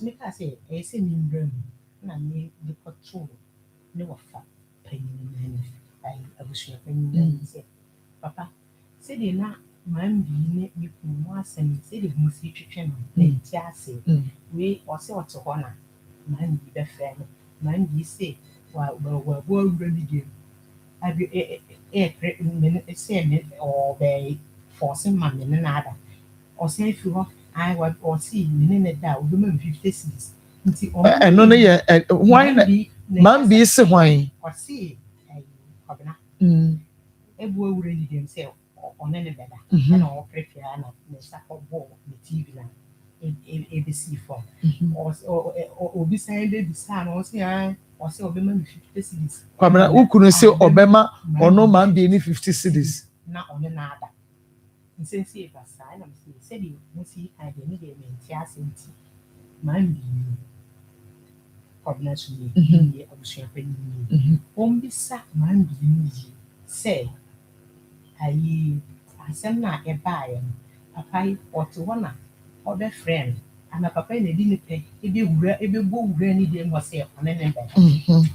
me ka say say me mbom na me de control ne wa fa panyin na abusuya panyin say papa say de na man bi ne me kumu asem say de mu si twetwe no na ti ase we o se o to ho na man bi be fe no man bi say wa bo already game abi me say me o be forcing man me na ada o say if you I wa o see me ne da o be ma 50 cedis nti o no no ye why man bi se why o see obna ebu already game say on any better and all prepare na me start ball the TV na ABC for or be saying baby son or say obema 50 cedis kwamna ukunu say obema ono man be ni 50 cedis na one na ada nsensi basa na msi sɛbi musi kan de ne de menti asenti man bi kɔbna so ni abusua pani ni bisa man bi ni sɛ ayi asɛm na ɛbaeɛ no papa yi ɔte hɔ na ɔbɛfrɛ no ana papa yi na di ne pɛ ebɛbɔ wura ni deɛ wɔ sɛ ɔne ne bɛn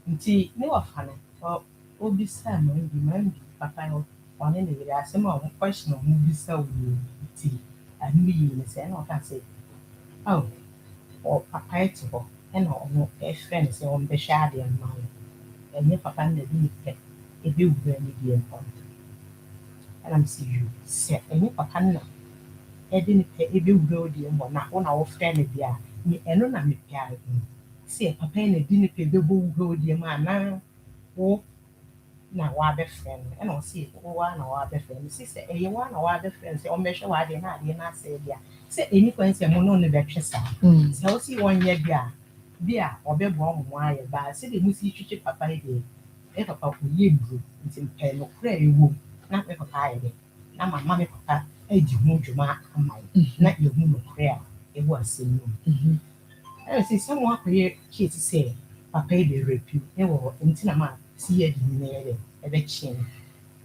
nti ne wɔfa no obisa man bi papa yi ɔne ne yere asɛm a ɔmo question a ɔmo bisa wɔ nti ano yi ne sɛ ɛna ɔka sɛ papa yi te hɔ ɛna ɔmo ɛfrɛ no sɛ ɔmo bɛhwɛ adeɛ mma no ɛnyɛ papa no na di ne pɛ ebɛwura ni deɛ nkɔ ɛna msi yu sɛ ɛnyɛ papa no na ɛde ne pɛ ebɛwura wo deɛ mbɔ na wo na wɔfrɛ no bia ne ɛno na mepɛ a sɛ papa yi na di ne pɛ bɛbɔ wura wo deɛ mu anaa wo na wabɛfrɛ no ɛna ɔsi wa na wabɛfrɛ no si sɛ ɛyɛ wa na wabɛfrɛ no sɛ ɔmbɛhwɛ w'adeɛ na adeɛ na asɛ bia sɛ ɛni kwan sɛ mo no ne bɛtwe saa sɛ ɔsi wɔnyɛ bia ɔbɛboa mo ayɛ baa sɛ de musi twitwi papa yi deɛ papa ɔyɛ duro nti mpɛ no kora ɛwɔ na me papa ayɛ dɛ na mama me papa adi ho dwuma ama yi na yɛhu no kora a ɛwɔ asɛm no mu ɛna sɛ sɛ mo akɔyɛ case sɛ papa yi de repew ɛwɔ nti na ma si yɛ di ne yɛ dɛ ɛbɛkye no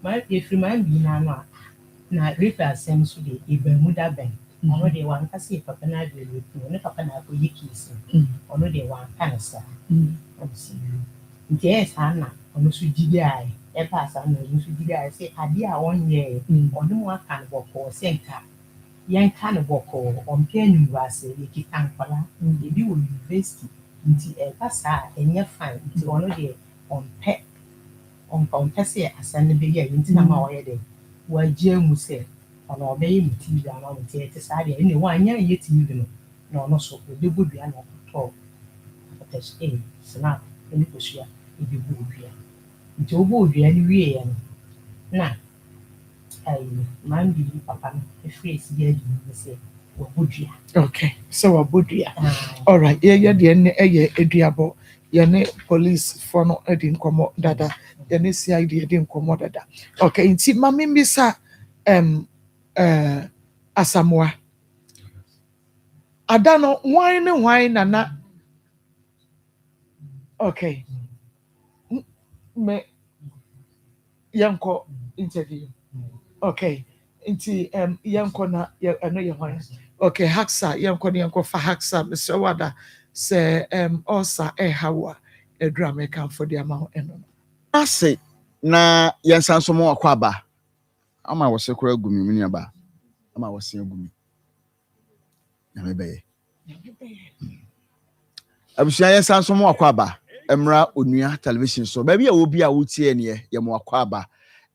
ma yɛfiri ma bi na no a na rape asɛm so de ɛbamu da bɛn ɔno deɛ wanka sɛ papa no ade repew ne papa na akɔyɛ case ɔno deɛ wanka no saa nti ɛyɛ saa na ɔno so gyidi ayɛ ɛba saa na ɔno so gyidi ayɛ sɛ adeɛ a ɔnyɛ ɔno mu aka no bɔkɔɔ sɛ nka yɛnka no bɔkɔɔ ɔmpɛ animgu ase yɛkita nkɔla ebi wɔ university nti ɛba saa ɛnyɛ fine nti ɔno deɛ ɔmpɛ sɛ asɛm no bɛyɛ nti na ma ɔyɛ dɛ wagye mu sɛ ɔno ɔbɛyɛ mu tv ama mo nti ɛte saa deɛ ɛnna wanyɛ yɛ tv no na ɔno so ɔbɛbɔ dua na ɔkɔtɔ ɔtɛs snap ɛne kosua ɛbɛbɔ dua nti ɔbɔ dua no wieɛ no na man bi papa no ɛfiri esi yɛ adi mu sɛ wɔbɔ dua okay sɛ wɔbɔ dua alright yɛyɛ deɛ ne ɛyɛ aduabɔ yɛne police fɔ no ɛdi nkɔmmɔ dada yɛne CID ɛdi nkɔmmɔ dada okay nti maame mbisa Asamoah ada no hwan ne hwan nana okay me yɛnkɔ interview okay nti yɛnkɔ na ɛno yɛ hwan okay Haksa yɛnkɔ ne yɛnkɔ fa Haksa Mr. Wada sɛ ɔsa ɛhawa ɛdura mekamfo de ama ɛno ase na yɛnsa so mo akɔ aba ama wɔ se kora gumi mu niaba ama wɔ se gumi na mebɛyɛ abusua yɛnsa so mo akɔ aba emra onua television so baabi a obi a wotie ne yɛ mo akɔ aba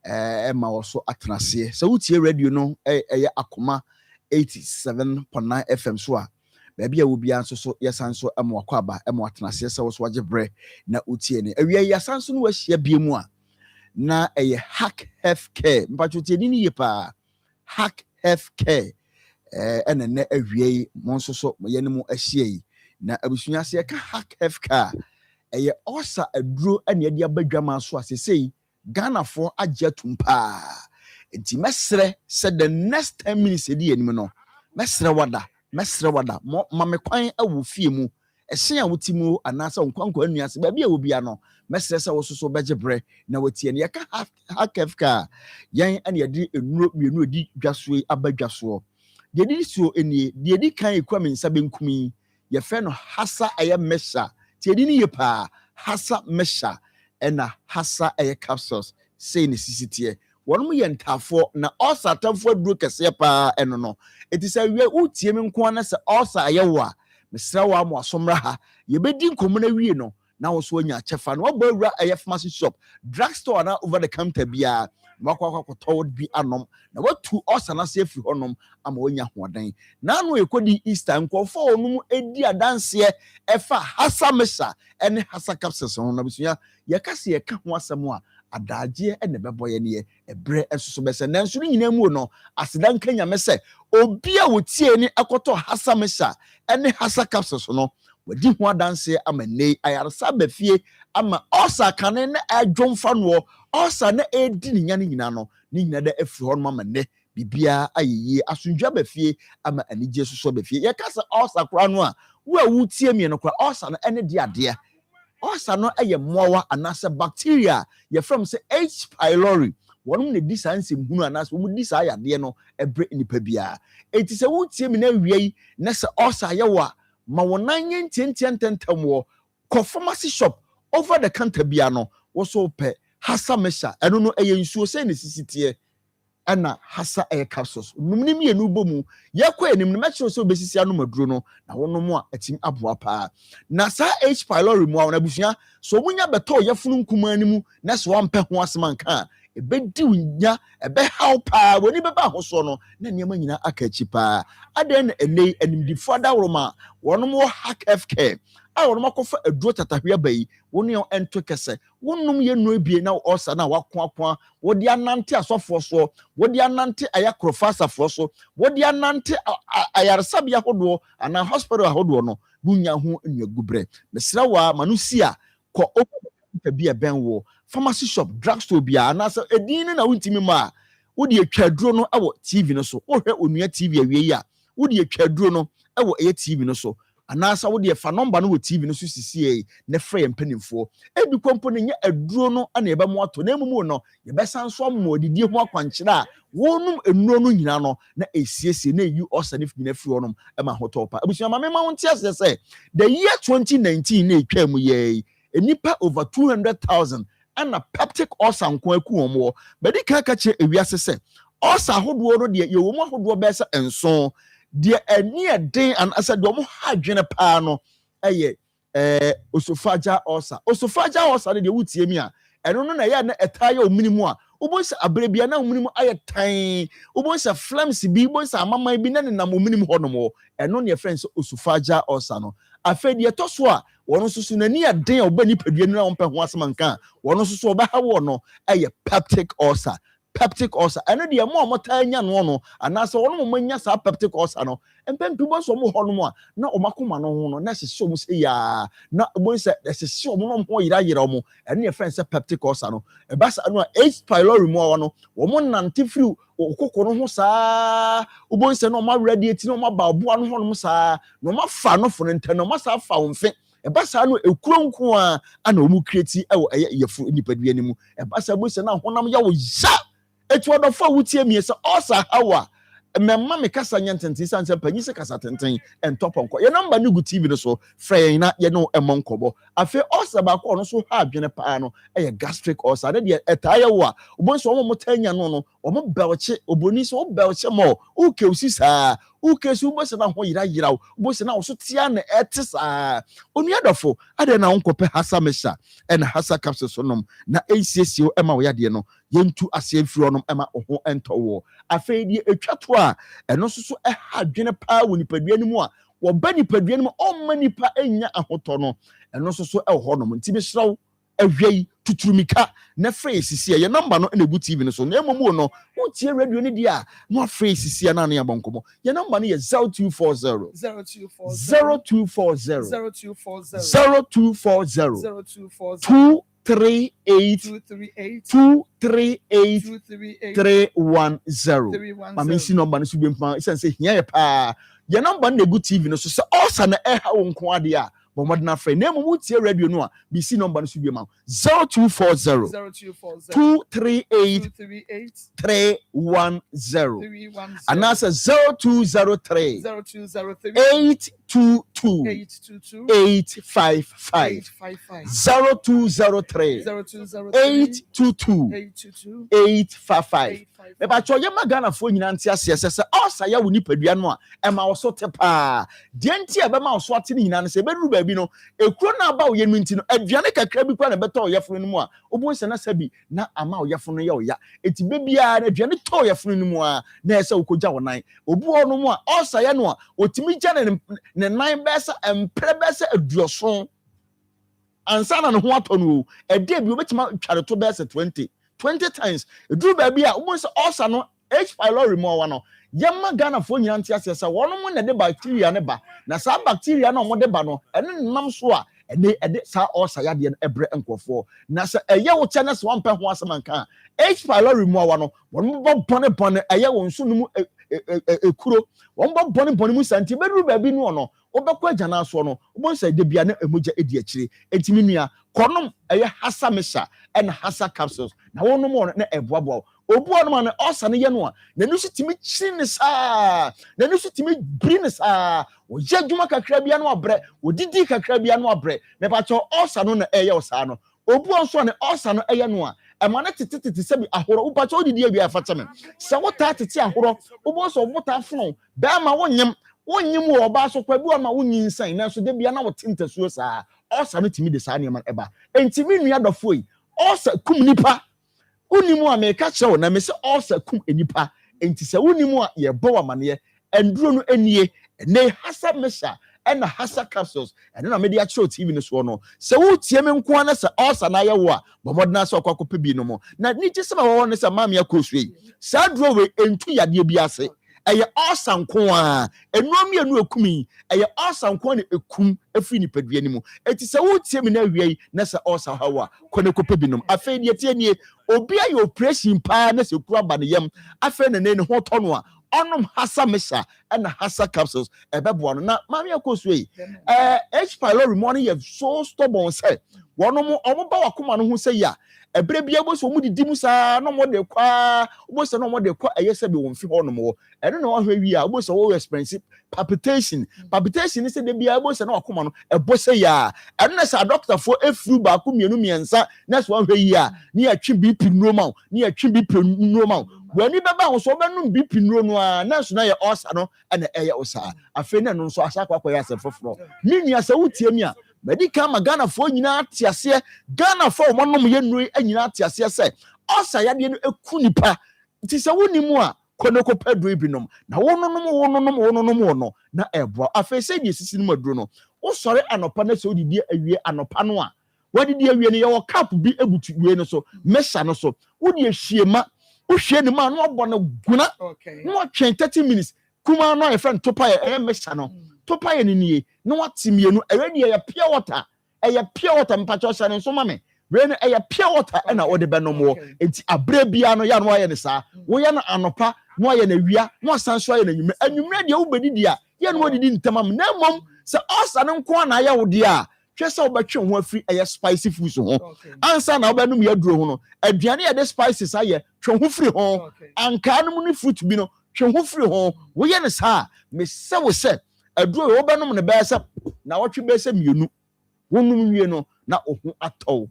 ɛma wɔ so atenase sɛ wotie radio no ɛyɛ Akoma 87.9 FM so a baabi a obi anso so yɛsan so ɛma akɔ aba ɛma atenase sɛ wɔ so agye brɛ na wotie ne awia yɛsan so no wahyia bie mu a na ɛyɛ Hack Health Care mpacho tie ni yɛ pa Hack Health Care ɛna na awia yi mo nso so yɛ ne mo ahyia yi na abusua se yɛka Hack Health Care ɛyɛ ɔsa aduro ɛna yɛde abadwama so asesei Ghana for agye tumpa enti mesrɛ sɛ the next 10 minutes edi anim no mesrɛ wada mo mame kwan awu fie mu ɛsen a wuti mu anasa nkwankwa anuase baabi a obi ano mesrɛ sɛ wososo bɛgye brɛ na watie ne yɛka hakefka yɛn ɛna yɛde enuro mienu edi dwasoe abadwasoɔ deɛ di so enie deɛ di kan ekwa me nsa benkumi yɛfɛ no hasa ɛyɛ mesha tie di ne yɛ pa hasa mesha ɛna hasa ɛyɛ capsules sei ne sisitie wɔn mu yɛ ntafo na ɔsa atamfo aduro kɛseɛ paa ɛno no eti sɛ wie utie me nko na sɛ ɔsa ayɛ wo a mesrɛ wa mo asomra ha yɛbɛdi nkomo na wie no na wo so anya kyɛfa no wɔbɔ awura ɛyɛ pharmacy shop drugstore na over the counter bia wakɔtɔ bi anom na watu ɔsa na sɛ afiri hɔnom ama wonya hoɔden na no ekodi Easter nkɔfo onum edi adanseɛ ɛfa hasa mesha ɛne hasa capsules no na bisua yɛkase yɛka ho asɛm a adagye ɛna bɛbɔ yɛ ne ɛbrɛ ɛsoso bɛsɛ nanso ne nyina mu no asedan ka nyame sɛ obi a wotie ni ɛkɔtɔ hasa mesha ɛne hasa capsules no wadi ho adanse ama nei ayaresa bafie ama ɔsa kane na adwomfa no ɔsa na edi ne nyane nyina no ne nyina da afiri hɔ no ama ne bibia ayeye asundwa bafie ama anigye soso bafie ye kasa ulcer kra no a wo a wutie mi no kra ulcer no ene de ade ulcer no eye mowa anase bacteria ye from say H pylori wonum ne di sanse hunu anase wo di sa yade no ebre nipa bia enti se wutie mi na wiei na se ulcer ye wa ma wonan ye ntententntem wo ko pharmacy shop over the counter bia no wo so pe hasa mesha eno no eye nsuo se ne sisitie ana hasa capsules numnim ye no bomu yakwa enim no metro so besisi anu maduro no na wono mu a atim aboa pa na sa H pylori mu a na busua so munya beto yefunu nkuma animu na so ampe ho asmanka ebedi unya ebe how pa woni beba ho so no na niam nyina akachi pa aden enei animdifo da woroma wono mo hack FK a wono makofa aduro tatahwe bayi woni yo ento kese wonum ye no ebie na osa na wakoakoa wodi anante asofo so wodi anante ayakrofasa fo so wodi anante ayarsabia hodo ana hospital hodo no bunya ho nwagubre mesra wa manusia ko bia ben wo pharmacy shop drugstore bia na so edin na wontimi ma wodi atwaduro no awo TV no so wo hwe onua TV awie ya wodi atwaduro no awo eye TV no so anasa wo de fa number no wo TV no so sisi ne frɛ mpanimfo ebi kompo ne nya aduro no ana eba mo ato na emumu no ye besan so mo didi ho akwankyere a wonum enuro no nyina no na esiesie na yu osanif nyina firi honum ema hotopa abusua ma mema wonte asese the year 2019 na etwa mu ye enipa over 200,000 ana peptic ulcer nko aku omo bedi ka che ewiase se ulcer hodo no de ye wo mo hodo be se enso de ani eden an asa de omo hadwene pa no eye osophageal ulcer de wutie mi a eno no na ya na etaya ominimu a ubonsa abrebia na ominimu ayetan ubonsa phlegms bi ubonsa amama bi na nam ominimu honom eno ne friends osophageal ulcer no afedi etoso a wono susu na ni eden obani padua no ompe ho asmanka wono susu obaha wo no eye peptic ulcer ene de mo amotanya no anase wono mo manya sa peptic ulcer no empempibo so mo hono mo a na omakoma no ho no na hye mo se ya na bonse hye mo no ho yira mo ene friends peptic ulcer no e basa no H pylori mo wono wo mo nante firi okoko no ho saa ubonse no ma radiate no ma ba oboa no ho no saa no ma fa no fo no ntano ma sa fa wonfe ebasa no ekuro nko a ana omu create ewo eye yefu nipadua ni mu ebasa bonse na honam ya wo ya etu odofo wutie miesa osa hawa memma me kasa nyantenti sanse panyise kasa tenten entoponko ye number ni gu TV no so frɛ na ye no emonkobo afi osa ba ko no so ha adwene pa no eye gastric ulcer na de etaya wo a obonso omo motanya no omo belche oboni so belche mo uke usisa uke su bosa na ho yira bosa na so tia na etisa onu adofo ade na onkope hasa mesha en hasa capsule so nom na ACCO ema wo yade no yentu asefiri onom ema ho entowo afeedi etwato a eno so adwene pa wo nipadua ni mu a wo ba nipadua ni mu o manipa enya ahoto no eno so ho nom nti besraw ahwei tuturumika na phrase sisi ye number no na egu TV no so na emomu no utie radio ni dia no phrase sisi na ya bonkomo ye number no ye 0240 238 mama si number no so bi mpa sense hia ye pa ye number no egu TV no so se osa na ha wonko ade a Bomadna friend name mutie radio no a BC number no subie ma 0240 238 310 anasa 0203 822 855 0203 822 855 Eba choye magana fo nyina ntia sese osa ya woni padua no a ema wo so tepa de ntia ebe ma wo so ate nyina no se beduru ba bi no ekuro na ba wo ye no nti no aduane kakra bi kwa na beto wo yefo no mu a obo se na sabi na ama wo yefo no ye wo ya eti bebia na aduane to yefo no mu a na ese wo koja wo nan obo no mu a osa ya no a otimi gya ne nan besa empre besa aduoso ansa na no ho ato no e de bi obetima tware to besa 20 times eduru ba bi a omonse osa no H pylori mo wa no yemma Ghana fo nyina ntia sesa wono mo na de bacteria ne ba na sa bacteria na mo de ba no ene nam so a ene sa osa ya de ebre nkofo na se eye wo che na se won pe ho asem nka H pylori mu awa no won bone eye won so no mu ekuro won bone mu santi bedu ba bi no no obekọ agana so no obo se de bia na emogya edi akire entimi nua konom eye hasa mesha and hasa capsules na wonom no na eboabo obu no na osa ne ye no na nusu timi chiri ne saa na nusu timi bri ne saa o je dwuma kakra bia no abre odidi kakra bia no abre me pa cho osa no na eye osa no obu onso ne osa no eye no a emane tete se bi ahoro wo pa cho odidi awia afa chame se wo ta tete ahoro obu so wo ta fono be ma wonyem wo oba so kwa bi ma wonyin san na so de bia na wo tintasuo saa osa no timi de saa ne man eba entimi nua dofo yi osa kum nipa unimu a me ka chewo na me se osa kum enipa enti se unimu a ye bo amane enduro no enie ne hasa mesha na hasa capsules ene na me dia chewo TV ne so no se wo tie me nko na se osa na ye wo a bomodna se okwakope bi no mo na ni je se ma wo ne se Maa Akos we sa duro we entu yade bi ase eye osa nko a enuami enu ekumi eye osa nko na ekum afiri ni padua ni mu eti se wo tie me na wiei na se osa hawa kone kope binom afi die tie nie obi ayo operation pa na se kura ba ne yam afi ne ne ho tono a onom hasa mesha and hasa capsules ebebo no na Maa Akos we H pylori money you so stubborn say wonom omo ba wakoma no ho say ya ebre bia bo so mu didi mu saa no mo de kwa bo so no mo de kwa eyese be won fi ho no mo eno na ohwe wi a bo so wo expensive palpitation is de bia bo so na wakoma no ebo say ya eno na sa doctor for efru ba ko mienu miensa na so ohwe yi a ni atwi BP normal ni atwi BP normal wani beba wo so benum BP no a na so na ye osa no na eye osa afi na no so asakwa kwa ya se foforo ni nua sa wutie mi a medical magana fo nyina tiase Ghana fo monom ye nui anyina tiase se osa yade no eku nipa ti se wonimu a konoko pedro binom na wononom no na ebo afi se die sisi no maduro no wo sore anopa na se odidi awie anopa no a wadidi awie no ye wo cap bi ebutu wie no so mesha no so wodi ehwiema wo hwie ne ma no obo na guna no twen 30 minutes kuma no e friend topa e mesha no topa ye nie no watimienu already ya pure water mpacho sha ne so mame we no ya pure water na wo de benomo enti abre bia no ya no aye ne saa wo ya no anopa no aye na wia no asanso aye na anwumre de wo bedidi a ye no wodidi ntamam na mom se osa ne nko na aye wo de a twese wo betwe ho afri aye spicy foods ho ansa na wo benum ya duro ho no aduane ya de spices aye twe ho fri ho anka no mu ni fruit bi no twe ho fri ho wo ye ne saa me se wo se aduro wo benum ne besa na wotwe besa mienu wonum wie no na ohu atɔ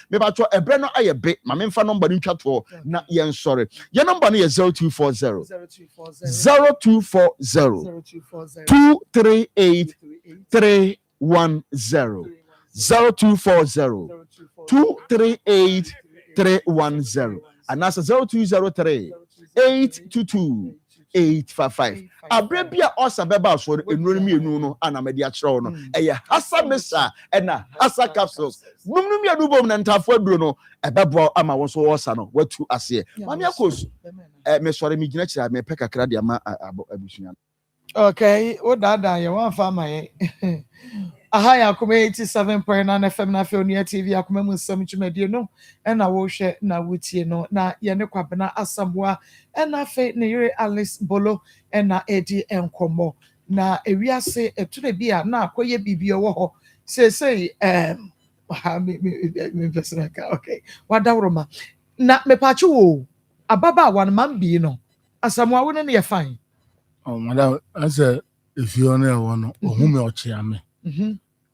me ba to ebre no aye be ma me mfa number ntwa to na ye nsore ye number no ye 0240 238 310 0240 238 310 and that's 0203 822 855 abrebia osa beba so enuru mienu no ana medi a kire no eye hasa mesa na hasa capsules numnu mienu bom na ntafo aduro no ebebo ama wo so osa no watu ase Maa Akos me sore mi gina kire me peka kra dia ma abusunya okay o dada ye wan fa ma ye aha ya Akoma 87.9 FM na Feonia TV Akoma mu nsam twumedie no na wo hwe na wotie no na ye ne kwabena asamboa na fe ne yere Alice Bolo na edi enkomo na ewiase etune bia na akoye bibie wo ho sei me personaka okay wadawroma na mepache wo ababa wan man bi no asamboa wo ne ye fine oh madam asa efiona e wo no ohumi ochiame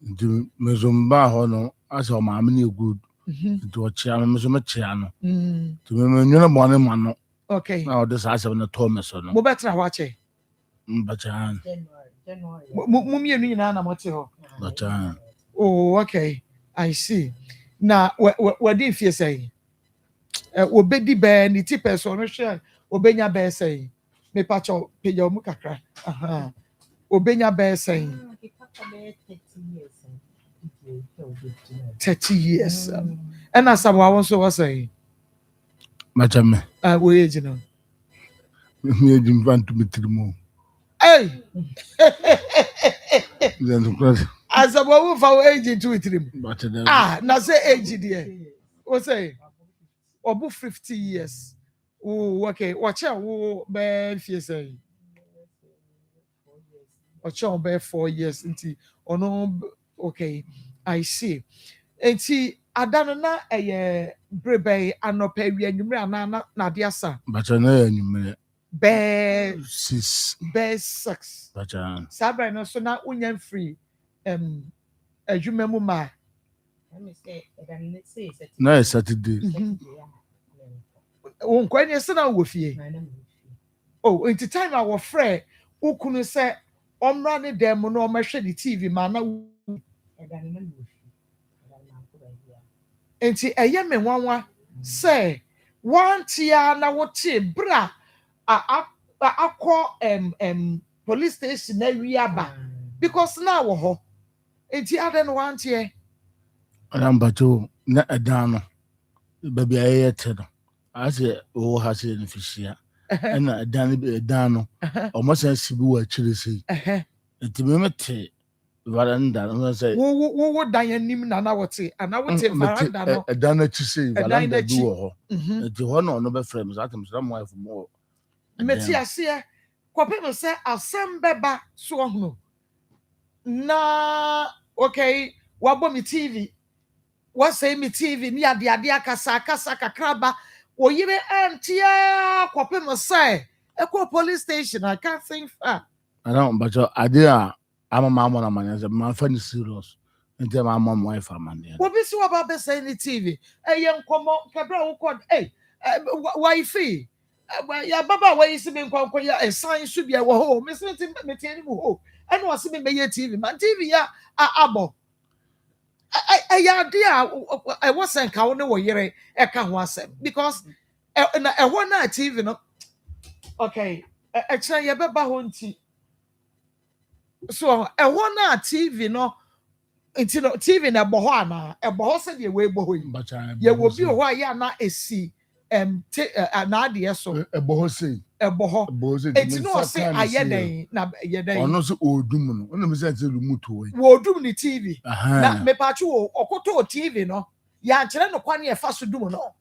ndu mezomba ho no asa o maame ne good ndu ochiame mezoma chia no ndu me nwena bone ma no okay na ode sa asa na to meso no mo betra wache mbachan mu mienu nyina na mote ho bachan oh okay I see na what if you say obedi be ni ti person no hwe obenya be say me pacho peja mu kakra aha obenya be say 30 years and as someone also was saying machame we age no me age mvantu mitrimo hey As a woman for age into it. Now say age dear. What say? Obu 50 years. Oh, okay. Watch out. Oh, man, if you say. Watch out, 4 years. Oh no, okay. I see. And see, Adana na brebe anope wi anwumre na de asa. But I know you Bear 6. Bear 6. But Sabra no so na unyan free adwuma mu ma. no Saturday. On kwani se na wo fie. Oh, into time our friend ukunu se omra ne dem no o mahwe the TV ma na enti eye me nwanwa say wantia na wote bra akọ police station na wi aba because na wo ho enti ade no wantie Rambato na edano baby ayete no ase o ha se no fisia na edano almost sibi wa chire sei enti me mete varanda no say wo dan anim na wote ana wote varanda no edano chi sei varanda bi wo ho enti ho no be frame so atem so wife mo meti ase kwape no say asem beba so ho na okay wabo mi TV say me TV ni ade akasa kakraba oyire antia kwape mo say ekọ police station I can't think far I don't but idea I'm mama na man say man fa ni serious until my mom wife man there wo bi si wa ba say ni TV eye nkomo kebra wo kod wifi ya baba wa isi me nkonko ya sign su bia wo ho me se me tiani mu ho ene wo se me ye TV man TV ya abo ya dia I wasn't ka woni wo yere e ka ho asem because na e ho na TV no okay e kira ye beba ho nti so e ho na TV no nti no TV na bo ho ana e bo ho se de we bo ho yi ye wo bi ho ya na esi na ade so e bo ho sei e bo ho enti no se ayeden na yeden ono se odum no ono me se remote wo odum ni TV na me pa chu okoto TV no ya kire no kwane e fa so dum no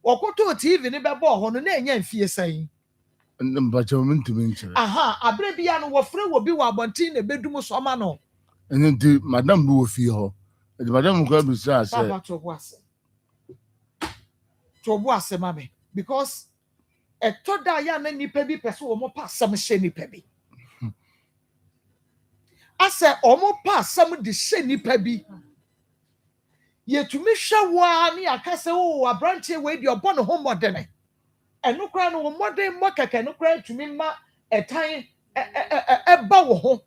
okoto TV ni be bo ho no na enya mfie sai mbacho mentimi nkire abre bia no wo frɛ wo bi wo abontin na bedum so ma no enti madam bi wo fie ho enti madam ko bi say papa to bo ase mame because eto da ya na nipa bi pese wo mo pa sam hye nipa bi ase o mo pa sam de hye nipa bi yetumi hwe wa ne akase wo abranche we di obo no ho modene eno kra no wo modern mo keke no kra tumi ma etan eba wo ho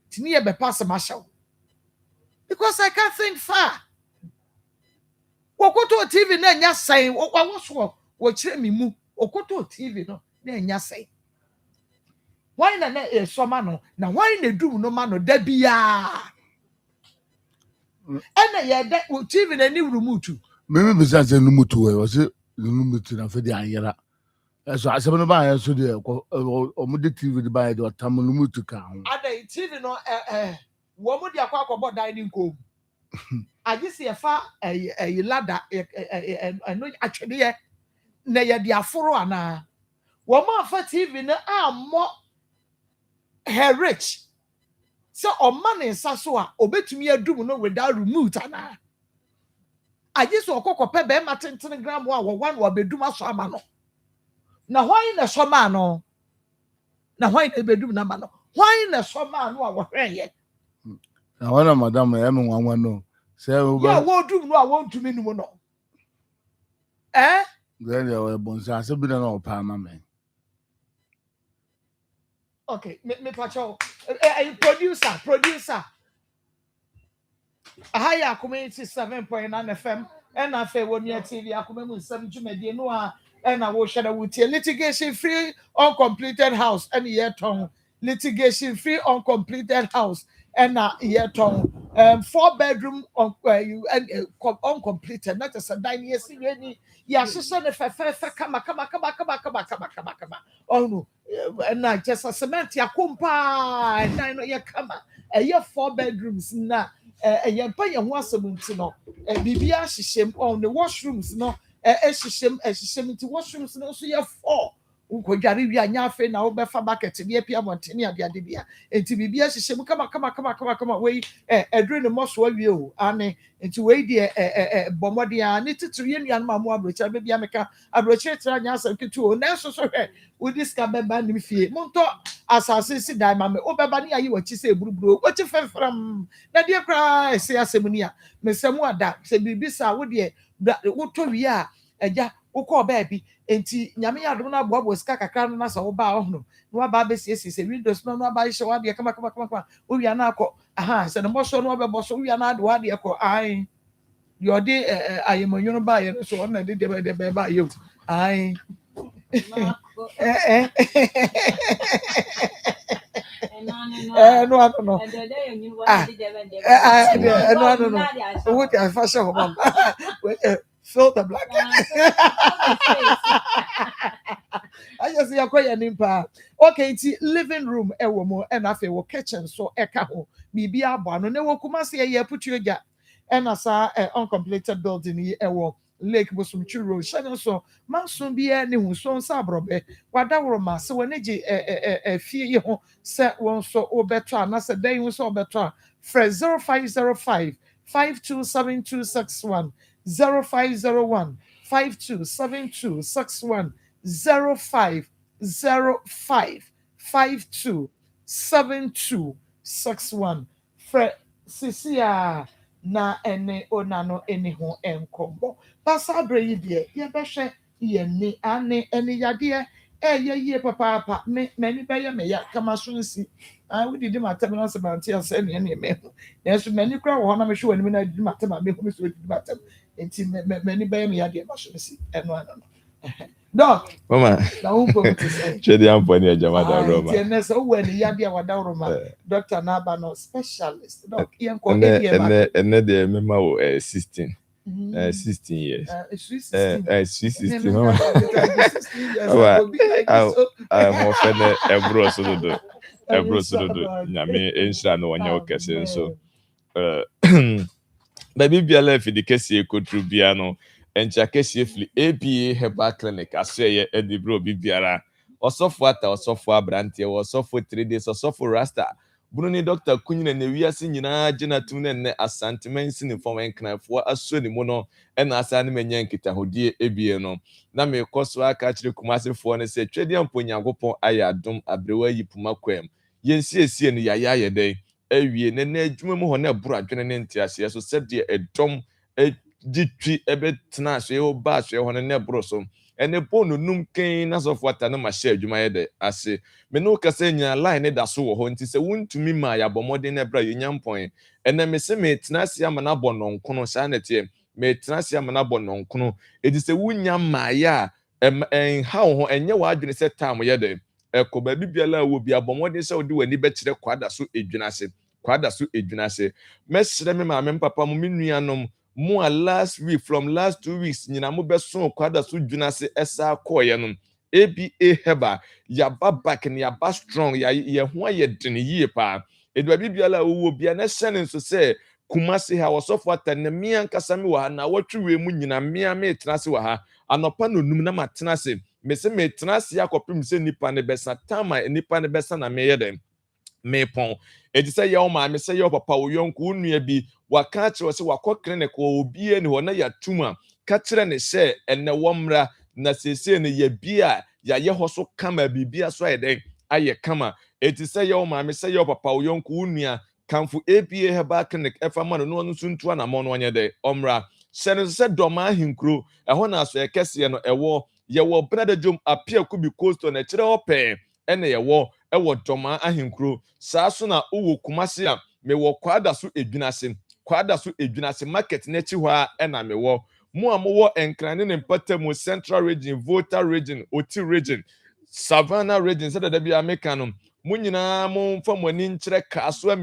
tini e be pass ma hye because I can't think far Okoto TV na nya sai wo so wo kire mi mu Okoto TV no na nya sai why na so ma no na why na dum no ma no da bia ena ye da TV na ni remote me bisa se no mutu we was no mutu na fe di anyera so asem no ba ya so de o mu de TV de ba ya de otam no mutu ka ho ada TV no wo mu di akwa dining room agisi efa lada no atwede ye na ye di aforo ana wo ma fa TV na ammo rich so o man nsa so a obetumi adum no without remote ana agisi okokope be ma tenten gram a wo wan wo bedum aso ama no na why na so ma no na why na bedum na ma no why na so ma no a wo hweye na wana madam ya me nwanwa no say ya wo dum no a won tumi num no then ya bonsa se bi na o pa ma me okay me pacho producer ahaya community 7.9 FM and afa woni TV akoma mu nsam dwumade no a na wo hwere wutie litigation free uncompleted house and yeton litigation free uncompleted house and yeton 4-bedroom uncompleted not as a dining any ya sisa ne fefe kama oh no na just a cement yakumpa na no ye kama e 4 bedrooms na e pa ye ho asɛm no bibia hyehyem on the washrooms no hyehyem nti washrooms no so ye 4 ukojare wi anya afe na wo befa bucket bi apia montene ade bia enti bibia hyehyem kama we edre ne moso awie o ane enti we die bomode a ne titiri ye nuan ma mo abrocha be bia meka abrocha tira anya asɛm ketu o na so hwɛ udi ska beba nim fie monto asase si dai ma me obeba ne ayi wachi se buruburu wachi fefram na die kra ese asem ni a mesemu ada se bibi sa wo de wo to wi a eja wo ko ba bi enti nyame ya dom na boabo ska kakra no na sa wo ba ohno no ba be se windows no ba hye wa de kama wo wi na akọ aha se no boso no be boso wo wi na de wa de ko ai yo de ayemonyo ba ye so na de be ba ye ai no. What I fashion mom. Fill the black. I just see a quiet nimpa. Okay, it's living room ewo and afi wo kitchen so eka ho. Bibi abo no ne wo kuma se ye put you ga. And asa uncompleted building yi ewo Lake Bosumchi Road. Shano so mansun bi ne hu so nsa abrobe. Wada woro ma se woni gi fie yi ho se won so obeto na se dan hu so obeto. Fresh 0505 527261 0501 527261 0505 527261 Fresh Sisia na ene onano eni ho enkombo pasa abre de ye behwe ye ni ane eni yade ye papa many be me ya kama so nsi we did matem no semanti ase ne me yes many kra wo na me hwe wani na did matem me hu so did matem enti many be me yade ba so nsi eno ano Doc mama na umpo mtse chedi ampo ni ajama da Roma ene so wani yade wada Roma doctor na ba no specialist doc yen ko ene de mema wo 16 16 years 16 mama mo fene ebro so do nyame enhira no wonya okese so baby biala fi de kese ekotru bia no encha kese fli APA Herbal Clinic aseye edibro bibiara osofo ata osofo abrante osofo 3 days osofo rasta bunu ni doctor kunyina na wiase nyina gina tum ne asantemansi ne form enknafo aso ni mu no na asane menya nkita hodie ebie no na me koso aka kire kumasefo ne se twede amponyankopon ayadom abrewa yipuma kwam yensiesie no yaya yeden awie ne na adwuma mu ho na buru adwene ne ntiase so sɛde edom ditwi ebetena ahwe o ba ahwe ho ne buru so ene bonu num ken na so fota na ma share adwuma yede ase me no kasa nya line ne da so wo ho nti se wuntumi ma ya bomode na bra yenyampon ene me se me tena ase ama na bononko no sa na tie me tena ase ama na bononko no edi se wunya ma ya ha ho enye wa adwene se time yede eko ba bibiala wo bia bomode se odi wani be kire kwada so edwuna se mesre me ma me papa mo menuanom mo last week from last 2 weeks nyina mo beso kwada so dwuna se esa koye no APA Herbal ya back and ya ba strong ya ho aye dene yie pa edwa bibiala wo bia na hyene so se kumase ha wosofo atane me ankasa me wa na wotwe mu nyina me tena se wa ha anopa no num na matena se me se me tena se akopim se nipa ne besa tama nipa ne besa na me yeden me pon eti se ye ma me se ye papa wo yonko unua bi waka kire se wakọ clinic wo obi ni ho na ya tuma ka kire ne se ene womra na sese ne ye bia ya ye hoso kama bibia so ayeden aye kama eti se ye ma me se ye papa wo yonko unua kanfu APA Herbal Clinic efa ma no no suntu na mo no onye de omra se doma hinkro eho na so ekese no ewo ye wo brada jom apia kubi coast na kire ope ene ye wo ewo doma ahinkro saa so na owo kumase a me wo kwada so edwunase market na chi ho a ena me wo mo amowo enkrane ne mpatamu Central Region, Volta Region, Oti Region, Savannah Region se da bia mekano mo nyina mo mfa mo ani nkyere Kasua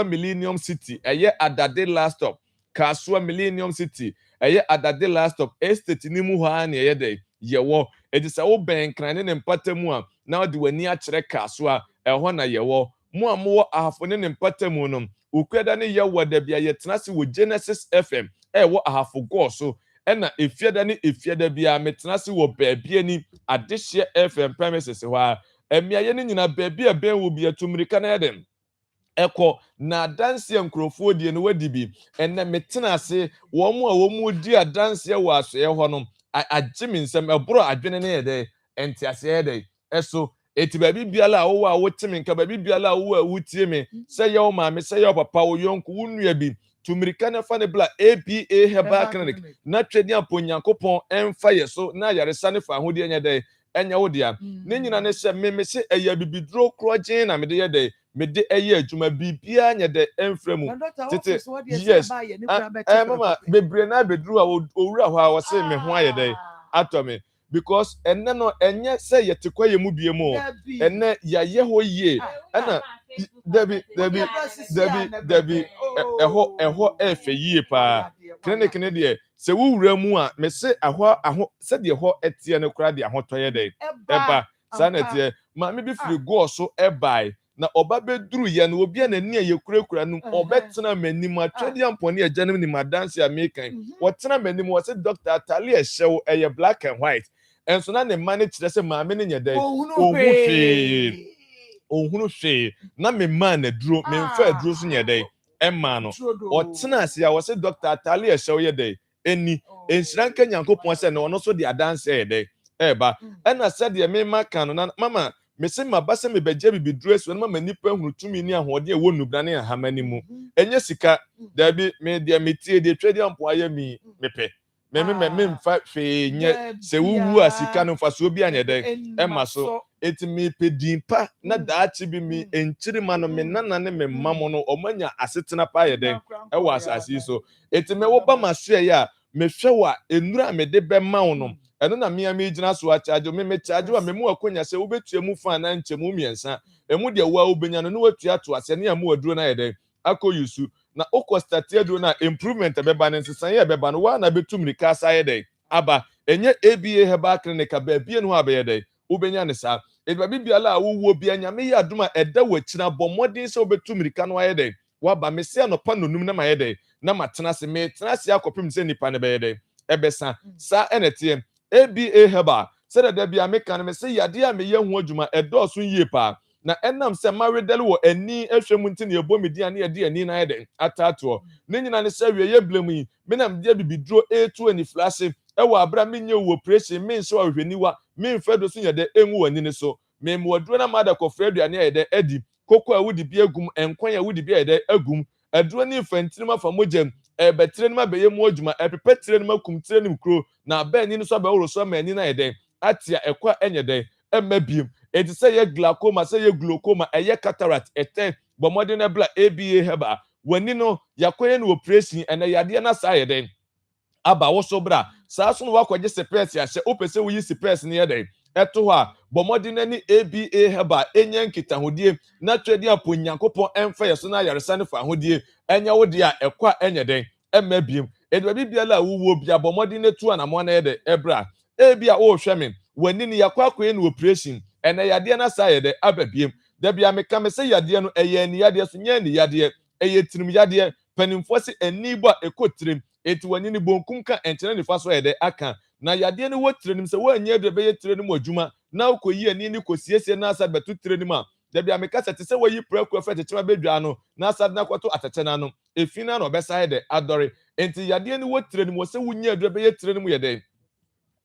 Millennium City eye Adade last stop Kasua Millennium City eye Adade last stop estate ni mu ho a na eye dey yewo edisa wo ben kran ne mpatamu a na odi wani akyere kaso a ɛhɔ na yewo mo amwo ahafo ne mpatamu no ukweda ne yewo da bia yetena se wo Genesis FM wo ahafo go so ɛna efiada ne efiada bia metena se wo baabia ni adehye FM premises hɔ a emiaye ne nyina baabia ben wo bia tumirika na yɛdem ɛkɔ na danse nkrofo die no wadi bi ɛna metena ase wo mu a wo mu di adanse wɔ asoɛ hɔ no agye me nsɛm ɛboro adwene ne yɛde enti ase yɛde ɛso eti baabi biala a wo a wotimi nka baabi biala a wo a wotie me sɛ yɛ wo maame sɛ yɛ wo papa wo yonko wo nua bi tumirika ne fa ne bla APA Herbal Clinic na twedi aponyankopɔn ɛmfa yɛ so na yaresa ne fa ahodi enya de enya wo dia ne nyina ne hyɛ me se ɛyɛ bibidro krɔgyen na me de yɛ de me de ɛyɛ adwuma bibia nya de ɛmfrɛ mu tete yes mama bebre na bedru a owura hɔ a wɔse me ho ayɛ de atɔ me because enne no enye se yetekwa ye mu bie mu enne ya ye ho yie ana dabi ɛhɔ efe yie pa clinic ne de se wuwura mu a me se aho se de ho etie ne kura de ahotɔ ye de eba sanete ma me bi firi go so ebai na oba beduru ye no obi na ni ye kurakura no obetena manim atwede ampone agya no ni madanse amekan wotena manim wo se doctor atale ehyew eye black and white enso na ne ma ne kyerɛ sɛ maame ne nyɛ dɛ ohunu hwee na me ma na duro me mfa duro so nyɛ dɛ ɛma no ɔtena ase a wɔsɛ doctor atale ɛhyɛw yɛ dɛ eni enhyiranka nyankopɔn sɛ na ɔno so de adanse yɛ dɛ ɛba ɛna sɛ de me ma kan no na mama me se ma basa me begye bibiduro eso na mama nipa hunu tumi ni ahode ɛwɔ nubra ne ahamani mu enye sika dabi me de metie de twedi ampo ayɛ mi mepe me mfa hwee nye se wuwu asika no fa so bi anya dɛ ɛma so eti me pedin pa na daachi bi mi enchiri ma no me nana ne me mamo no omanya asetena pa yɛ dɛ ɛwɔ asase so eti me wo ba ma so yɛ a me hwɛ wa enura me de bɛ ma wo no ɛno na me gyina so a charge me charge wa me mu akonya sɛ wo betua mu fa na nkyɛmu miɛnsa emu de wo a wo benya no watua to ase ne amu aduro na yɛ dɛ akɔ yusu na okostati aduro na improvement bɛba ne nsesan yɛ bɛba no wa na betum rika sa yɛ dɛ aba enye ABA Herbal Clinic ba bie no abɛyɛ dɛ wobenya ne sa edba bibiala a wo bia nyame yɛ adoma ɛda wachina bɔ modin sɛ wobetum rika no ayɛ dɛ waba me se no pa nonum na mayɛ dɛ na matena se me tena se akɔpem sɛ nipa ne bɛyɛ dɛ ɛbɛsa sa ɛnɛte ABA Herbal sɛ da bia me kan me se yade a me yɛ ho adwuma ɛdɔɔso yie pa na ɛnam sɛ maredel wɔ ani ehwɛ mu nti ne ɛbɔ me dia ne yɛde ani na ayɛ dɛ ataato ne nyina ne sɛ wie yɛ blemu yi me nam de bibiduro etu ani flase ɛwɔ abra me nye wo operation me nso ahwɛniwa me mfa do so yɛ dɛ enwu wani ne so me moduro na mada kɔfrɛ aduane yɛ dɛ adi koko a wudi bi agum enkwan a wudi bi yɛ dɛ agum aduro ne mfantinima fa mogem ɛbɛtire nima bɛyɛ mu adwuma ɛpepɛtire nima kumtire nim kro na abɛni no so abɛworo so ma ani na yɛ dɛ atia ɛkwa ɛnyɛ dɛ ɛma biem eti sɛ yɛ glaucoma sɛ yɛ glaucoma ɛyɛ cataract ɛtɛ bɔmɔden na bla ABA Herbal wani no yakɔyɛ no operation ɛna yadeɛ na saa yɛ dɛ aba wo so bra saa so no wakɔgye sepɛs ahyɛ opese wo yi sepɛs ne yɛ dɛ ɛto hɔ a bɔmɔden ni ABA Herbal enya nkitahodie na twedi aponyankopɔn ɛmfa yɛ so na yaresa ne fa hodie enya wo de a ɛkwa ɛnyɛ dɛ ɛma biem edwa bibiala a wo bia bɔmɔden ne to anamɔ na yɛ dɛ ɛbra ebia wo hwɛ me wani ni yakɔakɔyɛ no operation ɛna yadeɛ na saa yɛ dɛ aba biem da bia meka me sɛ yadeɛ no ɛyɛ ni yadeɛ so nyɛ ni yadeɛ ɛyɛ tirim yadeɛ panimfoɔ se ani bɔ ekotirim eti wani ni bonkum ka enkyene nifa so yɛ dɛ aka na yadeɛ no wotire nim sɛ wanyɛ adure bɛyɛ tire nim adwuma na ukoyi ani ni kosiesie na asa betu tire nim a da bia meka sɛ te sɛ wayi prɛko afɛ kyekyewa bedwa no na asa na kwato atɛkyɛ na no efina na ɔbɛsa yɛ dɛ adɔre enti yadeɛ no wotire nim wɔ sɛ wanyɛ adure bɛyɛ tire nim yɛ dɛ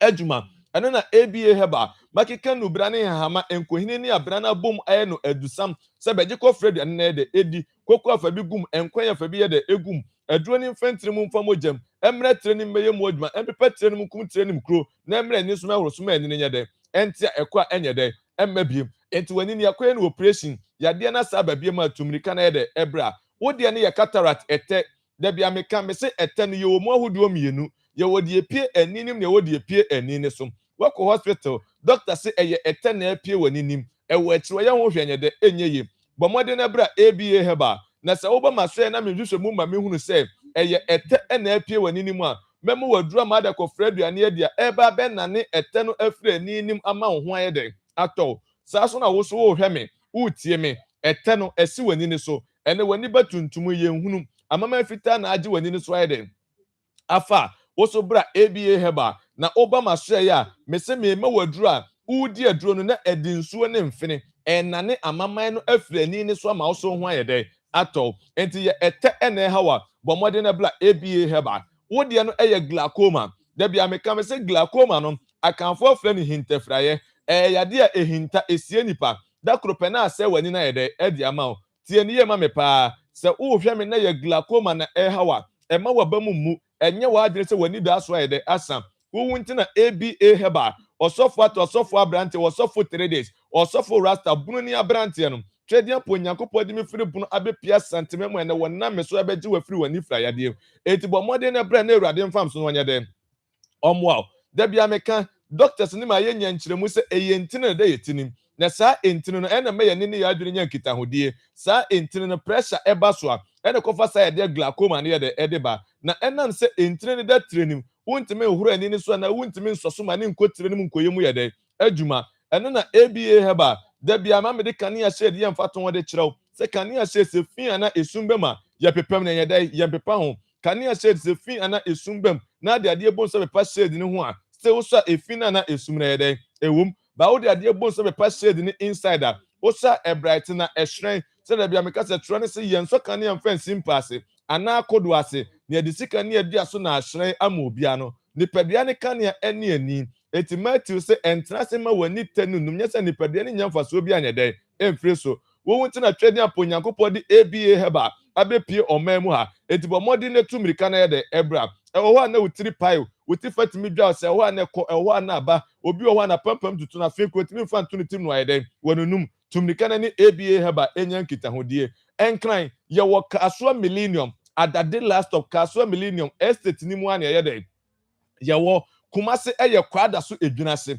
adwuma ɛno na ABA Herbal makeka no bra ne hahama enkohini ne abra na bom ayɛ no adusam sɛ bɛgye kɔ frɛ aduane na yɛ dɛ edi koko afa bi gum enkwan afa bi yɛ dɛ egum aduro ne mfantire mu mfa mogem emre tire ne meye mu adwuma empepe tire ne mu kum tire ne mkro na emre ni so na horoso ma ani ne nyɛ dɛ ɛntia ɛkɔ a ɛnyɛ dɛ ɛmma biem enti wani ne yakɔyɛ no operation yadeɛ na saa ba biem a tumrika na yɛ dɛ ɛbra wo de ne yɛ cataract ɛtɛ da bia meka me se ɛtɛ no yɛ wɔ mu ahodoɔ mienu yɛ wɔ de epie ani nim ne wɔ de epie ani ne so wako hospital doctor say ɛyɛ ɛtɛ na epie wɔ ninim ɛwɔ akyirɛ yɛ ho hwɛ nyɛ dɛ enye ye bɔmɔden na bra ABA Herbal na sɛ woba ma so na me hwehwɛ mu ma me hunu sɛ ɛyɛ ɛtɛ na epie wɔ ninim a memo wadura ma da ko fredu ane dia eba be nane ete no afre ani nim ama wo ho ayede atɔ saa so na wo so wo hwɛ me utie me ete no esi wani ni so ene wani batuntum ye nhunu amama fita na age wani ni so ayede afa wo so bra aba heba na obama so ya me se me ma wadura udi aduro no na edinsuo ne mfene enane amaman no afre ani ni so ama wo so ho ayede atɔ enti ye ete ene hawa bomode na bla aba heba wo de no eye glaucoma da bia me ka me se glaucoma no akanfo afre ni hintefraye yade a ehinta esie nipa da kropena ase wani na yede edi ama tie ni ye ma me pa se wo hwe me na ye glaucoma na hawa ma wabamu mu enye wa adire se wani da so yede asam wo wunti na aba heba osofo ato osofo abrante osofo 3 days osofo rasta bunu ni abrante no twedian po nyankopɔ de me firi bunu abepia santimemu ene wona me so abeji wa firi wani fra yade eti bo modern na bra na awurade mfam so wanya de omwa da bia me ka doctors ni ma ye nyankyeremu se eyentine de yetinim na saa entine no ena me ye ne ya adwene nyankita hodie saa entine no pressure eba so a ena kofa sa ye de glaucoma ne ye de edeba na enam se entine ne da trenim wuntime huru ani ni so na wuntime nsoso ma ne nkotire nim nkoyemu ye de adwuma eno na aba heba da bia ma me de kania shade ye mfa ton de kirew se kania shade se fi ana esumbema ye pepam ne ye de ye pepa ho kania shade se fi ana esumbem na de ade bon so pepa shade ne ho a se wo so efina na esumna ye de ewum ba wo de ade bon so pepa shade ne insider wo so e bright na e shren se da bia me ka se tro ne se ye nso kania mfa simpase ana kodo ase ne de sika ne ade aso na shren ama obia no nipadua ne kania ene ani eti Matthew se entrase ma wani tanu num nya se nipadua ne nyamfa so obi anyede emfire so wo wunti na twedi aponyankopɔ de aba heba abepie ɔman mu ha eti bɔ mɔde ne tumirika na yede ebra ɛwɔ hɔ na wutiri paio wuti fatimi dwa se ɛwɔ hɔ na kɔ ɛwɔ hɔ na aba obi wɔ hɔ na pampam tutu na fe ko timi fa ntunu tim no ayede wɔnunum tumirika na ne aba heba enya nkita hodie enkran ye wɔ kasoa millennium adade last of kasoa millennium estate ni mu ana yede ye wɔ Kumase eye kwada so edwunase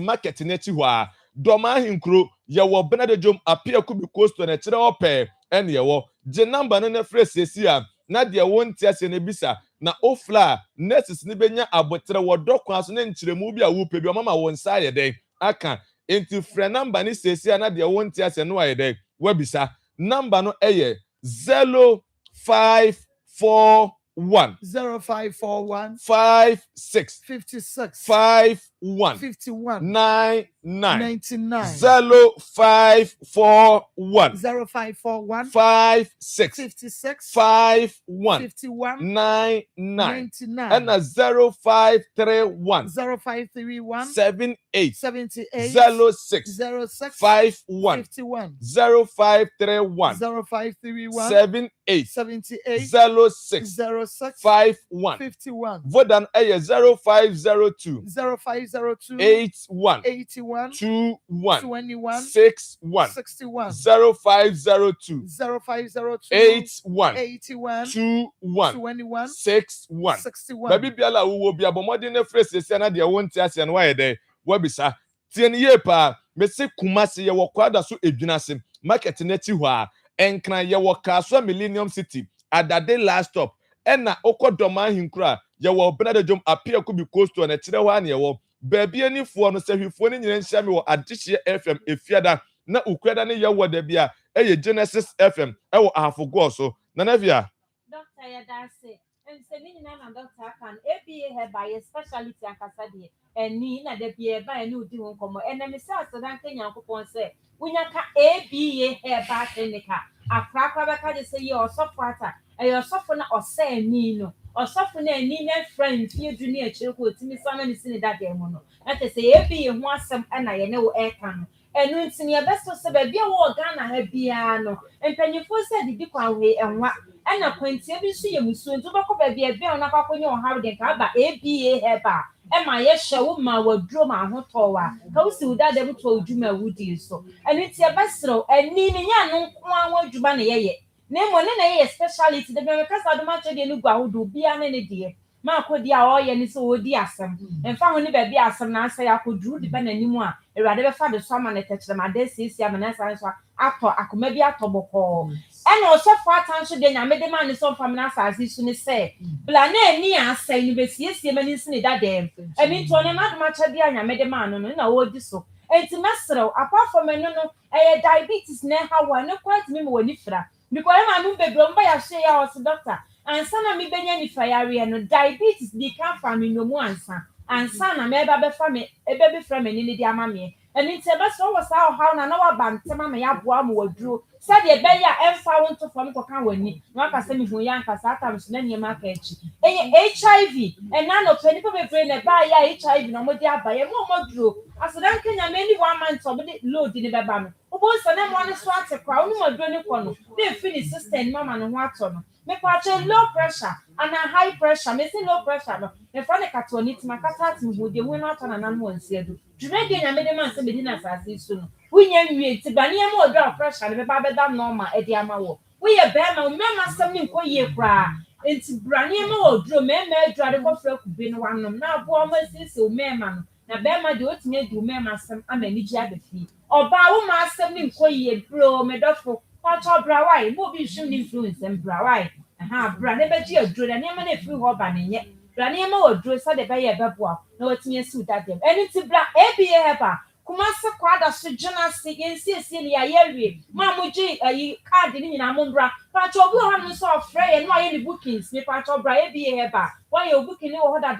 market na chi ho a doma hinkro ye wo benadejom apia kubi costo na kire ope ene ye wo je number no na phrase esi a na de wonti ase na bisa na ofla nurses ni benya abotre wo dokwan so na nchiremu bi a wo pe bi mama wo nsa ye den aka enti frɛ number ni sesi a na de wonti ase no aye den wa bisa number no eye 0541 0541 56 56 51 51 99 0541 0541 56 56 51 51 99 and 0531 0531 78 78 06 06 51 51 0531 0531 78 78 06 06 51 51 Vodan eye 0502 0502 81 81 21 21 61 61 0502 0502 81 81 21 21 61 61 Baby biala wo bia bomode ne phrase ese na de wonti ase no waye de wabisa tie ne ye pa me se Kumase ye wo kwada so edwunase market na ti ho a enkran ye wo kaso Millennium City adade last stop ena okodoma hinkura ye wo benadejom apia kubi costo na kire ho an ye wo baabi anifo no sehwifo ne nyina nhia me wo adehye FM efiada na ukwada ne ye wo da bia eye Genesis FM ewo ahafogo so na navia Doctor Yadase ense ni nyina na doctor kan ABA heba ye specialty akasa de eni na de bia ba eni udi ho komo enemi se asadan kenya nkopon se unya ka ABA heba clinica akrakra ba ka de se ye osofo ata e osofo na ose eni no osofo na eni na friend fie du ni akire ko timi sama ni sini da de mo no ate se ABA ho asem na ye ne wo e kan enu ntini ebeso se ba bia wo Ghana ha bia no empanyefo se didi kwa we enwa ana kwantie bi so ye musuo nto bako ba bia bia na kwakonye o hawo de ka ba ABA heba e ma ye hyewo ma waduro ma hotowa ka usi udade mto odwuma wudi so enu tie besro eni ni nya no nko an wadwuma na ye na mo ne na ye speciality de be kasa do ma chede ni gwa hodo bia ne ne de ma akodi a oye ni so odi asem emfa ho ni ba bia asem na asa ya koduru de ba nanimu a ewade be fa de so ama ne techrema de sisi ama na sa so ato akoma bi atoboko ɛna ɔsɔfo atanso de nyame de ma ne so fam na asase so ne sɛ bla na ani asɛe no besiesie ma ne nsi ne dadam ɛni nto ne na doma kyɛde a nyame de ma no no na ɔdi so enti mesrew apart from eno no diabetes na ha wa ne quite me wani fra because e ma no bebro mba ya hye ya os doctor ansa na me benya ni fa yare no diabetes di kan fa me no mu ansa na me ba be fa me e be fra me ni di ama me eni nti be so wo sa how na wa ba ntema me ya boa mo waduro sa de be ya emfa wo nto fam ko kan wani na ka se me hu ya nka sa ta me na nie ma ka echi HIV and na no peni pe be na ba ya HIV na mo di abaye mo duro asodan kenya me ni 1 month so be load ni be ba no obo so na mo ne so ate kwa onu mo duro ni ko no dey finish system mama no ho ato no me kwa low pressure and a high pressure me say low pressure no me fa ne katoni ti makata ti hu de hu na ato na nan mo nsie do dure de nya me de man se be di na asase so no wunya nwie ti ba ne mo duro pressure ne be ba be da normal e di ama wo we ye be ma me ma sam ni ko ye kra enti brane ma wo duro me adware ko fra ku bi no wanom na abo ma sisi o me ma no na be ma de otinye du me ma sam amani ji abefi oba wo ma sam ni ko ye bro me dofo kwacho bra wai mo bi hwim ni influence bra wai bra ne be ji aduro na ne ma na free ho ba ne nye bra ne ma wo duro sa de be ye beboa na otinye su dadem eni ti bra ABA heba kuma se kwada so jona se yensie ni ayewie ma mo ji ayi card ni nyina mo bra pacho obi ho no so ofre ye no aye ni bookings me pacho bra ABA heba why you booking ni wo da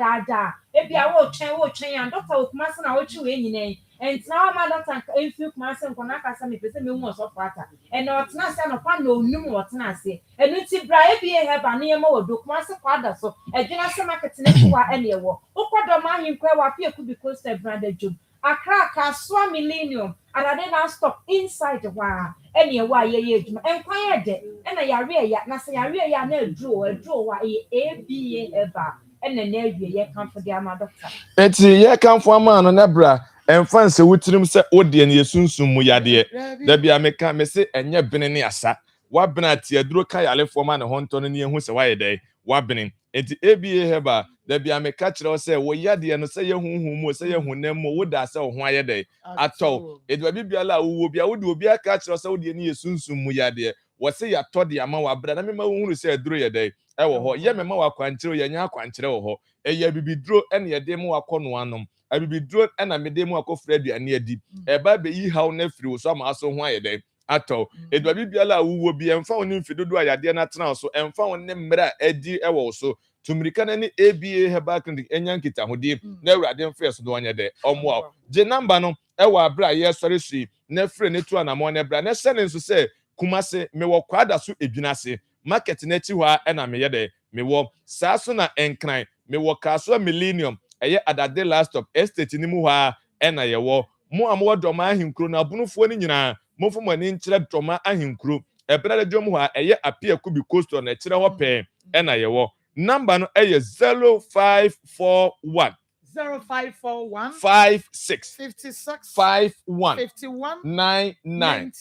ebia wo twen and doctor kuma se na wo twi we nyina and now my doctor if you kuma se nkona ka se me pese me hu so fata and no tena se no pa no num wo tena se enu ti bra ABA heba ne ma wo do kuma se kwada so edwena se market ne kwa ene ye wo ukwodo ma hinkwa wa pie ku bi coast brand job Accra Kaswa Millennium and I didn't stop inside the wa any why ye and quiet and I yare ya na say yare ya na draw wa ABA ever and then there ye come for the doctor. Eti ye come for man on ebra and fancy wutirim se odie na yesunsum mu yade da bia meka me se enye bene ne asa wa bena tie duro ka yale for man ho nto no ne hu se wa ye dai wa bene enti ABA heba da bia meka kire se wo yade no se ye hunhum mu se ye hunam mu wo da se ho aye dai atọ edu bibia la wo bia wo de obi aka kire se wo de ne yesunsum mu yade wo se ya tọ de ama wa bra na me ma wo hunu se duro ye dai e wo ho ye me ma wa kwankire ye nya kwankire wo ho eye bibiduro ene ye de mu akọno anom abibiduro ena mede mu akofra aduane adi eba be yi haw na firi wo so ma so ho ayede atọ edu bibiala wuwo bi emfa woni mfidodo ayade na tena so emfa woni mmra adi ewo so tumirika na ni ABA heba clinic enyankita hodi na awurade mfa so do onyede omo je number no ewo abra ye sori sui na fre ne tu anamo na bra na sene nso se kumase me wo kwada so edwinase market na chi hwa ena me yede me wo saa so na enkran me wo kaso millennium eye adade last stop estate ni mu ha ena yewo mu amwo doma ahinkro na abunufuo ni nyina mofo ni nkyere doma ahinkro ebrade dwom ha eye apia kubi coastal na kyere ho pe ena yewo number no eye 0541 0541 56 56 51 51 99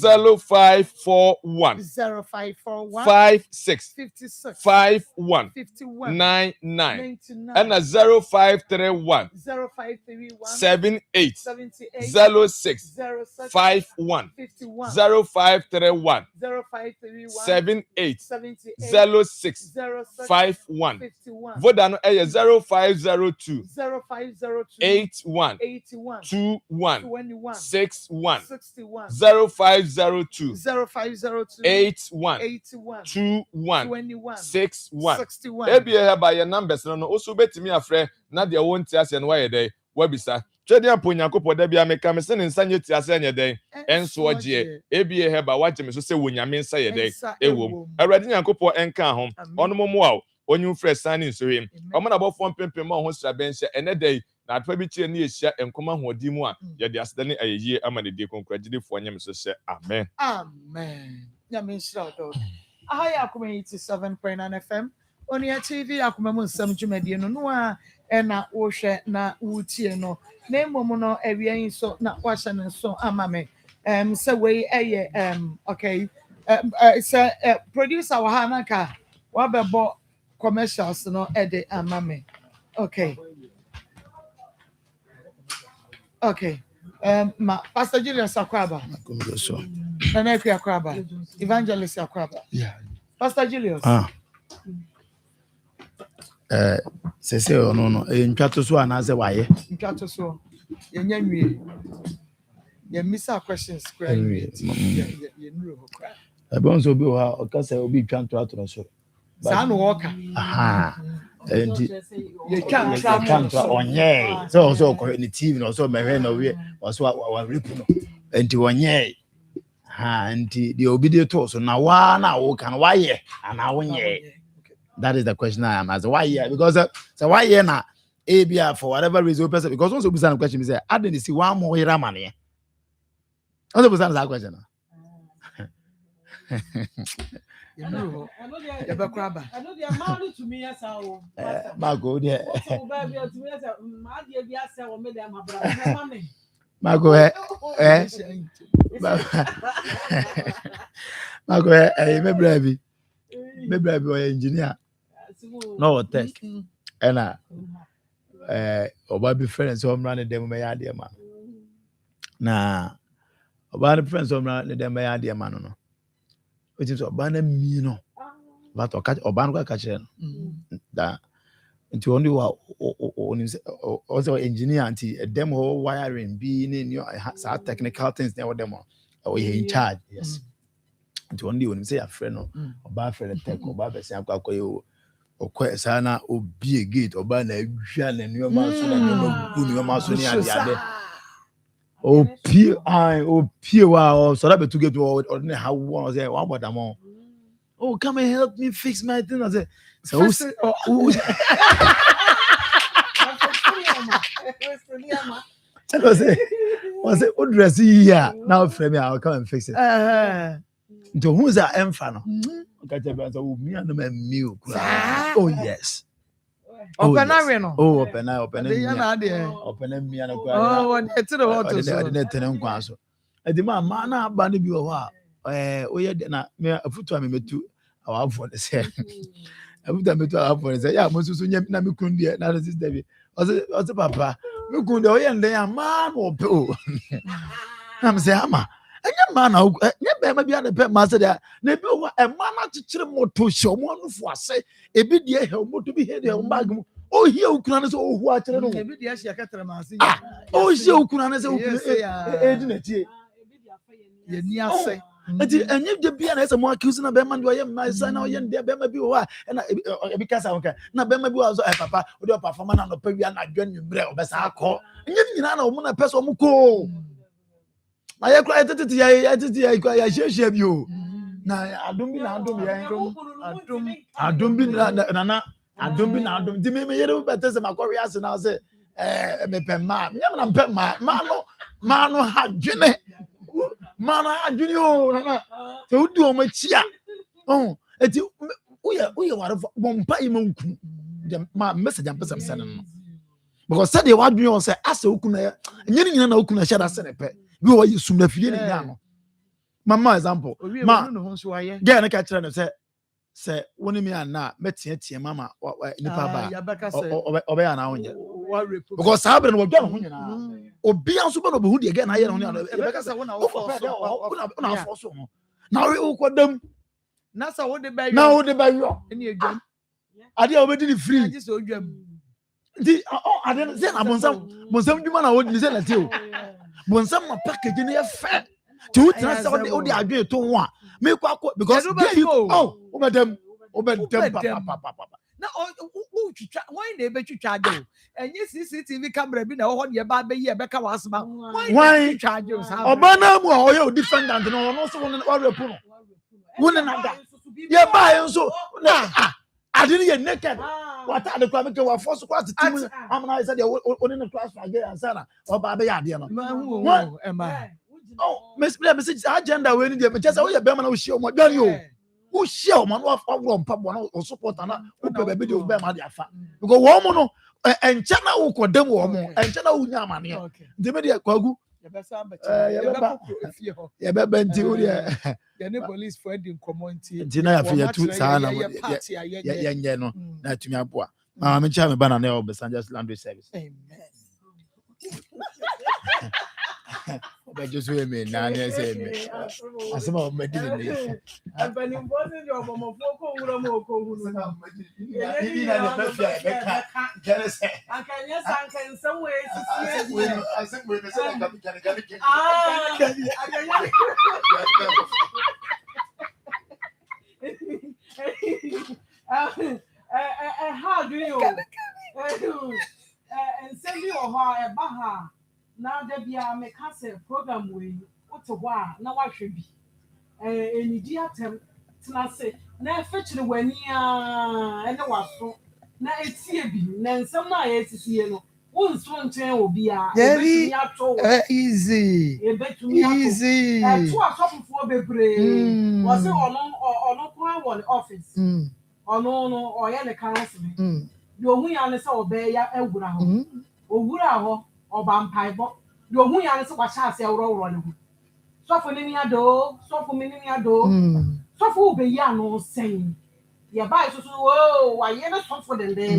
0541 56 56 51 51 99 and 0531 78 06 51 0531 78 06 51 Voda no 0502 81 21 61 0502 81 21 61 ebia ba your numbers no also betimi afre na de wonti ase no waye dey wabisa twede aponyakopo da bia meka me se ne nsanye ti ase anye dey enso ogie ebia heba waje me so se wonyame nsa ye dey ewom awrade nyakopo enka ho onomomo a onyu fresh sani nsohim omo na bofo mpempem ma ho sra benhye ene dey na atwa bi kire ne ehia enkoma hoodi mu a ye de aseda ne ayeye amane de konkragidefo nyame so se amen nyame nshira do aha ya Akoma 87.9 FM Onia TV Akoma mu nsam dwumadie no a na wo hwɛ na wutie no na emom no awian so na wahye ne so ama me sɛ wei okay sɛ producer wa ha na ka wabɛbɔ commercials no de ama me okay Ma Pastor Julius Akwaba. Nana Akwaba. Evangelist Akwaba. Yeah. Pastor Julius. Sese no ntwato so anaze waye. Ntwato so. Yenya nwie. Ye misa questions square. Ye nuru hokra. Ebonso bi wa okasa obi twanto atoro so. Sa no woka. Aha. Enti ye twanto onye. So ko ni TV no so mehwe no we so wa repu no. Enti onye. Ha enti the obi de to so na wa na wo kan wa ye ana wonye. That is the question I am asking. Why here? Because so why here na ABR for whatever reason person because once we answer question we say I didn't see one more here money. Once we answer that question. I know they are married to me as our Marco there. Marco Marco me brave engineer. No test. And oba be friends so run them me ade man. Na oba be friends so run them me ade man no. Which is oba na mi no. But oba no ka kire no. Da nti only wa also engineer anti them whole wiring be ni some technical things they them or in charge. Yes. Nti only when say a friend no oba friend tech oba be say akwa okwa sana obi gate oba na hwa na nneoma so na nneoma so ni ade opie wa so that be to get or na how one say one about am. Oh, come and help me fix my thing. I say so was it what dress here now frame me I'll come and fix it. To who's that enfano? Oh yes. Open me and the man na bani bi wa oye na me afutu ame metu our for the say afutu metu our for say ya mo susu nyam na me kun de na this dey o papa me kun de oye ndan ya man o pe o am say ama enya man na nya be ma bia na pe ma say na bi o e man na chichire moto hye mo anufo ase ebi de he moto bi he de o bag mu o hie okuna na so o hu a kire no ebi de hye akatra ma ase o hie okuna na so okuna e di na tie ye ni ase enti enye de bia na ese mo accuse na be man do ye ma say na oye nde be ma bi o wa na ebi kasa won ka na be ma bi o so papa o de perform na no pa wi na adwan nwumbre o be sa akọ enye nyina na o mo na person mo ko na ye kra tete ya hye bi o na adom bi na adom ye adom bi na adom bi na adom di me ye de be tese makọ wi ase na say me pe ma me na pe ma no ha dwene mana adwini o na so udi o machia eti uye warfo bompa imanku ma message am person send no because said the wadwini o say asa okuna nyini nyina na okuna sha da sene pe bi o yi sum na fie ni nya no mama example ma get na ka kire no say woni mi ana metie mama nipa ba obe ya na onye because sabre no wadwa no ho nyina obi anso be no be hu de again na ye no ne be say wona force no na we ukodam na sa wo de ba yo na wo de ba yo eni edwam ade a obedi ni free aji so odwam di ade say na bonsam dwuma na wo di say na tie o bonsam ma package ni e fa ti wo tira say wo de adwe to ho a me kwa because obedem papa na o twitwa why na ebe twitwa ade enye CCTV camera bi na ho de ba be yi e be ka wasma why twitwa ade sa obana mu o ye defendant no no so won wa repu no won na da ye ba ye so na ade ni ye naked what ade kwa me ke wa force kwa timu amna say de won na class again ansana oba be ya ade no message agenda we ni de me say wo ye be ma na wo hie o mo dwan yo who share man wa mpabo na o support na wo pe be de o be ma de afa because wo mo no enche na wo kodam wo mo enche na wo nya amane de me de kwagu ye be benti wo de ye ne police for the community nti na ya fe ya tu sa na ye nye no na tumi aboa ma me cha me bana na o be Sanjas Land Service amen But just women, now I say, I some of my dinner. And when you wasn't your mama, some ways. I think we're how do you and send you a baha now there be a make program with what's a while now I should be any dear term to say now fetch the when and what now it's here be then some night is here no one strong train will be easy easy two are talking for baby was it or no one office or no or any counseling your who ya say obey ya ewura ho owura ho obampai bo your who ya say kwa cha ase ewuro ne ho so for ni ado so for me ni ado so for obey ya no sen ya buy so oh why you no so for them there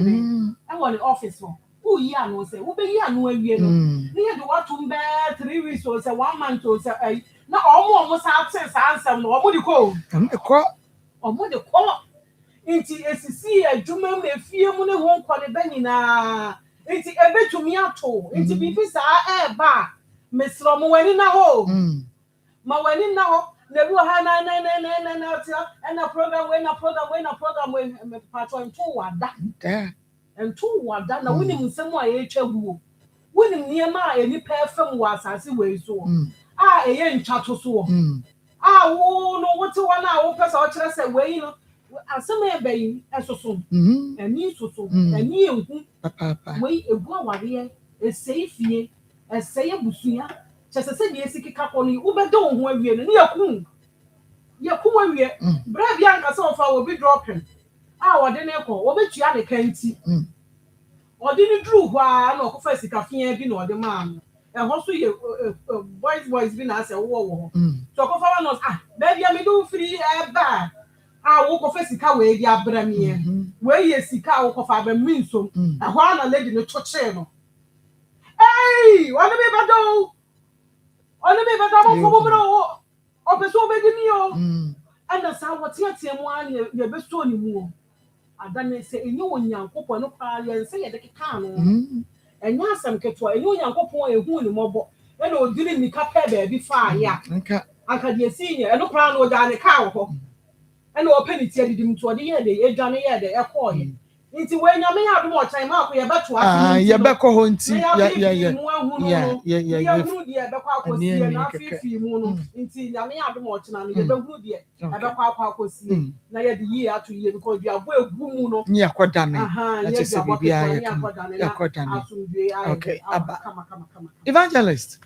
I want the office no who ya no say obey ya no awie no ni do what to be 3 weeks or say 1 month or say na omo sa absence answer no omo di ko omo di ko inti esisi adwuma me fie mu ne ho nkɔ ne ba nyinaa inti ebetumi ato inti bibi saa ba mesro mo wani na ho ma wani na ho na bi ha na tia na program we me patro nto wada na woni nsɛm a ye twa guo woni niema a eni pa fam wa asase we so a eye ntwa to so a wo no wote wana wo pesa o kyerɛ sɛ we no asema ebe esoso ani soso ani enku we egu aware eseifie eseye busuya chesese bi esikika koni ubede wo ho awie no ne yakum awie bra bia nka se ofa wo bi dropping wode ne ko wo betua ne kanti wode ne dru ho a na okofa sikafia bi na wode ma no ho so ye boys bi na ase wo so okofa wa no ba bia me do free ba wo ko fesika we di abramie we ye sika wo ko fa ba minsom ho na lady no choche no wona be bado mo fo bro o be so be di mi o and sa wo tie mu an ye be so ni mu o adane se enye onyankopon no pa ye nse ye de keka no enye asem keto enye onyankopon ehu ni mobo e na odiri ni ka pe ba bi fa ya aka de sinye e no pra no da ne ka wo and open it here dim to the year the edwane ye de ekọ nti we nyame ya do mo chan ma ko ye beto afi ye bekọ ho nti ye hunu de ye bekọ akosie na afi mu no nti nyame ya do mo chan no ye behunu de ye bekọ akosie na ye de yi ato ye because you abo egu mu no ni akoda me na che se bibia ye akoda me okay kama evangelist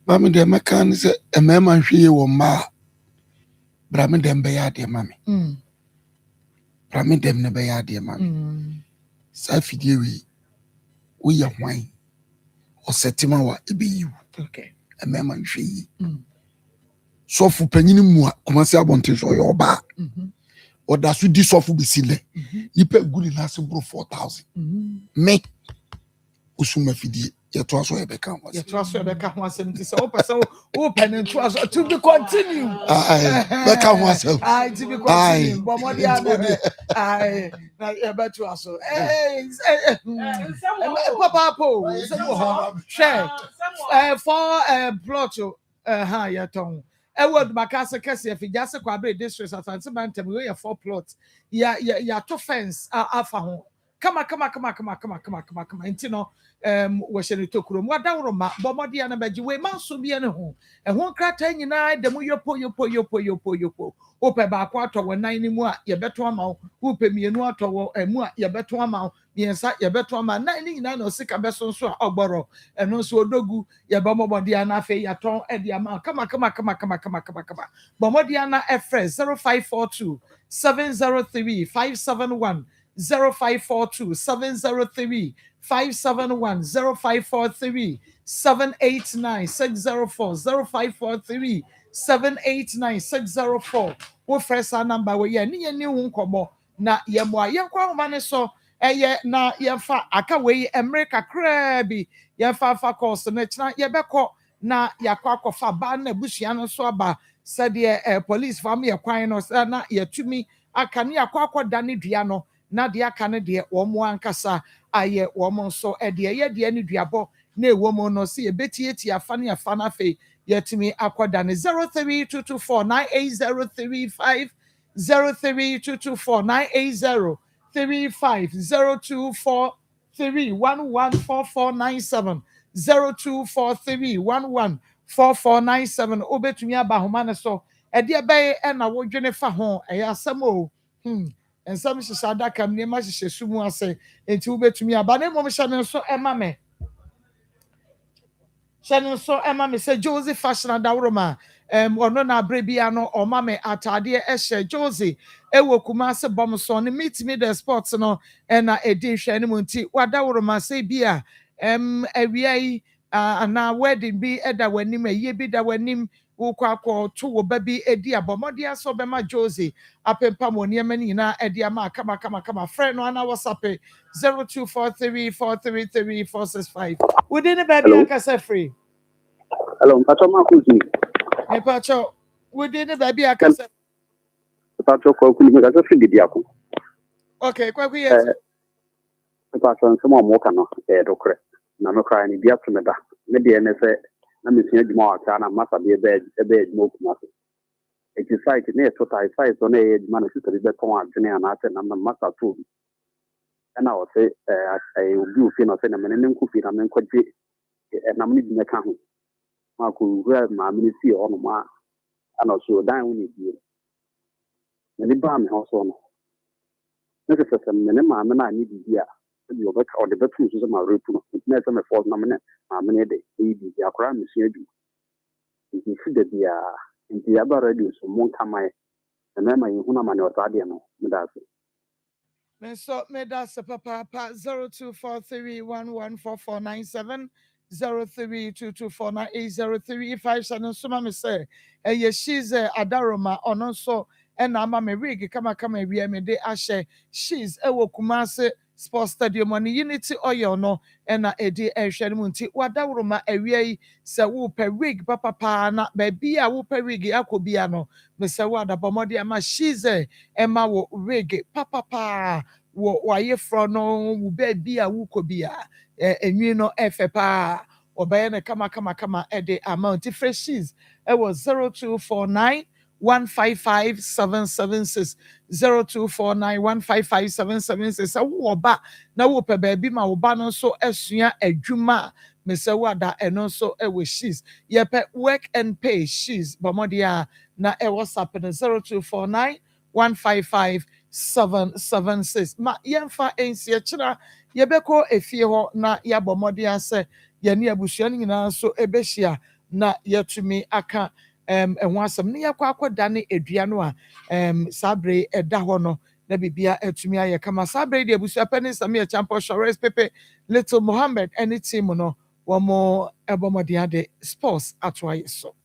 ba me de mekan se emema hwe ye wo ma bra me dem be ya de mame bra me dem ne be ya de mame sa fidie wi wo ya hwan o setima wa ebe yi okay emema hwe yi so fu panyini mu a komase abonte so yo ba o da su di so fu be sile nipa guri na se bro 4000 me usuma fidie ye to aso ebeka ho asem ti se o person o pen to aso to be continue beka ho asem to be continue bomodi ane na ye beto aso papa po se mo ho share for plot ya ton Edward Makasa Kese Fijase Kwabe district Asante Bantem we 4 plots ya to fence afa ho kama intino we share to kuro mo dawro ma bomodi ana baji we manso bia ne ho ho krata nyina dem yopo ope ba kwa to wo nan ni mu a ye beto ama wo pe mienu ato wo mu a ye beto ama miensa ye beto ama nan ni nyina no sika beso so a ogboro eno so odogu ye bomodi ana afi ya ton e dia ma kama bomodi ana efre 0542 703 571 0542 703 571 0543 789 604 0543 789 604 wo fresh number we ye ni hu nkomo na ye mo aye kwa homa so eye na ye fa aka we America kra bi ye fa course na china ye beko na yakɔ akɔfa ba na busua no so aba sɛdeɛ police fam yɛ kwan no na yɛtumi aka ne yakɔ akɔda ne dua no na deɛ aka ne deɛ wɔn ankasa ayɛ wɔn nso deɛ yɛ deɛ ne duabɔ na ɛwɔ mu no sɛ yɛbɛtiatia afa ne afa no afei yɛtumi akɔda ne 03224980335 03224980335 0243114497 0243114497 obetumi aba homa ne so ɛdeɛ bɛyɛ ɛna wodwene fa ho ɛyɛ asɛm o nsɛm hyehyɛ adaka mu nneɛma hyehyɛ su mu ase enti wobetumi aba ne mmom hyɛ ne nso ɛma me sɛ Josie fashion adaworoma ɔno na abere bia no ɔma me atadeɛ ɛhyɛ Josie ɛwɔ Kumase bɔm so ne meet me the sports no ɛna ɛdi hwɛ ne mu nti wadaworoma sɛ bia awia yi ana wedding bi ɛda w'anim ɛyie bi da w'anim wokɔ akɔto wo ba bi ɛdi abɔmmɔde asɔ bɛma Josie apempam wɔ nneɛma no nyinaa ɛde ama kama frɛ no ana WhatsApp 0243433465 wodi ne baabi akasa free. Hello, Mpacho Maa Akos. Mpacho, wodi ne baabi akasa. Mpacho kwa kuli me kasa free di ako. Okay, kwa yes. Mpacho nsema mo ka no dokre. Na no kra ni bia to me da. Me de ne se na me sua djuma wa na masa be djuma Kumase. It is site ne total site so na djuma na sister be ton adwene ana ate na masa to. Na o se ai obi ofi na se na me ne nkufi na me nkwaje na me di meka ho. Mako wura ma me si ono ma ana so dan wo ni bi. Na ni ba me ho so no. Ne se se me ne ma me na ni bi a the better is my root. It's a fault nominate. I'm an edit. The Akra Monsieur. If you see that in the other radio, so won't come my and then my Hunamani or Tadiano, Medasi. Medasa Papa 0243114497 0322498035 Shannon Sumami say, she's Adaroma or no so and I'm a rig kama we me de ashe she's Kumase Sports Stadium on Unity Oil no and edi munti Wadaroma away se wo per wig papa na baby a wo per wig akobiano Mr. Wada Bomodi ama she's Emma wo wig papa wo waye frono wo baby a wo kobia enwi no efepa obeye ne kama ede amount freshies was 0249 155 776 0249 155 776 wo ba na wo pe baby ma wo ba no so esua adwuma Mr. Wada eno so we she's ye pe work and pay she's bomodia na WhatsApp 0249 155 776 ma yemfa ensie kira yebeko efie ho na yabomode ase yene abusua nyina so ebehia na yetumi aka enho asem ne yakwa akoda ne edua no a sabre eda ho no na bibia etumi aye kama sabre de abusua pani Samia Champo Shores Pepe Little Mohammed any team no womo ebomode ade sports atwaye so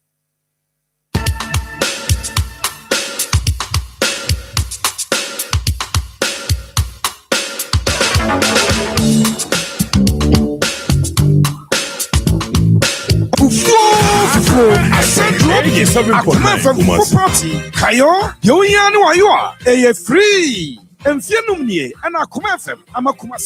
Akoma from property. Kayo, yo yanu ayua. Free. Enfianum nie. Ana Akoma FM. Ama Kumase